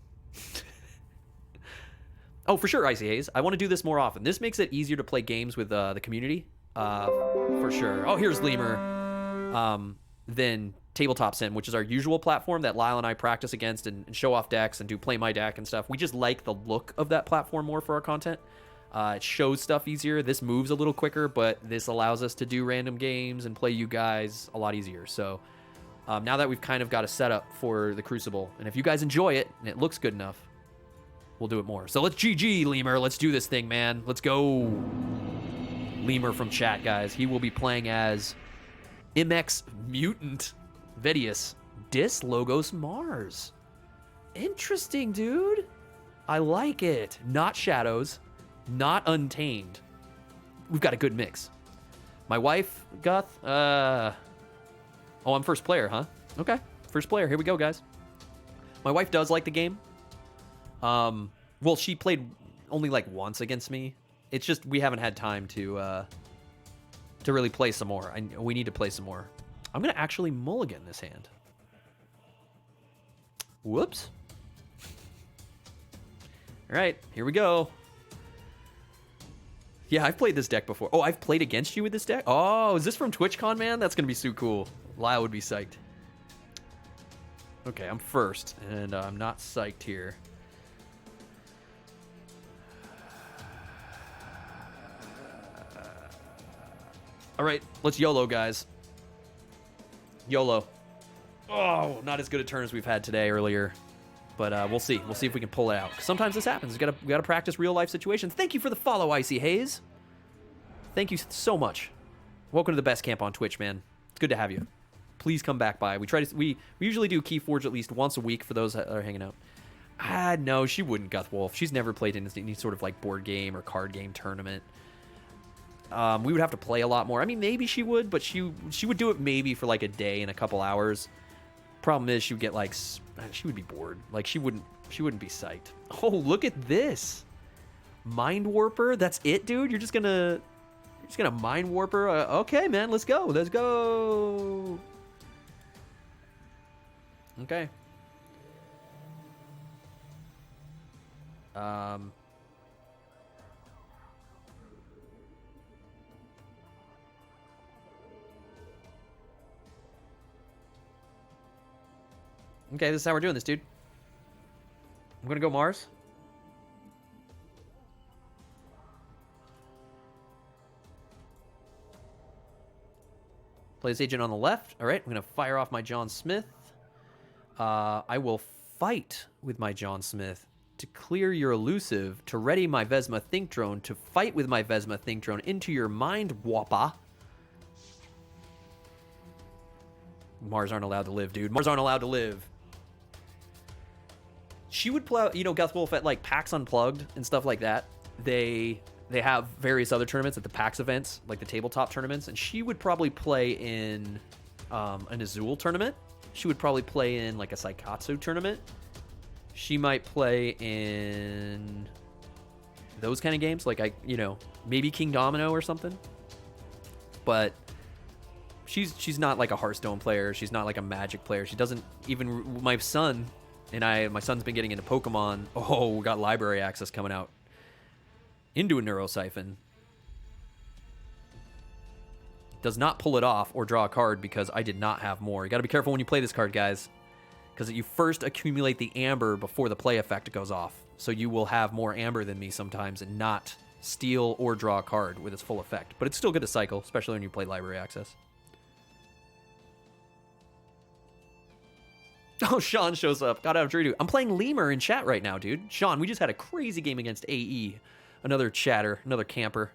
Oh, for sure, Icy Haze. I want to do this more often. This makes it easier to play games with the community, for sure. Oh, here's Lemur. Then Tabletop Sim, which is our usual platform that Lyle and I practice against and show off decks and do play my deck and stuff. We just like the look of that platform more for our content. It shows stuff easier. This moves a little quicker, but this allows us to do random games and play you guys a lot easier. So now that we've kind of got a setup for the Crucible, and if you guys enjoy it and it looks good enough, we'll do it more. So let's GG, Lemur. Let's do this thing, man. Let's go. Lemur from chat, guys. He will be playing as MX Mutant Vedius Dis Logos Mars. Interesting, dude. I like it. Not Shadows. Not Untamed. We've got a good mix. My wife, Guth. Oh, I'm first player, huh? Okay. First player. Here we go, guys. My wife does like the game. Well, she played only like once against me. It's just we haven't had time to really play some more. We need to play some more. I'm going to actually mulligan this hand. Whoops. All right, here we go. Yeah, I've played this deck before. Oh, I've played against you with this deck? Oh, is this from TwitchCon, man? That's going to be so cool. Lyle would be psyched. Okay, I'm first, and I'm not psyched here. All right, let's YOLO, guys. YOLO. Oh, not as good a turn as we've had today earlier. But we'll see. We'll see if we can pull it out. Sometimes this happens. We gotta practice real life situations. Thank you for the follow, Icy Haze. Thank you so much. Welcome to the best camp on Twitch, man. It's good to have you. Please come back by. We usually do Keyforge at least once a week for those that are hanging out. No, she wouldn't, Guth Wolf. She's never played in any sort of like board game or card game tournament. We would have to play a lot more. I mean, maybe she would, but she would do it maybe for like a day and a couple hours. Problem is, she would get like, she would be bored. Like she wouldn't be psyched. Oh, look at this, Mind Warper. That's it, dude. You're just gonna Mind Warper. Okay, man. Let's go. Let's go. Okay. Okay, this is how we're doing this, dude. I'm gonna go Mars. Plays agent on the left. All right, I'm gonna fire off my John Smith. I will fight with my John Smith to clear your elusive, to ready my Vesma Think Drone, to fight with my Vesma Think Drone into your Mind Wappa. Mars aren't allowed to live, dude. Mars aren't allowed to live. She would play, Guth Wolf at like PAX Unplugged and stuff like that. They have various other tournaments at the PAX events, like the tabletop tournaments, and she would probably play in an Azul tournament. She would probably play in like a Saikatsu tournament. She might play in those kind of games, like maybe King Domino or something. But she's not like a Hearthstone player. She's not like a Magic player. She doesn't even. My son's been getting into Pokemon. Oh, we got library access coming out into a Neurosiphon. Does not pull it off or draw a card because I did not have more. You got to be careful when you play this card, guys, because you first accumulate the amber before the play effect goes off. So you will have more amber than me sometimes and not steal or draw a card with its full effect. But it's still good to cycle, especially when you play library access. Oh, Sean shows up. Got out of Drew. I'm playing Lemur in chat right now, dude. Sean, we just had a crazy game against AE. Another chatter, another camper.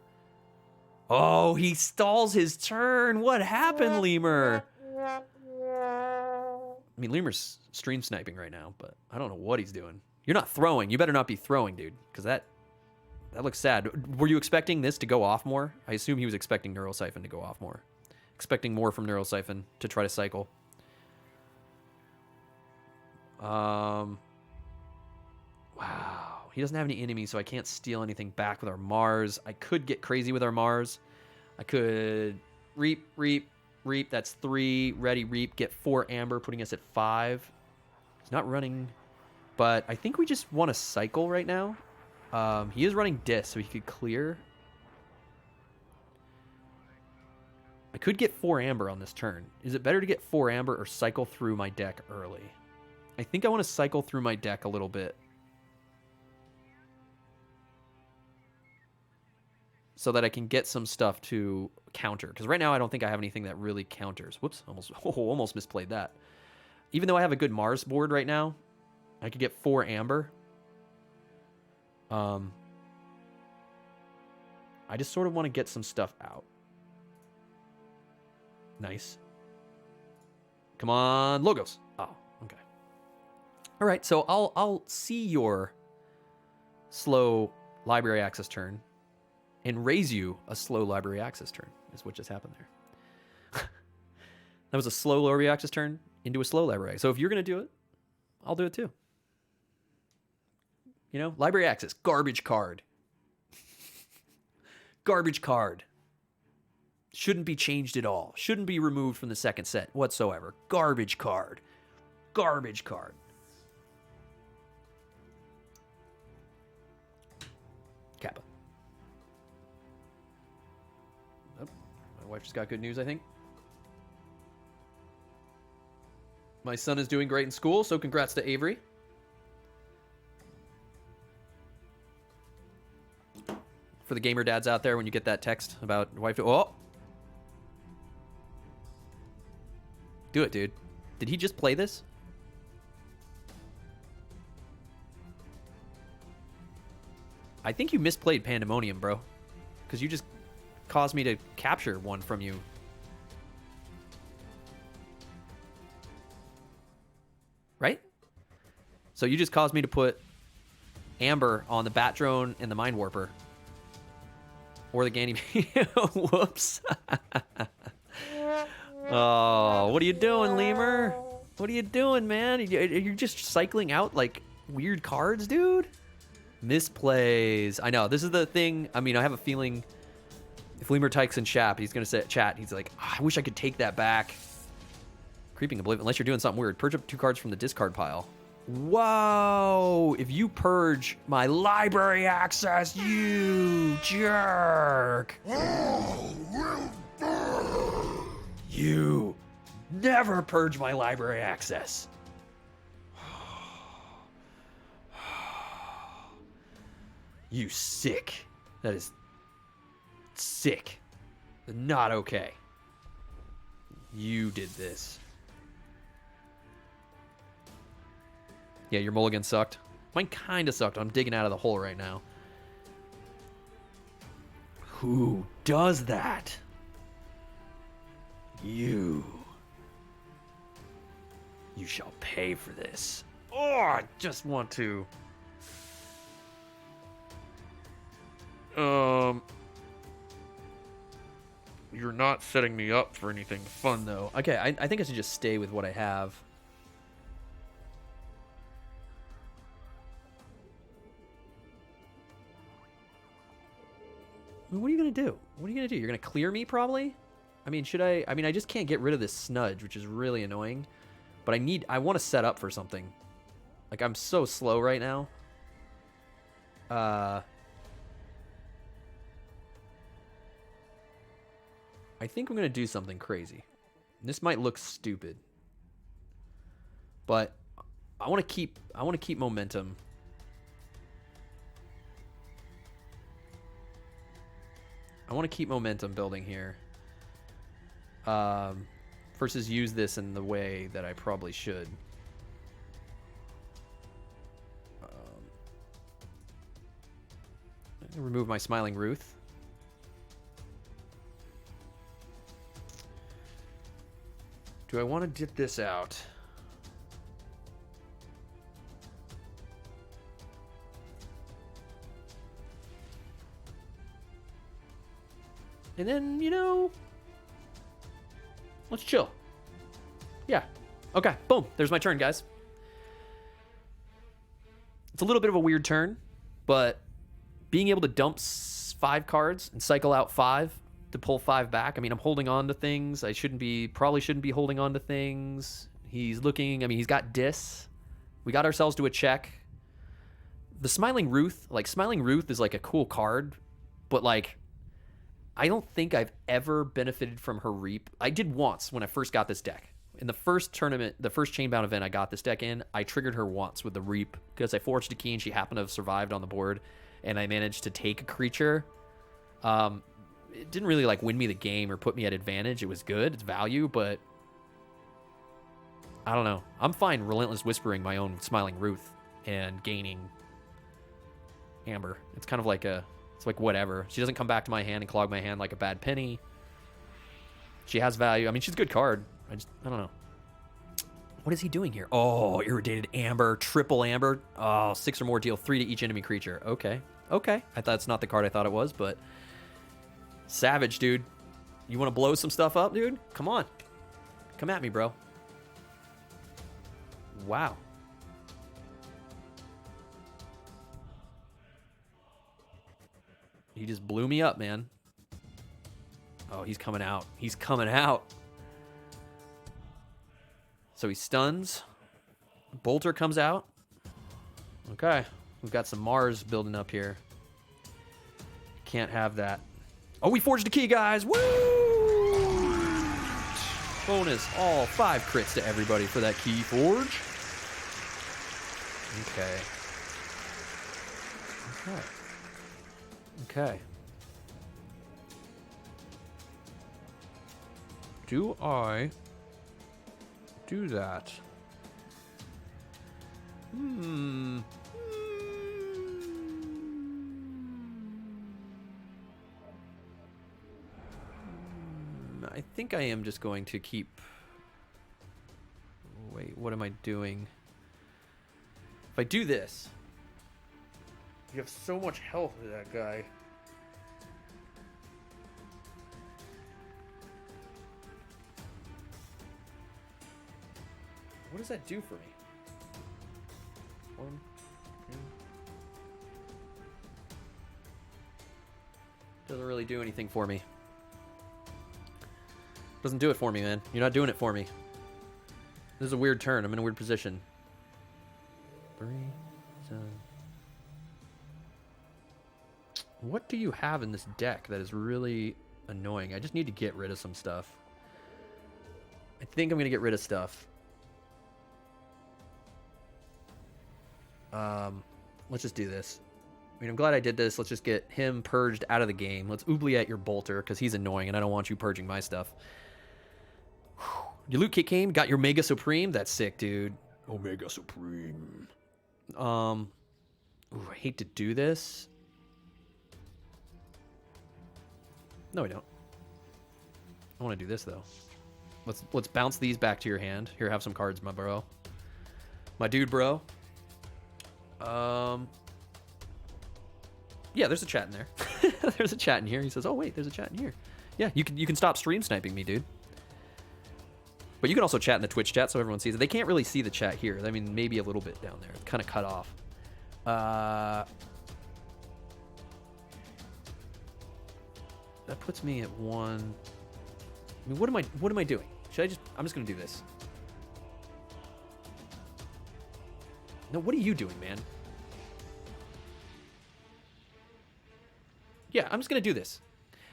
Oh, he stalls his turn. What happened, Lemur? I mean, Lemur's stream sniping right now, but I don't know what he's doing. You're not throwing. You better not be throwing, dude, because that looks sad. Were you expecting this to go off more? I assume he was expecting Neurosiphon to go off more. Expecting more from Neurosiphon to try to cycle. Wow. He doesn't have any enemies, so I can't steal anything back with our Mars. I could get crazy with our Mars. I could reap. That's 3. Ready, reap. Get 4 amber, putting us at 5. He's not running, but I think we just want to cycle right now. He is running disc, so he could clear. I could get 4 amber on this turn. Is it better to get 4 amber or cycle through my deck early? I think I want to cycle through my deck a little bit, so that I can get some stuff to counter. Because right now I don't think I have anything that really counters. Whoops, almost misplayed that. Even though I have a good Mars board right now, I could get 4 amber. I just sort of want to get some stuff out. Nice. Come on, Logos. Oh, okay. All right, so I'll see your slow library access turn and raise you a slow library access turn, is what just happened there. That was a slow library access turn into a slow library. So if you're going to do it, I'll do it too. You know, library access, garbage card. Garbage card. Shouldn't be changed at all. Shouldn't be removed from the second set whatsoever. Garbage card. Garbage card. Kappa. Oh, my wife just got good news, I think. My son is doing great in school, so congrats to Avery. For the gamer dads out there, when you get that text about wife... Oh! Do it, dude. Did he just play this? I think you misplayed Pandemonium, bro. Because you just caused me to capture one from you. Right? So you just caused me to put Amber on the Bat Drone and the Mind Warper. Or the Ganymede. Whoops. Oh, what are you doing, Lemur? What are you doing, man? You're just cycling out like weird cards, dude? Misplays. I know. This is the thing. I mean, I have a feeling if Lemur types in chat, he's going to say chat. He's like, oh, I wish I could take that back. Creeping Oblivion. Unless you're doing something weird. Purge up 2 cards from the discard pile. Whoa! If you purge my library access, you jerk! You never purge my library access. You sick. That is sick. Not okay. You did this. Yeah, your mulligan sucked. Mine kind of sucked. I'm digging out of the hole right now. Who does that? You. You shall pay for this. Oh, I just want to. You're not setting me up for anything fun, though. Okay, I think I should just stay with what I have. What are you going to do? What are you going to do? You're going to clear me, probably? I mean, should I... I mean, I just can't get rid of this snudge, which is really annoying. But I want to set up for something. Like, I'm so slow right now. I think I'm going to do something crazy. This might look stupid. But I want to keep momentum. I want to keep momentum building here. Versus use this in the way that I probably should. Remove my Smiling Ruth. Do I want to dip this out? And then, let's chill. Yeah. Okay, boom. There's my turn, guys. It's a little bit of a weird turn, but being able to dump 5 cards and cycle out 5 to pull 5 back. I mean, I'm holding on to things. I probably shouldn't be holding on to things. He's he's got Dis. We got ourselves to a check. The Smiling Ruth is like a cool card, but like, I don't think I've ever benefited from her Reap. I did once when I first got this deck. In the first tournament, the first Chainbound event I got this deck in, I triggered her once with the Reap because I forged a key and she happened to have survived on the board, and I managed to take a creature. It didn't really like win me the game or put me at advantage. It was good, it's value, but I don't know. I'm fine Relentless Whispering my own Smiling Ruth and gaining Amber. It's kind of like it's like whatever. She doesn't come back to my hand and clog my hand like a bad penny. She has value. I mean, she's a good card. I don't know. What is he doing here? Oh, Irradiated Amber, triple Amber. Oh, 6 or more, deal 3 to each enemy creature. Okay. I thought it's not the card I thought it was, but savage, dude. You want to blow some stuff up, dude? Come on. Come at me, bro. Wow. He just blew me up, man. Oh, he's coming out. He's coming out. So he stuns. Bolter comes out. Okay. We've got some Mars building up here. Can't have that. Oh, we forged a key, guys. Woo! Bonus all 5 crits to everybody for that Keyforge. Okay. Do I do that? I think I am just going to keep... Wait, what am I doing? If I do this... You have so much health with that guy. What does that do for me? 1, 2. Doesn't really do anything for me. Doesn't do it for me, man. You're not doing it for me. This is a weird turn. I'm in a weird position. 3, 7. What do you have in this deck that is really annoying? I just need to get rid of some stuff. I think I'm going to get rid of stuff. Let's just do this. I mean, I'm glad I did this. Let's just get him purged out of the game. Let's oubliette your Bolter, because he's annoying, and I don't want you purging my stuff. Your loot kit came. Got your Mega Supreme. That's sick, dude. Omega Supreme. Ooh, I hate to do this. No, I don't. I want to do this, though. Let's bounce these back to your hand. Here, have some cards, my bro. My dude, bro. Yeah, there's a chat in there. There's a chat in here. He says, oh, wait, there's a chat in here. Yeah, you can stop stream sniping me, dude. But you can also chat in the Twitch chat so everyone sees it. They can't really see the chat here. I mean, maybe a little bit down there. It's kind of cut off. That puts me at 1. I mean, what am I doing? I'm just going to do this. No, what are you doing, man? Yeah, I'm just going to do this.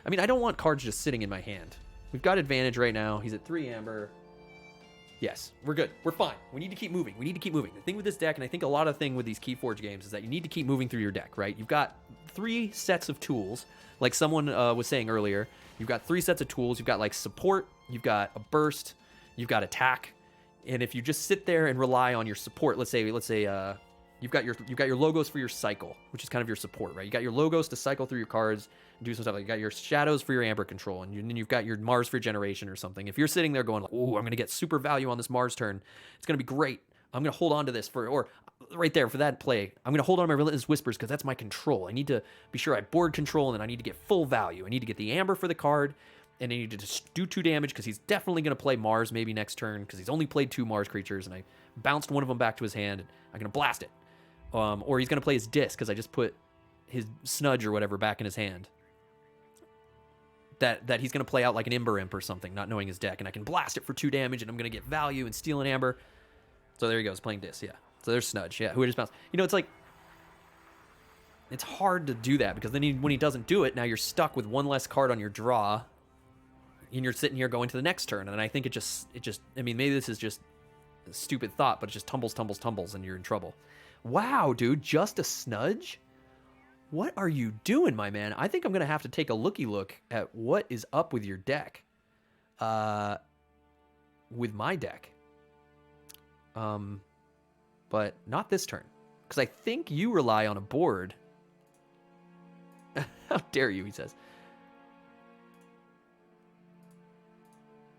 I mean, I don't want cards just sitting in my hand. We've got advantage right now. He's at 3 Amber. Yes, we're good. We're fine. We need to keep moving. The thing with this deck, and I think a lot of the thing with these Keyforge games, is that you need to keep moving through your deck, right? You've got 3 sets of tools. Like someone was saying earlier, you've got 3 sets of tools. You've got like support, you've got a burst, you've got attack. And if you just sit there and rely on your support, let's say You've got your logos for your cycle, which is kind of your support, right? You got your logos to cycle through your cards and do some stuff. Like you got your shadows for your amber control, and then you've got your Mars for generation or something. If you're sitting there going, "Oh, I'm gonna get super value on this Mars turn. It's gonna be great. I'm gonna hold on to this or right there for that play. I'm gonna hold on to my Relentless Whispers because that's my control. I need to be sure I board control, and then I need to get full value. I need to get the amber for the card, and I need to just do 2 damage because he's definitely gonna play Mars maybe next turn because he's only played 2 Mars creatures, and I bounced one of them back to his hand, and I'm gonna blast it. Or he's going to play his disc because I just put his snudge or whatever back in his hand. That he's going to play out like an Ember Imp or something, not knowing his deck. And I can blast it for 2 damage, and I'm going to get value and steal an Amber. So there he goes, playing disc, yeah. So there's Snudge, yeah, who I just bounced. You know, it's like, it's hard to do that because then when he doesn't do it, now you're stuck with 1 less card on your draw, and you're sitting here going to the next turn. And I think it just, I mean, maybe this is just a stupid thought, but it just tumbles, and you're in trouble. Wow, dude, just a Snudge? What are you doing, my man? I think I'm going to have to take a looky look at what is up with your deck. With my deck. But not this turn. Because I think you rely on a board. How dare you, he says.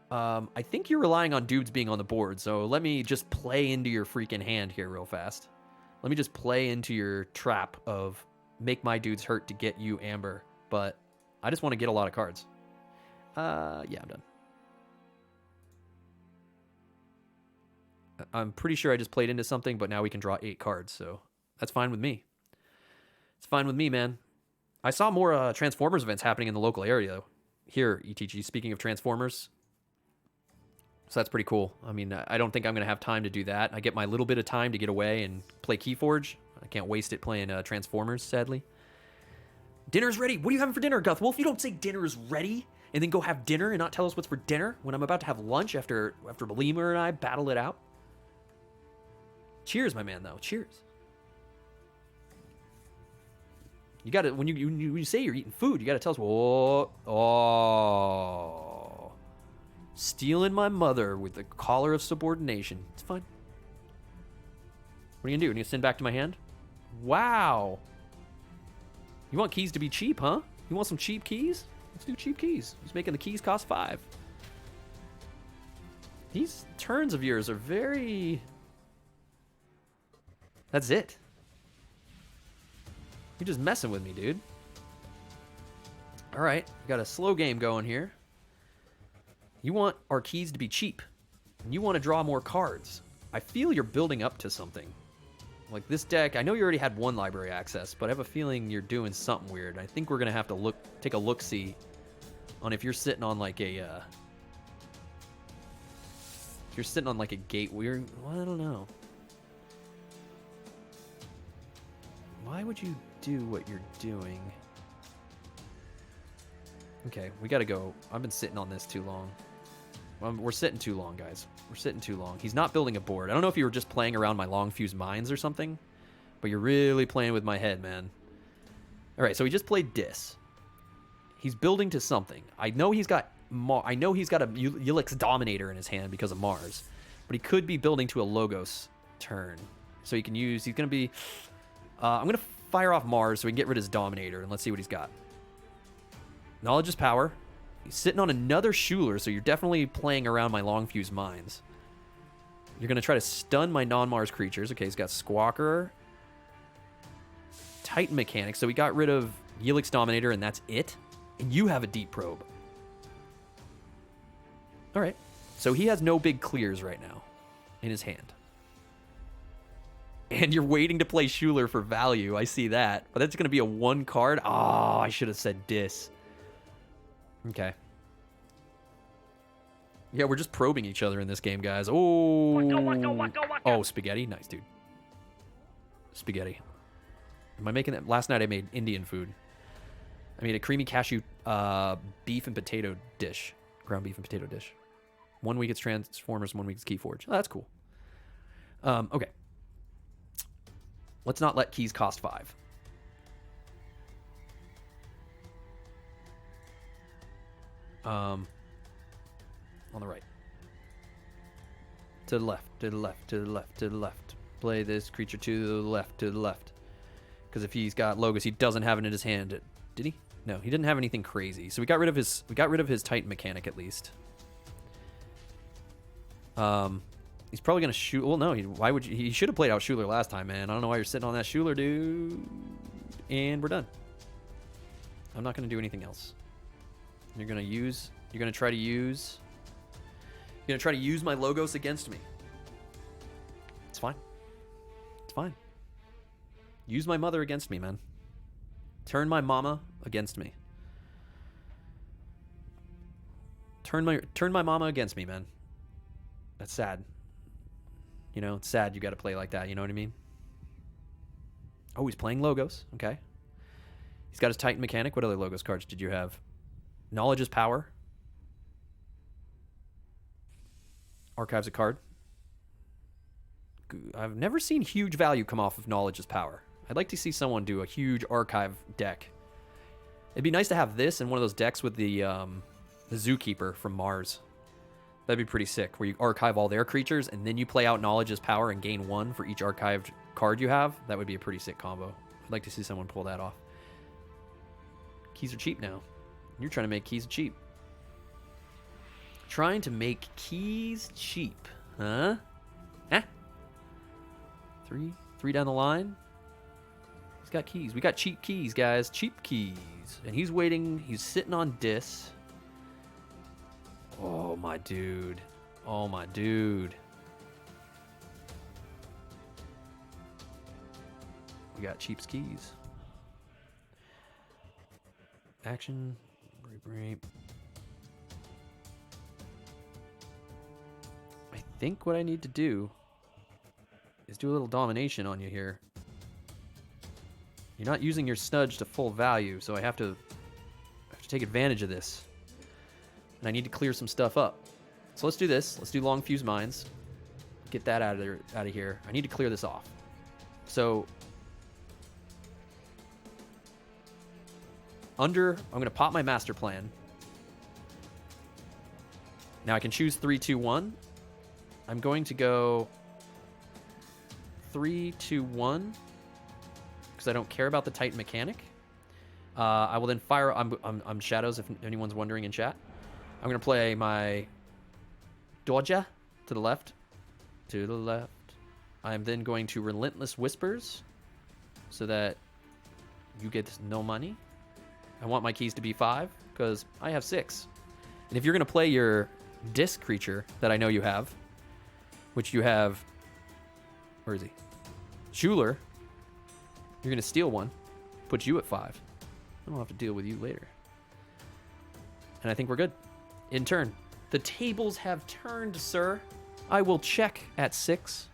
I think you're relying on dudes being on the board, so let me just play into your freaking hand here real fast. Let me just play into your trap of make my dudes hurt to get you Amber, but I just want to get a lot of cards. Yeah, I'm done. I'm pretty sure I just played into something, but now we can draw 8 cards, so that's fine with me. It's fine with me, man. I saw more Transformers events happening in the local area, though. Here, ETG, speaking of Transformers. So that's pretty cool. I mean, I don't think I'm going to have time to do that. I get my little bit of time to get away and play Keyforge. I can't waste it playing Transformers, sadly. Dinner's ready. What are you having for dinner, Guth Wolf? You don't say dinner is ready and then go have dinner and not tell us what's for dinner when I'm about to have lunch after Lemur and I battle it out. Cheers, my man, though. Cheers. You got to, when you say you're eating food, you got to tell us, oh. Stealing my mother with the collar of subordination. It's fine. What are you gonna do? You gonna send back to my hand? Wow. You want keys to be cheap, huh? You want some cheap keys? Let's do cheap keys. Just making the keys cost 5. These turns of yours are very... That's it. You're just messing with me, dude. All right, got a slow game going here. You want our keys to be cheap, and you want to draw more cards. I feel you're building up to something. Like this deck, I know you already had 1 library access, but I have a feeling you're doing something weird. I think we're going to have to take a look-see on if you're sitting on like a... if you're sitting on like a gate weird... Well, I don't know. Why would you do what you're doing? Okay, we got to go. I've been sitting on this too long. We're sitting too long, guys. We're sitting too long. He's not building a board. I don't know if you were just playing around my long fuse mines or something, but you're really playing with my head, man. All right, so he just played Dis. He's building to something. I know he's got a Ulix Dominator in his hand because of Mars, but he could be building to a Logos turn. So he can use... He's going to be... I'm going to fire off Mars so we can get rid of his Dominator, and let's see what he's got. Knowledge is power. He's sitting on another Schuler, so you're definitely playing around my long fuse mines. You're going to try to stun my non-Mars creatures. Okay, he's got Squawker. Titan Mechanics, so we got rid of Helix Dominator, and that's it. And you have a Deep Probe. All right. So he has no big clears right now in his hand. And you're waiting to play Schuler for value. I see that. But that's going to be a 1 card. Oh, I should have said Dis. Okay. Yeah, we're just probing each other in this game, guys. Oh. Oh, spaghetti. Nice, dude. Spaghetti. Am I making that? Last night I made Indian food. I made a creamy cashew beef and potato dish. Ground beef and potato dish. 1 week it's Transformers, 1 week it's Keyforge. Oh, that's cool. Okay. Let's not let keys cost 5. On the right. To the left, to the left, to the left, to the left. Play this creature to the left. Because if he's got Logos, he doesn't have it in his hand. Did he? No, he didn't have anything crazy. So we got rid of his Titan mechanic at least. He's probably gonna shoot. Well, no. Why would you? He should have played out Schuler last time, man. I don't know why you're sitting on that Schuler, dude. And we're done. I'm not gonna do anything else. You're gonna try to use my Logos against me. It's fine. It's fine. Use my mother against me, man. Turn my mama against me. Turn my mama against me, man. That's sad. You know, it's sad you got to play like that. You know what I mean? Oh, he's playing Logos. Okay. He's got his Titan mechanic. What other Logos cards did you have? Knowledge is power. Archives a card. I've never seen huge value come off of Knowledge is power. I'd like to see someone do a huge archive deck. It'd be nice to have this in one of those decks with the Zookeeper from Mars. That'd be pretty sick, where you archive all their creatures, and then you play out Knowledge is power and gain 1 for each archived card you have. That would be a pretty sick combo. I'd like to see someone pull that off. Keys are cheap now. You're trying to make keys cheap. Trying to make keys cheap. Huh? Eh? Three down the line. He's got keys. We got cheap keys, guys. Cheap keys. And he's waiting. He's sitting on Dis. Oh, my dude. Oh, my dude. We got cheap keys. Action. Reap. I think what I need to do is do a little domination on you here. You're not using your Snudge to full value, so I have to take advantage of this. And I need to clear some stuff up. So let's do this. Let's do Long Fuse Mines. Get that out of here. I need to clear this off. So I'm going to pop my Master Plan. Now I can choose 3, 2, 1. I'm going to go 3, 2, 1 because I don't care about the Titan mechanic. I will then fire. I'm Shadows, if anyone's wondering in chat. I'm going to play my Doja to the left. To the left. I'm then going to Relentless Whispers so that you get no money. I want my keys to be 5 because I have 6. And if you're going to play your disc creature that I know you have, which you have, where is he? Schuler, you're going to steal one, put you at 5. I don't have to deal with you later. And I think we're good. In turn. The tables have turned, sir. I will check at 6.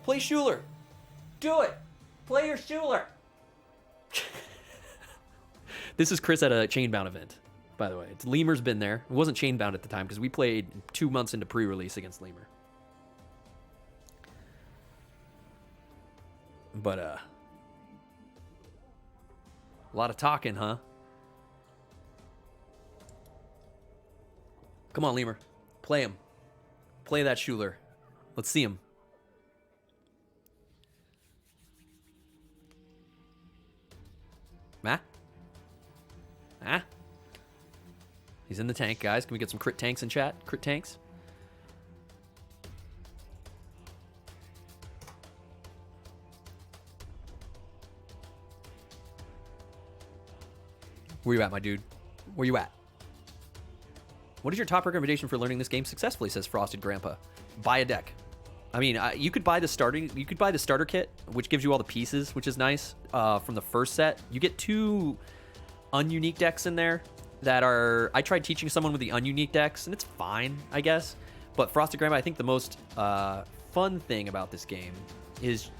Play Schuler. Do it. Play your Schuler. This is Chris at a Chainbound event, by the way. Lemur's been there. It wasn't Chainbound at the time because we played 2 months into pre-release against Lemur. But, a lot of talking, huh? Come on, Lemur. Play him. Play that Schuler. Let's see him. Ah? He's in the tank, guys. Can we get some crit tanks in chat? Crit tanks? Where you at, my dude? Where you at? What is your top recommendation for learning this game successfully, says Frosted Grandpa? Buy a deck. I mean, you could buy the starter kit, which gives you all the pieces, which is nice, from the first set. You get 2 ununique decks in there that are... I tried teaching someone with the ununique decks, and it's fine, I guess. But Frosted Grandpa, I think the most fun thing about this game is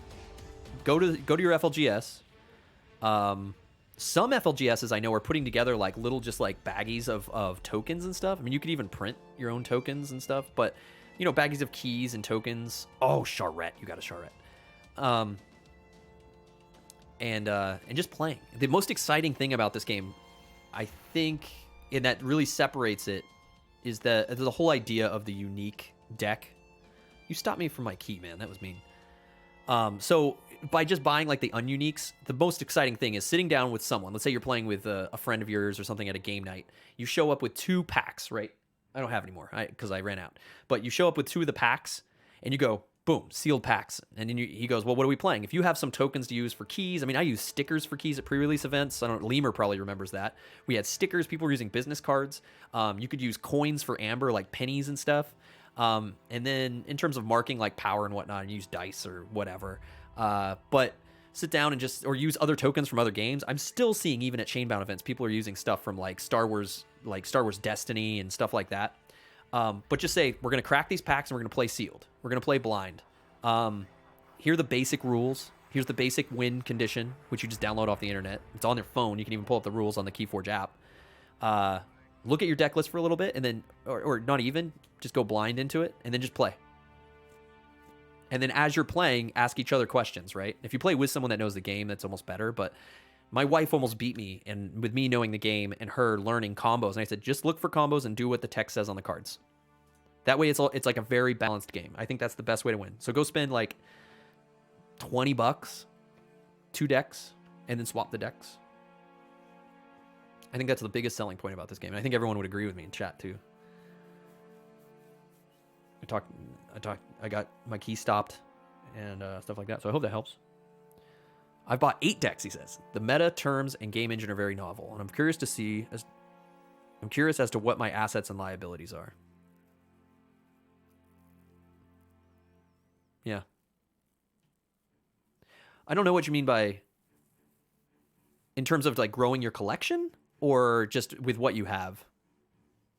go to your FLGS. Some FLGSs I know are putting together like little just like baggies of tokens and stuff. I mean, you could even print your own tokens and stuff, but you know, baggies of keys and tokens. Oh, charrette. You got a charrette. And just playing. The most exciting thing about this game, I think, and that really separates it, is the whole idea of the unique deck. You stopped me from my key, man. That was mean. So by just buying like the ununiques, the most exciting thing is sitting down with someone. Let's say you're playing with a friend of yours or something at a game night. You show up with 2 packs, right? I don't have any more because I ran out. But you show up with 2 of the packs and you go, boom, sealed packs. And then he goes, well, what are we playing? If you have some tokens to use for keys, I mean, I use stickers for keys at pre-release events. Lemur probably remembers that. We had stickers. People were using business cards. You could use coins for amber, like pennies and stuff. And then in terms of marking like power and whatnot, and use dice or whatever. But sit down and or use other tokens from other games. I'm still seeing, even at Chainbound events, people are using stuff from like Star Wars Destiny and stuff like that. But just say, we're going to crack these packs and we're going to play sealed. We're going to play blind. Here are the basic rules. Here's the basic win condition, which you just download off the internet. It's on their phone. You can even pull up the rules on the Keyforge app. Look at your deck list for a little bit and then, or not even, just go blind into it and then just play. And then as you're playing, ask each other questions, right? If you play with someone that knows the game, that's almost better. But my wife almost beat me, and with me knowing the game and her learning combos. And I said, just look for combos and do what the text says on the cards. That way it's like a very balanced game. I think that's the best way to win. So go spend like $20, 2 decks, and then swap the decks. I think that's the biggest selling point about this game. And I think everyone would agree with me in chat too. I got my key stopped and stuff like that. So I hope that helps. I've bought 8 decks, he says. The meta, terms, and game engine are very novel, and I'm curious as to what my assets and liabilities are. Yeah. I don't know what you mean by in terms of like growing your collection or just with what you have.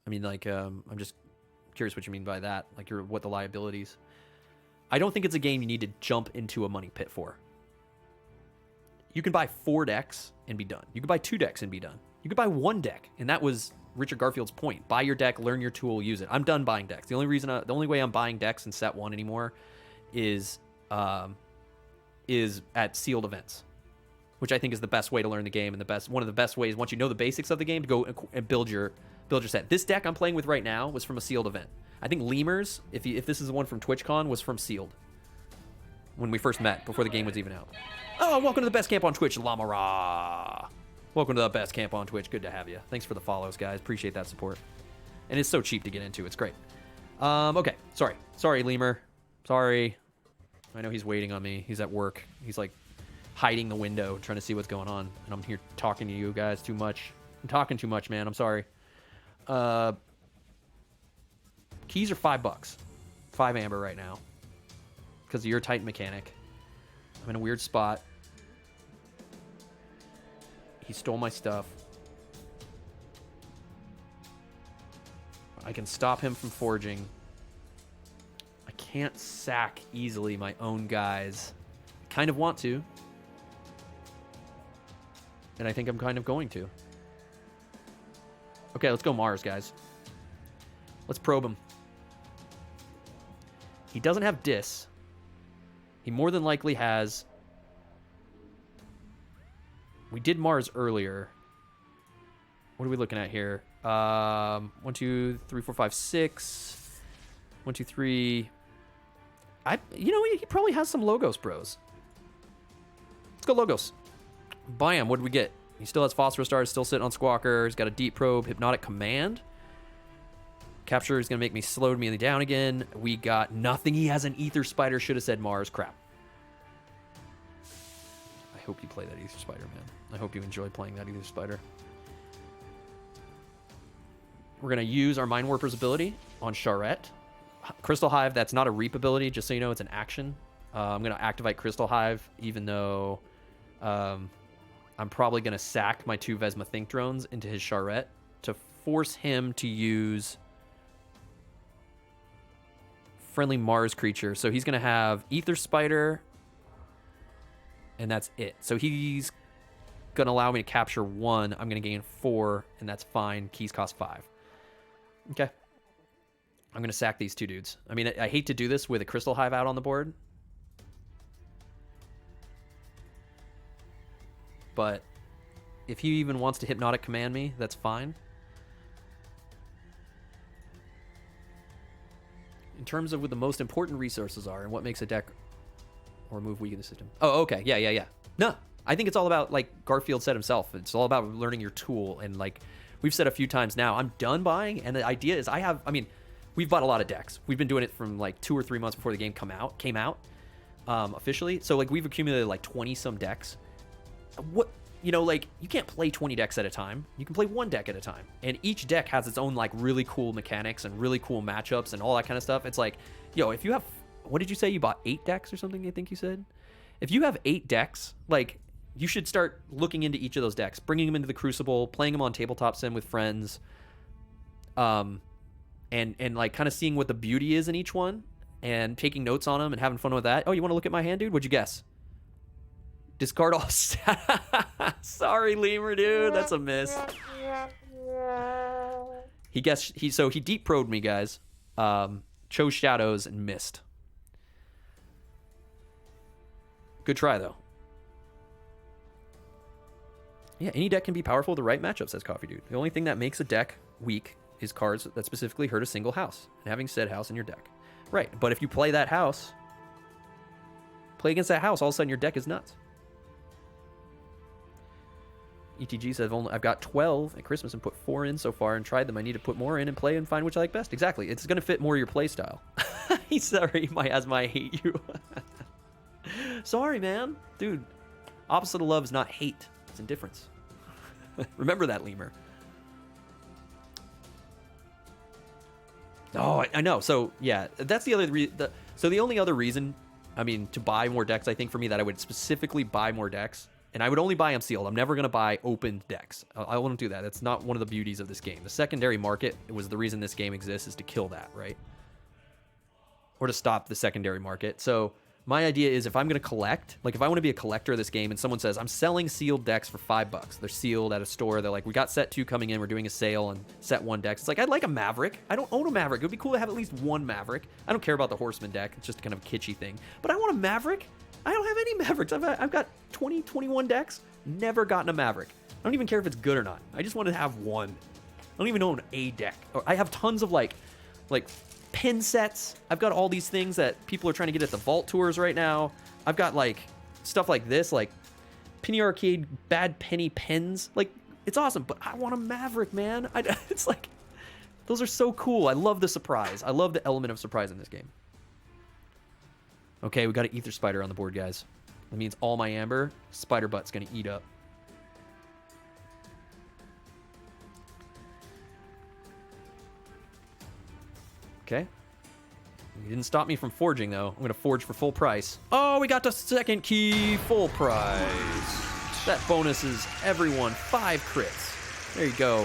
I mean, like, I'm just curious what you mean by that. Like what the liabilities. I don't think it's a game you need to jump into a money pit for. You can buy 4 decks and be done. You can buy 2 decks and be done. You could buy 1 deck, and that was Richard Garfield's point. Buy your deck, learn your tool, use it. I'm done buying decks. The only way I'm buying decks in set 1 anymore is at sealed events, which I think is the best way to learn the game and one of the best ways once you know the basics of the game to go and build your set. This deck I'm playing with right now was from a sealed event. I think Lemurs, if this is the one from TwitchCon, was from sealed when we first met before the game was even out. Oh, welcome to the best camp on Twitch, Lamara. Welcome to the best camp on Twitch. Good to have you. Thanks for the follows, guys. Appreciate that support. And it's so cheap to get into. It's great. Okay. Sorry, Lemur. Sorry. I know he's waiting on me. He's at work. He's like hiding the window, trying to see what's going on. And I'm here talking to you guys too much. I'm talking too much, man. I'm sorry. Keys are $5. 5 amber right now. Because of your Titan mechanic. I'm in a weird spot. He stole my stuff. I can stop him from forging. I can't sack easily my own guys. I kind of want to. And I think I'm kind of going to. Okay, let's go Mars, guys. Let's probe him. He doesn't have Dis. He more than likely has... We did Mars earlier. What are we looking at here? 1, 2, 3, 4, 5, 6. 1, 2, 3. He probably has some Logos Bros. Let's go Logos. Bam, what did we get? He still has Phosphorus Stars, still sitting on Squawker. He's got a Deep Probe, Hypnotic Command. Capture is going to make me slow me down again. We got nothing. He has an Ether Spider. Should have said Mars. Crap. I hope you play that Ether Spider, man. I hope you enjoy playing that Ether Spider. We're going to use our Mind Warper's ability on Charette. Crystal Hive, that's not a reap ability, just so you know, it's an action. I'm going to activate Crystal Hive, even though I'm probably going to sack my 2 Vesma Think Drones into his Charette to force him to use friendly Mars creature. So he's going to have Ether Spider, and that's it. So he's going to allow me to capture 1. I'm going to gain 4, and that's fine. Keys cost 5. Okay. I'm going to sack these 2 dudes. I mean, I hate to do this with a Crystal Hive out on the board. But if he even wants to Hypnotic Command me, that's fine. In terms of what the most important resources are and what makes a deck or move weak in the system. Oh, okay. Yeah. No, I think it's all about, like Garfield said himself, it's all about learning your tool. And like we've said a few times now, I'm done buying. And the idea is we've bought a lot of decks. We've been doing it from like 2 or 3 months before the game came out officially. So like we've accumulated like 20 some decks. Like you can't play 20 decks at a time. You can play one deck at a time. And each deck has its own like really cool mechanics and really cool matchups and all that kind of stuff. It's like, if you have, what did you say? You bought 8 decks or something, I think you said? If you have 8 decks, like you should start looking into each of those decks, bringing them into the Crucible, playing them on Tabletop Sim with friends, and like kind of seeing what the beauty is in each one and taking notes on them and having fun with that. Oh, you want to look at my hand, dude? What'd you guess? Discard all. Sorry, Lemur, dude. That's a miss. He guessed. He deep probed me, guys. Chose shadows and missed. Good try, though. Yeah, any deck can be powerful with the right matchup, says Coffee Dude. The only thing that makes a deck weak is cards that specifically hurt a single house, and having said house in your deck. Right, but if you play that house, play against that house, all of a sudden your deck is nuts. ETG says, I've got 12 at Christmas and put 4 in so far and tried them. I need to put more in and play and find which I like best. Exactly. It's going to fit more your play style. He's sorry, my asthma, I hate you. Sorry, man. Dude, opposite of love is not hate. It's indifference. Remember that, Lemur. Oh, I know. So, yeah, that's the other so the only other reason, to buy more decks, I think, for me, that I would specifically buy more decks, and I would only buy them sealed. I'm never going to buy opened decks. I won't do that. That's not one of the beauties of this game. The secondary market was the reason this game exists, is to kill that, right? Or to stop the secondary market. So my idea is, if I'm going to collect, like if I want to be a collector of this game and someone says, I'm selling sealed decks for $5. They're sealed at a store. They're like, we got set 2 coming in. We're doing a sale and set 1 decks. It's like, I'd like a Maverick. I don't own a Maverick. It would be cool to have at least one Maverick. I don't care about the Horseman deck. It's just kind of a kitschy thing. But I want a Maverick. I don't have any Mavericks. I've got 20, 21 decks. Never gotten a Maverick. I don't even care if it's good or not. I just want to have one. I don't even own a deck. I have tons of like pin sets. I've got all these things that people are trying to get at the Vault Tours right now. I've got like stuff like this, like Penny Arcade Bad Penny pins. Like, it's awesome, but I want a Maverick, man. It's like, those are so cool. I love the surprise. I love the element of surprise in this game. Okay, we got an Ether Spider on the board, guys. That means all my Amber, Spider Butt's gonna eat up. Okay. You didn't stop me from forging, though. I'm going to forge for full price. Oh, we got the second key, full price. That bonus is everyone 5 crits. There you go.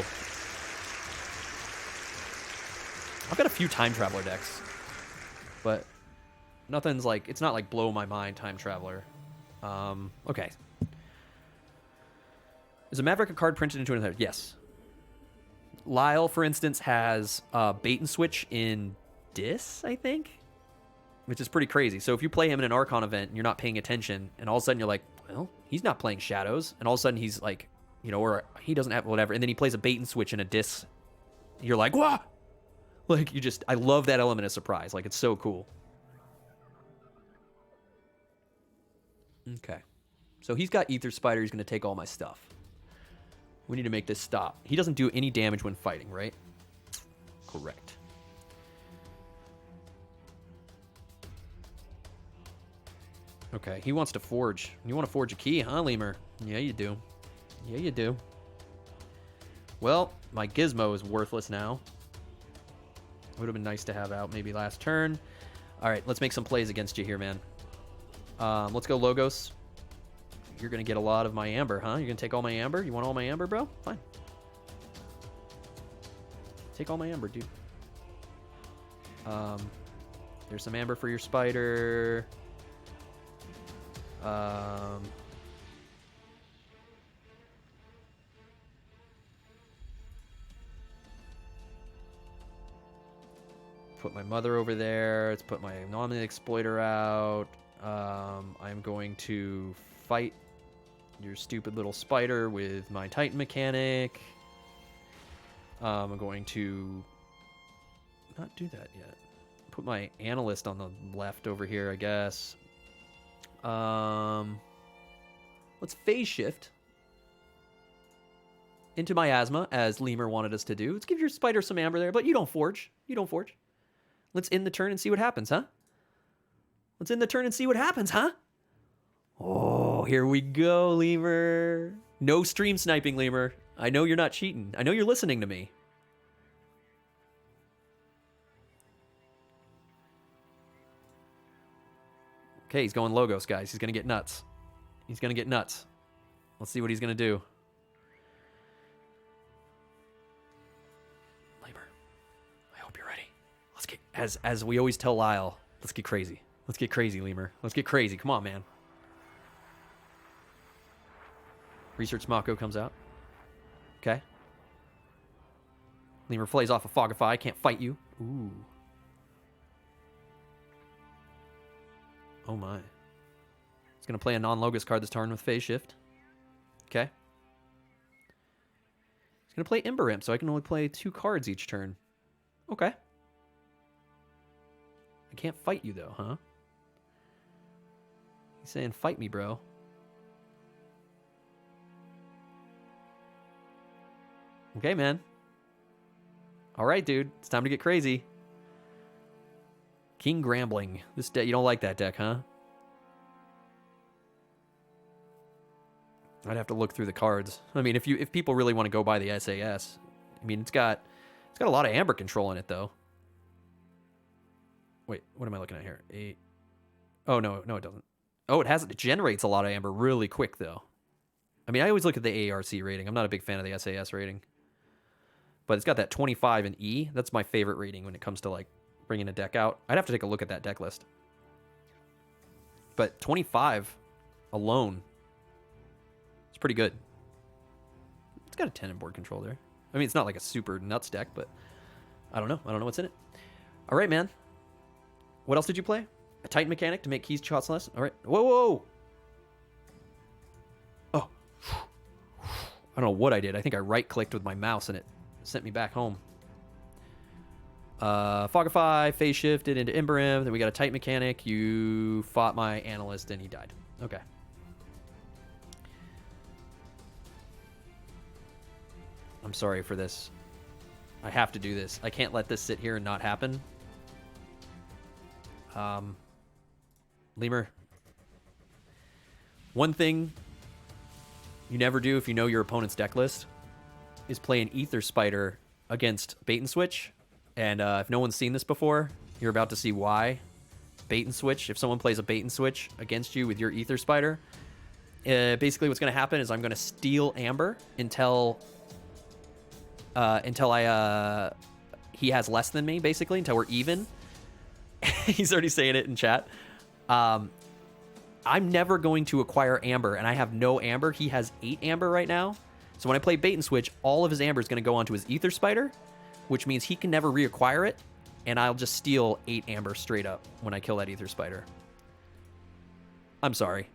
I've got a few Time Traveler decks, but nothing's like, it's not like blow my mind Time Traveler. Okay. Is a Maverick a card printed into another? Yes. Lyle, for instance, has bait and switch in Dis, I think, which is pretty crazy. So if you play him in an Archon event and you're not paying attention, and all of a sudden you're like, well, he's not playing Shadows, and all of a sudden he's like, or he doesn't have whatever, and then he plays a bait and switch in a Dis, you're like, what? Like, I love that element of surprise. Like, it's so cool. Okay. So he's got Ether Spider. He's going to take all my stuff. We need to make this stop. He doesn't do any damage when fighting, right? Correct. Okay, he wants to forge. You want to forge a key, huh, Lemur? Yeah, you do. Yeah, you do. Well, my Gizmo is worthless now. Would have been nice to have out maybe last turn. All right, let's make some plays against you here, man. Let's go Logos. You're going to get a lot of my Amber, huh? You're going to take all my Amber? You want all my Amber, bro? Fine. Take all my Amber, dude. There's some Amber for your Spider. Put my Mother over there. Let's put my Anomaly Exploiter out. I'm going to fight your stupid little Spider with my Titan mechanic. I'm going to not do that yet. put my analyst on the left over here, I guess. Let's phase shift into miasma, as Lemur wanted us to do. Let's give your spider some amber there, but you don't forge. You don't forge. Let's end the turn and see what happens, huh? Let's end the turn and see what happens, huh? Oh, here we go, Lemur. No stream sniping, Lemur. I know you're not cheating. I know you're listening to me. Okay, he's going Logos, guys. He's going to get nuts. He's going to get nuts. Let's see what he's going to do. Lemur, I hope you're ready. Let's get, as we always tell Lyle, let's get crazy. Let's get crazy, Lemur. Let's get crazy. Come on, man. Research Mako comes out. Okay. Lemur plays off a Fogify. Can't fight you. Ooh. Oh my. He's going to play a non-Logos card this turn with Phase Shift. Okay. He's going to play Ember Imp, so I can only play 2 cards each turn. Okay. I can't fight you, though, huh? He's saying, fight me, bro. Okay, man. All right, dude. It's time to get crazy. King Grambling. This deck, you don't like that deck, huh? I'd have to look through the cards. I mean, if people really want to go by the SAS, I mean, it's got a lot of amber control in it, though. Wait, what am I looking at here? 8. Oh no, it doesn't. Oh, it generates a lot of amber really quick, though. I mean, I always look at the ARC rating. I'm not a big fan of the SAS rating, but it's got that 25 in E. That's my favorite rating when it comes to like bringing a deck out. I'd have to take a look at that deck list. But 25 alone, it's pretty good. It's got a 10 in board control there. I mean, it's not like a super nuts deck, but I don't know. I don't know what's in it. All right, man. What else did you play? A Titan mechanic to make keys shots less. All right. Whoa. Oh. I don't know what I did. I think I right-clicked with my mouse and it sent me back home. Fogify, phase shifted into Ember Imp. Then we got a Titan mechanic. You fought my analyst and he died. Okay. I'm sorry for this. I have to do this. I can't let this sit here and not happen. Lemur. One thing you never do if you know your opponent's deck list is play an Ether Spider against Bait and Switch. And if no one's seen this before, you're about to see why. Bait and Switch. If someone plays a Bait and Switch against you with your Ether Spider, basically what's going to happen is I'm going to steal Amber until he has less than me, basically, until we're even. He's already saying it in chat. I'm never going to acquire Amber, and I have no Amber. He has 8 Amber right now. So when I play Bait and Switch, all of his Amber is going to go onto his Ether Spider, which means he can never reacquire it, and I'll just steal 8 Amber straight up when I kill that Ether Spider. I'm sorry.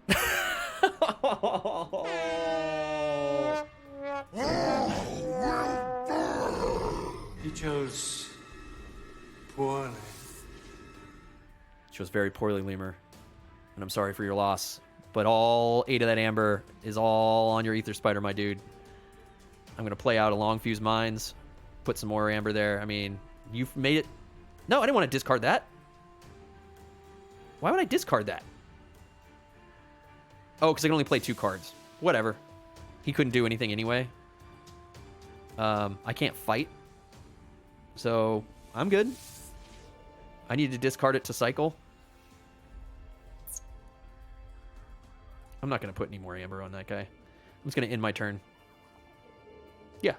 You chose poorly. Chose very poorly, Lemur. And I'm sorry for your loss. But all 8 of that Amber is all on your Ether Spider, my dude. I'm going to play out a Long Fuse Mines. Put some more Amber there. I mean, you've made it... No, I didn't want to discard that. Why would I discard that? Oh, because I can only play 2 cards. Whatever. He couldn't do anything anyway. I can't fight. So, I'm good. I need to discard it to cycle. I'm not going to put any more Amber on that guy. I'm just going to end my turn. Yeah.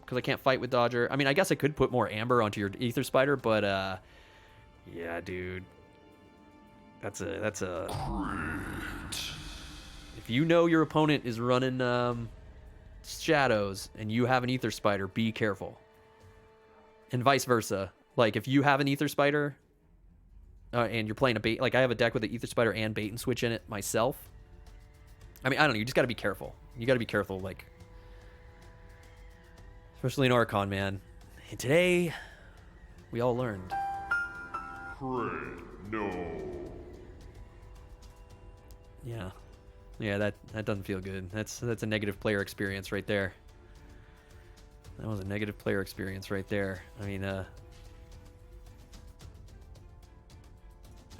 Because I can't fight with Dodger. I mean, I guess I could put more Amber onto your Ether Spider, but, yeah, dude. That's a... If you know your opponent is running, Shadows, and you have an Ether Spider, be careful. And vice versa. Like, if you have an Ether Spider, and you're playing a bait... Like, I have a deck with an Ether Spider and Bait and Switch in it myself. I mean, I don't know. You just got to be careful. You got to be careful, like... Especially in Archon, man. And today, we all learned. Yeah. Yeah, that doesn't feel good. That's a negative player experience right there. That was a negative player experience right there. I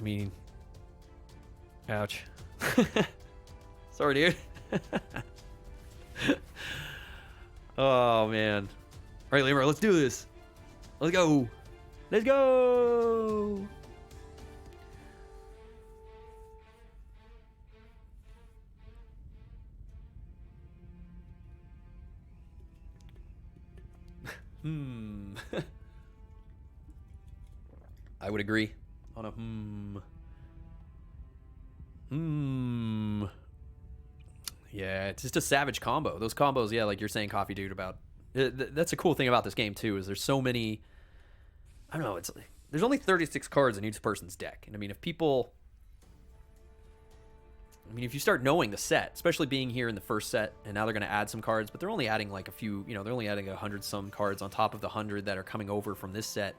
mean, ouch. Sorry, dude. Oh, man. All right, Lemur, let's do this. Let's go. Let's go. I would agree on a Yeah, it's just a savage combo. Those combos, yeah, like you're saying, Coffee Dude, about that's a cool thing about this game too, is there's so many. I don't know. There's only 36 cards in each person's deck, and I mean, if you start knowing the set, especially being here in the first set, and now they're going to add some cards, but they're only adding like a few. They're only adding 100 some cards on top of the 100 that are coming over from this set.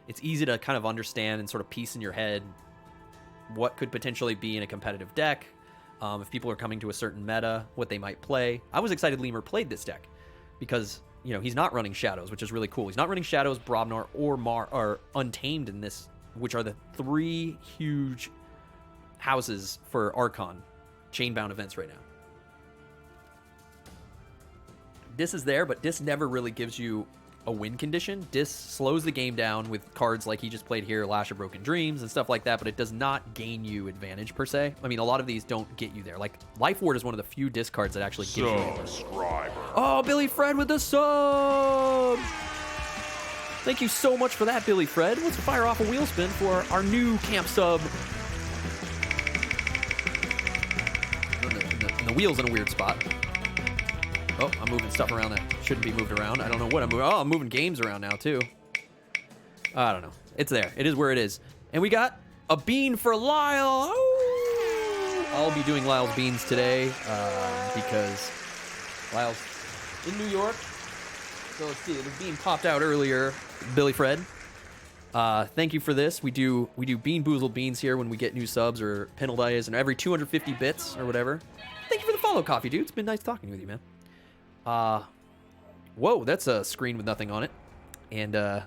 It's easy to kind of understand and sort of piece in your head what could potentially be in a competitive deck. If people are coming to a certain meta, what they might play. I was excited Lemur played this deck because, he's not running Shadows, which is really cool. He's not running Shadows, Brobnar, or Untamed in this, which are the 3 huge houses for Archon Chainbound events right now. Dis is there, but Dis never really gives you a win condition. Dis slows the game down with cards like he just played here, Lash of Broken Dreams and stuff like that, but it does not gain you advantage per se. I mean, a lot of these don't get you there. Like, Life Ward is one of the few Dis cards that actually gives you Subscriber. Oh, Billy Fred with the sub! Thank you so much for that, Billy Fred. Let's fire off a wheel spin for our new camp sub. And the wheel's in a weird spot. Oh, I'm moving stuff around that shouldn't be moved around. I don't know what I'm moving. Oh, I'm moving games around now, too. I don't know. It's there. It is where it is. And we got a bean for Lyle. Oh! I'll be doing Lyle's beans today because Lyle's in New York. So let's see. The bean popped out earlier. Billy Fred. Thank you for this. We do Bean Boozled beans here when we get new subs or penalties, and every 250 bits or whatever. Thank you for the follow, Coffee Dude. It's been nice talking with you, man. Whoa, that's a screen with nothing on it. And thank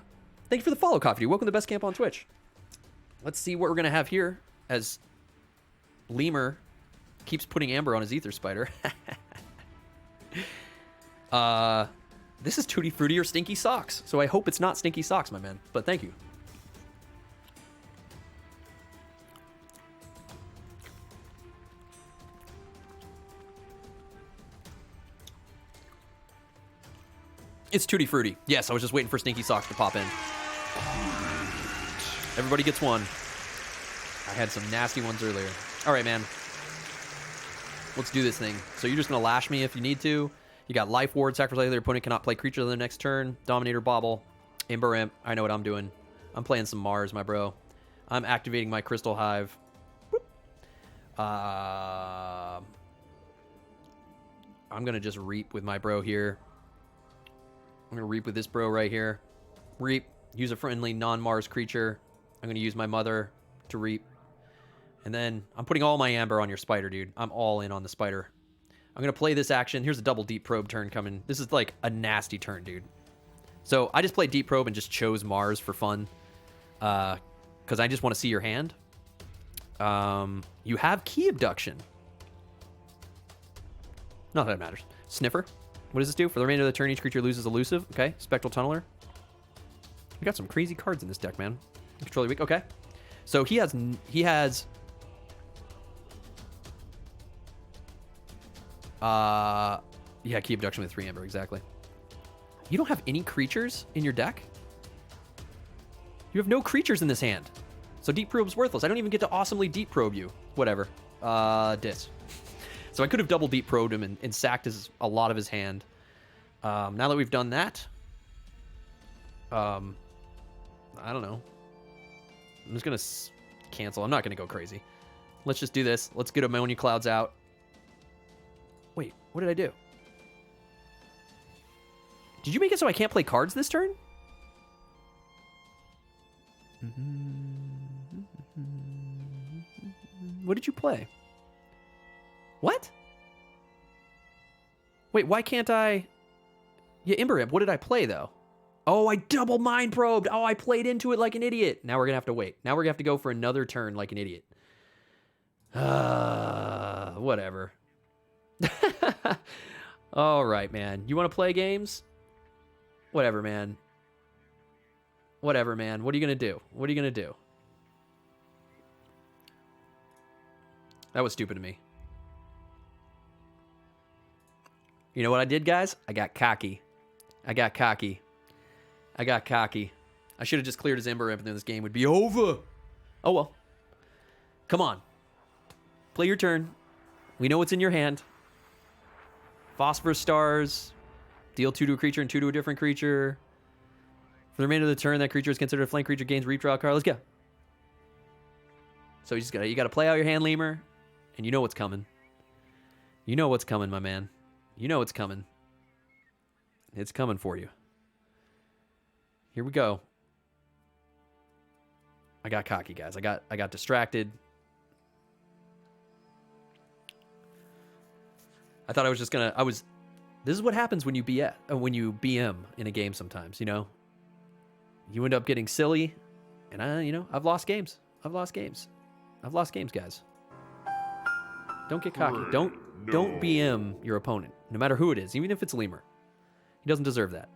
you for the follow, Coffee Dude. Welcome to Best Camp on Twitch. Let's see what we're going to have here as Lemur keeps putting Amber on his Ether Spider. This is Tutti Frutti or Stinky Socks. So I hope it's not Stinky Socks, my man. But thank you. It's Tutti Frutti. Yes, I was just waiting for Stinky Socks to pop in. Everybody gets one. I had some nasty ones earlier. All right, man. Let's do this thing. So you're just going to lash me if you need to. You got Life Ward, sacrifice their opponent cannot play creature on the next turn. Dominator Bobble. Ember Imp. I know what I'm doing. I'm playing some Mars, my bro. I'm activating my Crystal Hive. I'm going to just Reap with my bro here. I'm going to Reap with this bro right here. Reap. Use a friendly non-Mars creature. I'm going to use my mother to Reap. And then I'm putting all my Amber on your Spider, dude. I'm all in on the Spider. I'm going to play this action. Here's a double Deep Probe turn coming. This is like a nasty turn, dude. So I just played Deep Probe and just chose Mars for fun. Because I just want to see your hand. You have Key Abduction. Not that it matters. Sniffer. What does this do? For the remainder of the turn, each creature loses elusive. Okay. Spectral Tunneler. We got some crazy cards in this deck, man. Control your weak. Okay. So he has yeah, Key Abduction with 3 Amber, exactly. You don't have any creatures in your deck? You have no creatures in this hand. So Deep Probe's worthless. I don't even get to awesomely Deep Probe you. Whatever. Dis. So I could have double Deep Probed him and sacked a lot of his hand. Now that we've done that, I don't know. I'm just going to cancel. I'm not going to go crazy. Let's just do this. Let's get Ammonia Clouds out. Wait, what did I do? Did you make it so I can't play cards this turn? did you play? What? Wait, why can't I? Yeah, Imberib, what did I play, though? Oh, I double mind probed. Oh, I played into it like an idiot. Now we're going to have to wait. Now we're going to have to go for another turn like an idiot. Whatever. All right, man. You want to play games? Whatever, man. Whatever, man. What are you going to do? What are you going to do? That was stupid of me. You know what I did, guys? I got cocky. I should have just cleared his Ember Imp and then this game would be over. Oh, well. Come on. Play your turn. We know what's in your hand. Phosphorus Stars. Deal 2 to a creature and 2 to a different creature. For the remainder of the turn, that creature is considered a flank creature, gains redraw card. Let's go. So you gotta play out your hand, Lemur, and you know what's coming. You know what's coming, my man. You know it's coming. It's coming for you. Here we go. I got cocky, guys. I got distracted. I thought I was just gonna. This is what happens when you BM in a game. Sometimes, you know, you end up getting silly, and I've lost games. I've lost games, guys. Don't get cocky. Don't BM your opponent, no matter who it is, even if it's Lemur. He doesn't deserve that.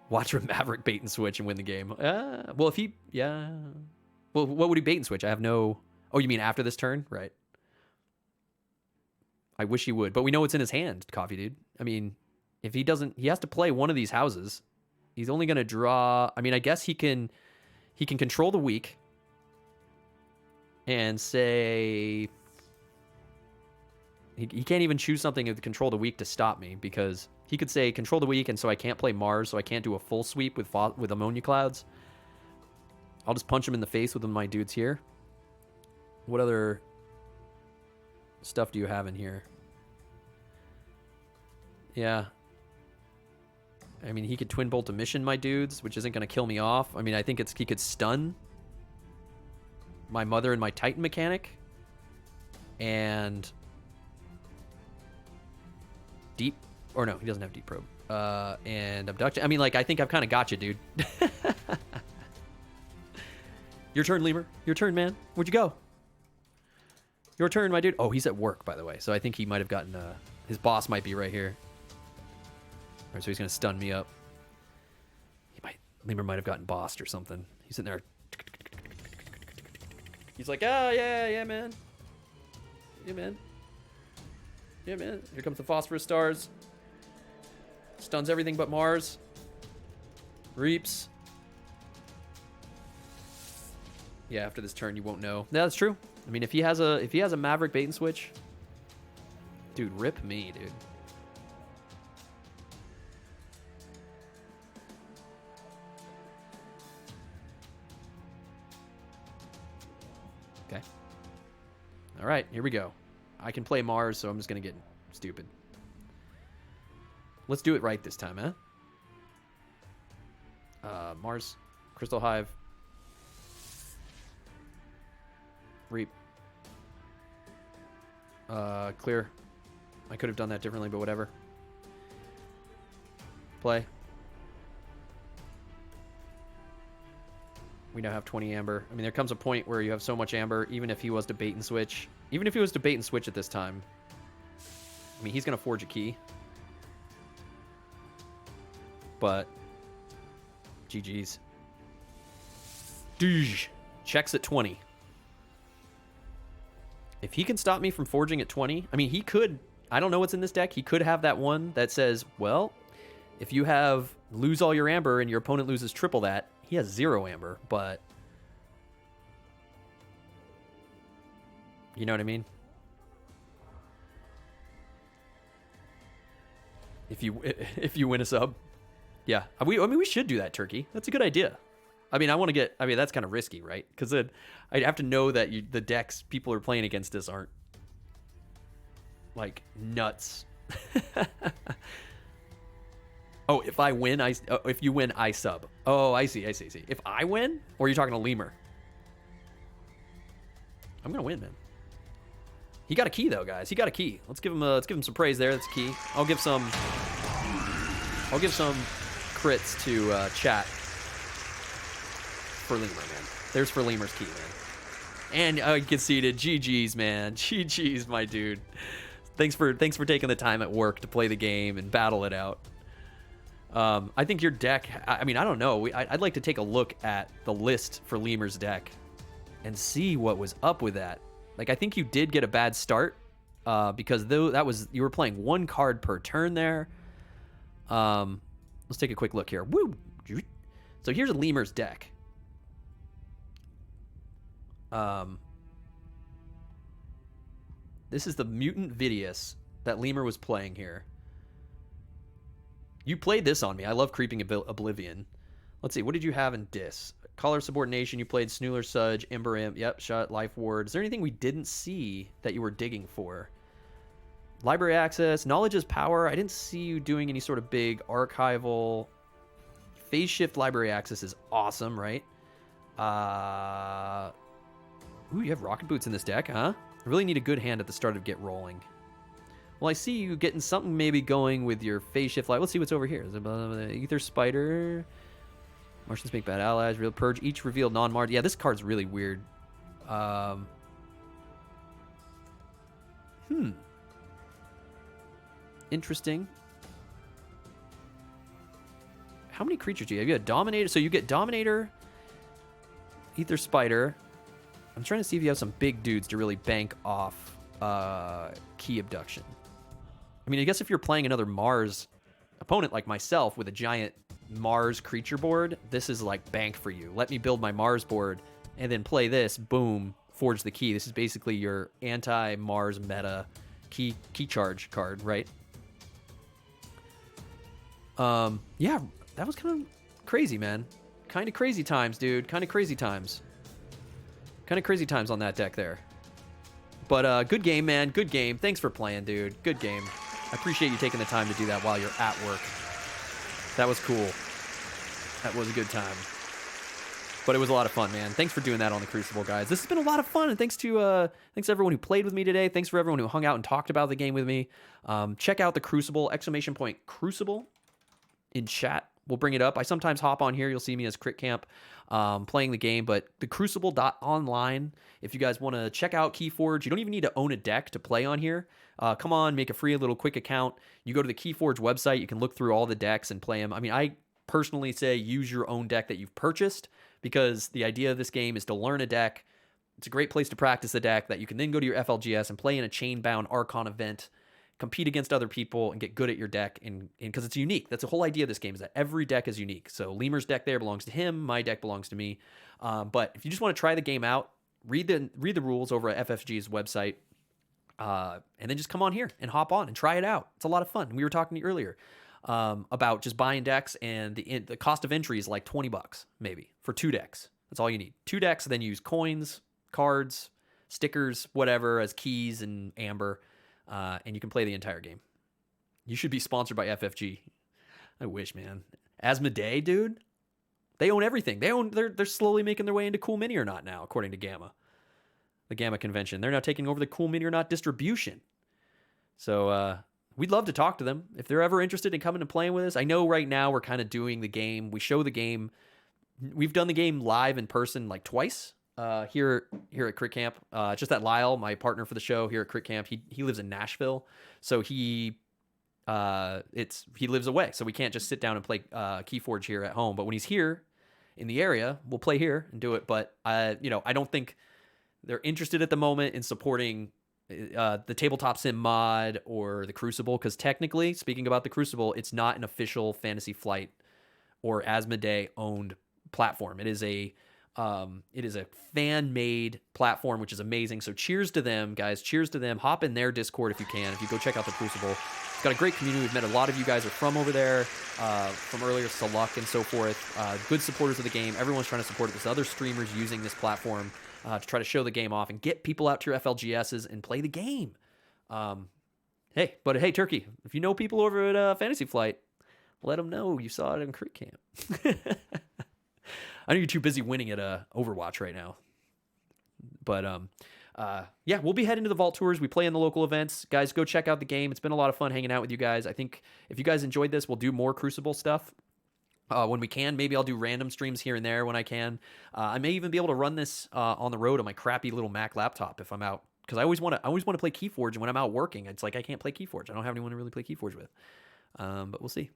Watch a Maverick bait and switch and win the game. Well, Well, what would he bait and switch? I have no. Oh, you mean after this turn, right? I wish he would, but we know what's in his hand, Coffee Dude. I mean, if he doesn't, he has to play one of these houses. He's only going to draw. I mean, I guess he can control the weak and say he can't even choose something to control the weak to stop me, because he could say control the weak, and so I can't play Mars, so I can't do a full sweep with ammonia clouds. I'll just punch him in the face with my dudes here. What other stuff do you have in here? Yeah. I mean, he could Twin Bolt Emission my dudes, which isn't going to kill me off. I mean, I think he could stun my Mother and my Titan mechanic. And deep, or no, he doesn't have deep probe. And abduction. I mean, like, I think I've kind of got you, dude. Your turn, Lemur. Your turn, man. Where'd you go? Your turn, my dude. Oh, he's at work, by the way. So I think he might have gotten, his boss might be right here. All right, so he's going to stun me up. Lemur might have gotten bossed or something. He's sitting there. He's like, oh, yeah, man. Yeah, man. Yeah, man. Here comes the Phosphorus Stars. Stuns everything but Mars. Reaps. Yeah, after this turn, you won't know. Yeah, that's true. I mean, if he has a Maverick bait and switch, dude, rip me, dude. Okay. All right, here we go. I can play Mars, so I'm just gonna get stupid. Let's do it right this time, huh? Mars, Crystal Hive. Reap. Clear. I could have done that differently, but whatever. Play. We now have 20 amber. I mean, there comes a point where you have so much amber, even if he was to bait and switch. Even if he was to bait and switch at this time. I mean, he's going to forge a key. But GG's. Douche. Checks at 20. If he can stop me from forging at 20, I mean, he could. I don't know what's in this deck. He could have that one that says, well, if you lose all your amber and your opponent loses triple that, he has 0 amber, but you know what I mean? If you win a sub. Yeah. I mean, we should do that, Turkey. That's a good idea. I mean, that's kind of risky, right? Because I'd have to know that the decks people are playing against us aren't, like, nuts. Oh, if I win, if you win, I sub. Oh, I see. If I win? Or are you talking to Lemur? I'm going to win, man. He got a key though, guys. He got a key. Let's give him some praise there. That's a key. I'll give some crits to chat for Lemur, man. There's for Lemur's key, man. And conceded. GG's, man. GG's, my dude. Thanks for taking the time at work to play the game and battle it out. I think your deck, I mean, I don't know. I'd like to take a look at the list for Lemur's deck and see what was up with that. Like, I think you did get a bad start because you were playing one card per turn there. Let's take a quick look here. Woo! So here's a Lemur's deck. This is the Mutant Vidius that Lemur was playing here. You played this on me. I love Creeping Oblivion. Let's see. What did you have in Dis? Collar Subordination. You played Snooler Sudge, Ember Imp. Yep. Shut. Life Ward. Is there anything we didn't see that you were digging for? Library Access. Knowledge is Power. I didn't see you doing any sort of big archival. Phase Shift Library Access is awesome, right? Ooh, you have Rocket Boots in this deck, huh? I really need a good hand at the start of Get Rolling. Well, I see you getting something maybe going with your Phase Shift Light. Let's see what's over here. Ether Spider. Martians make bad allies. Real Purge. Each revealed non-Mars. Yeah, this card's really weird. Interesting. How many creatures do you have? You have Dominator. So you get Dominator, Ether Spider. I'm trying to see if you have some big dudes to really bank off Key Abduction. I mean, I guess if you're playing another Mars opponent like myself with a giant Mars creature board, this is like bank for you. Let me build my Mars board and then play this. Boom. Forge the key. This is basically your anti-Mars meta key charge card, right? Yeah, that was kind of crazy, man. Kind of crazy times, dude. Kind of crazy times. Kind of crazy times on that deck there. But good game, man. Good game. Thanks for playing, dude. Good game. I appreciate you taking the time to do that while you're at work. That was cool. That was a good time. But it was a lot of fun, man. Thanks for doing that on the Crucible, guys. This has been a lot of fun, and thanks to everyone who played with me today. Thanks for everyone who hung out and talked about the game with me. Check out the Crucible, !Crucible in chat. We'll bring it up. I sometimes hop on here. You'll see me as Crit Camp playing the game, but the Crucible.online, if you guys want to check out Keyforge, you don't even need to own a deck to play on here. Come on, make a free little quick account. You go to the Keyforge website, you can look through all the decks and play them. I mean, I personally say use your own deck that you've purchased, because the idea of this game is to learn a deck. It's a great place to practice a deck that you can then go to your FLGS and play in a Chainbound Archon event, compete against other people, and get good at your deck. And because it's unique. That's the whole idea of this game, is that every deck is unique. So Lemur's deck there belongs to him. My deck belongs to me. But if you just want to try the game out, read the rules over at FFG's website, and then just come on here and hop on and try it out. It's a lot of fun. We were talking to you earlier about just buying decks, and the cost of entry is like $20 maybe for 2 decks. That's all you need. 2 decks, then use coins, cards, stickers, whatever, as keys and amber. And you can play the entire game. You should be sponsored by FFG. I wish, man. Asmodee, dude. They own everything. They're slowly making their way into Cool Mini or Not now, according to Gamma. The Gamma convention. They're now taking over the Cool Mini or Not distribution. So we'd love to talk to them if they're ever interested in coming and playing with us. I know right now we're kind of doing the game. We show the game. We've done the game live in person like twice. Here at Crit Camp, just that Lyle, my partner for the show here at Crit Camp, he lives in Nashville, so he lives away, so we can't just sit down and play Keyforge here at home. But when he's here in the area, we'll play here and do it. But I don't think they're interested at the moment in supporting the Tabletop Sim mod or the Crucible, because technically speaking about the Crucible, it's not an official Fantasy Flight or Asmodee owned platform. It is a fan-made platform, which is amazing. So cheers to them, guys. Cheers to them. Hop in their Discord if you can. If you go check out the Crucible, it's got a great community. We've met a lot of you guys are from over there, from earlier, Saluk and so forth. Good supporters of the game. Everyone's trying to support it. There's other streamers using this platform to try to show the game off and get people out to your FLGSs and play the game. Hey, Turkey, if you know people over at Fantasy Flight, let them know you saw it in Crit Camp. I know you're too busy winning at Overwatch right now. But yeah, we'll be heading to the Vault Tours. We play in the local events. Guys, go check out the game. It's been a lot of fun hanging out with you guys. I think if you guys enjoyed this, we'll do more Crucible stuff. When we can. Maybe I'll do random streams here and there when I can. I may even be able to run this on the road on my crappy little Mac laptop if I'm out, because I always want to play Keyforge, and when I'm out working, it's like I can't play Keyforge. I don't have anyone to really play Keyforge with. But we'll see.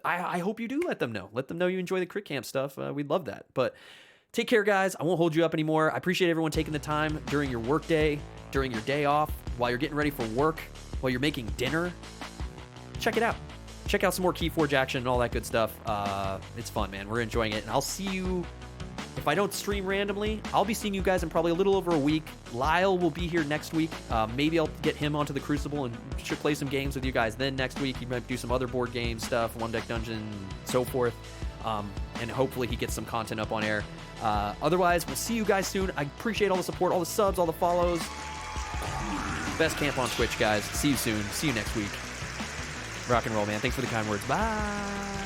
I hope you do let them know. Let them know you enjoy the Crit Camp stuff. We'd love that. But take care, guys. I won't hold you up anymore. I appreciate everyone taking the time during your work day, during your day off, while you're getting ready for work, while you're making dinner. Check it out. Check out some more Keyforge action and all that good stuff. It's fun, man. We're enjoying it. And I'll see you, if I don't stream randomly, I'll be seeing you guys in probably a little over a week. Lyle will be here next week. Maybe I'll get him onto the Crucible and should play some games with you guys. Then next week, he might do some other board game stuff, One Deck Dungeon, so forth. And hopefully he gets some content up on air. Otherwise, we'll see you guys soon. I appreciate all the support, all the subs, all the follows. Best camp on Twitch, guys. See you soon. See you next week. Rock and roll, man. Thanks for the kind words. Bye.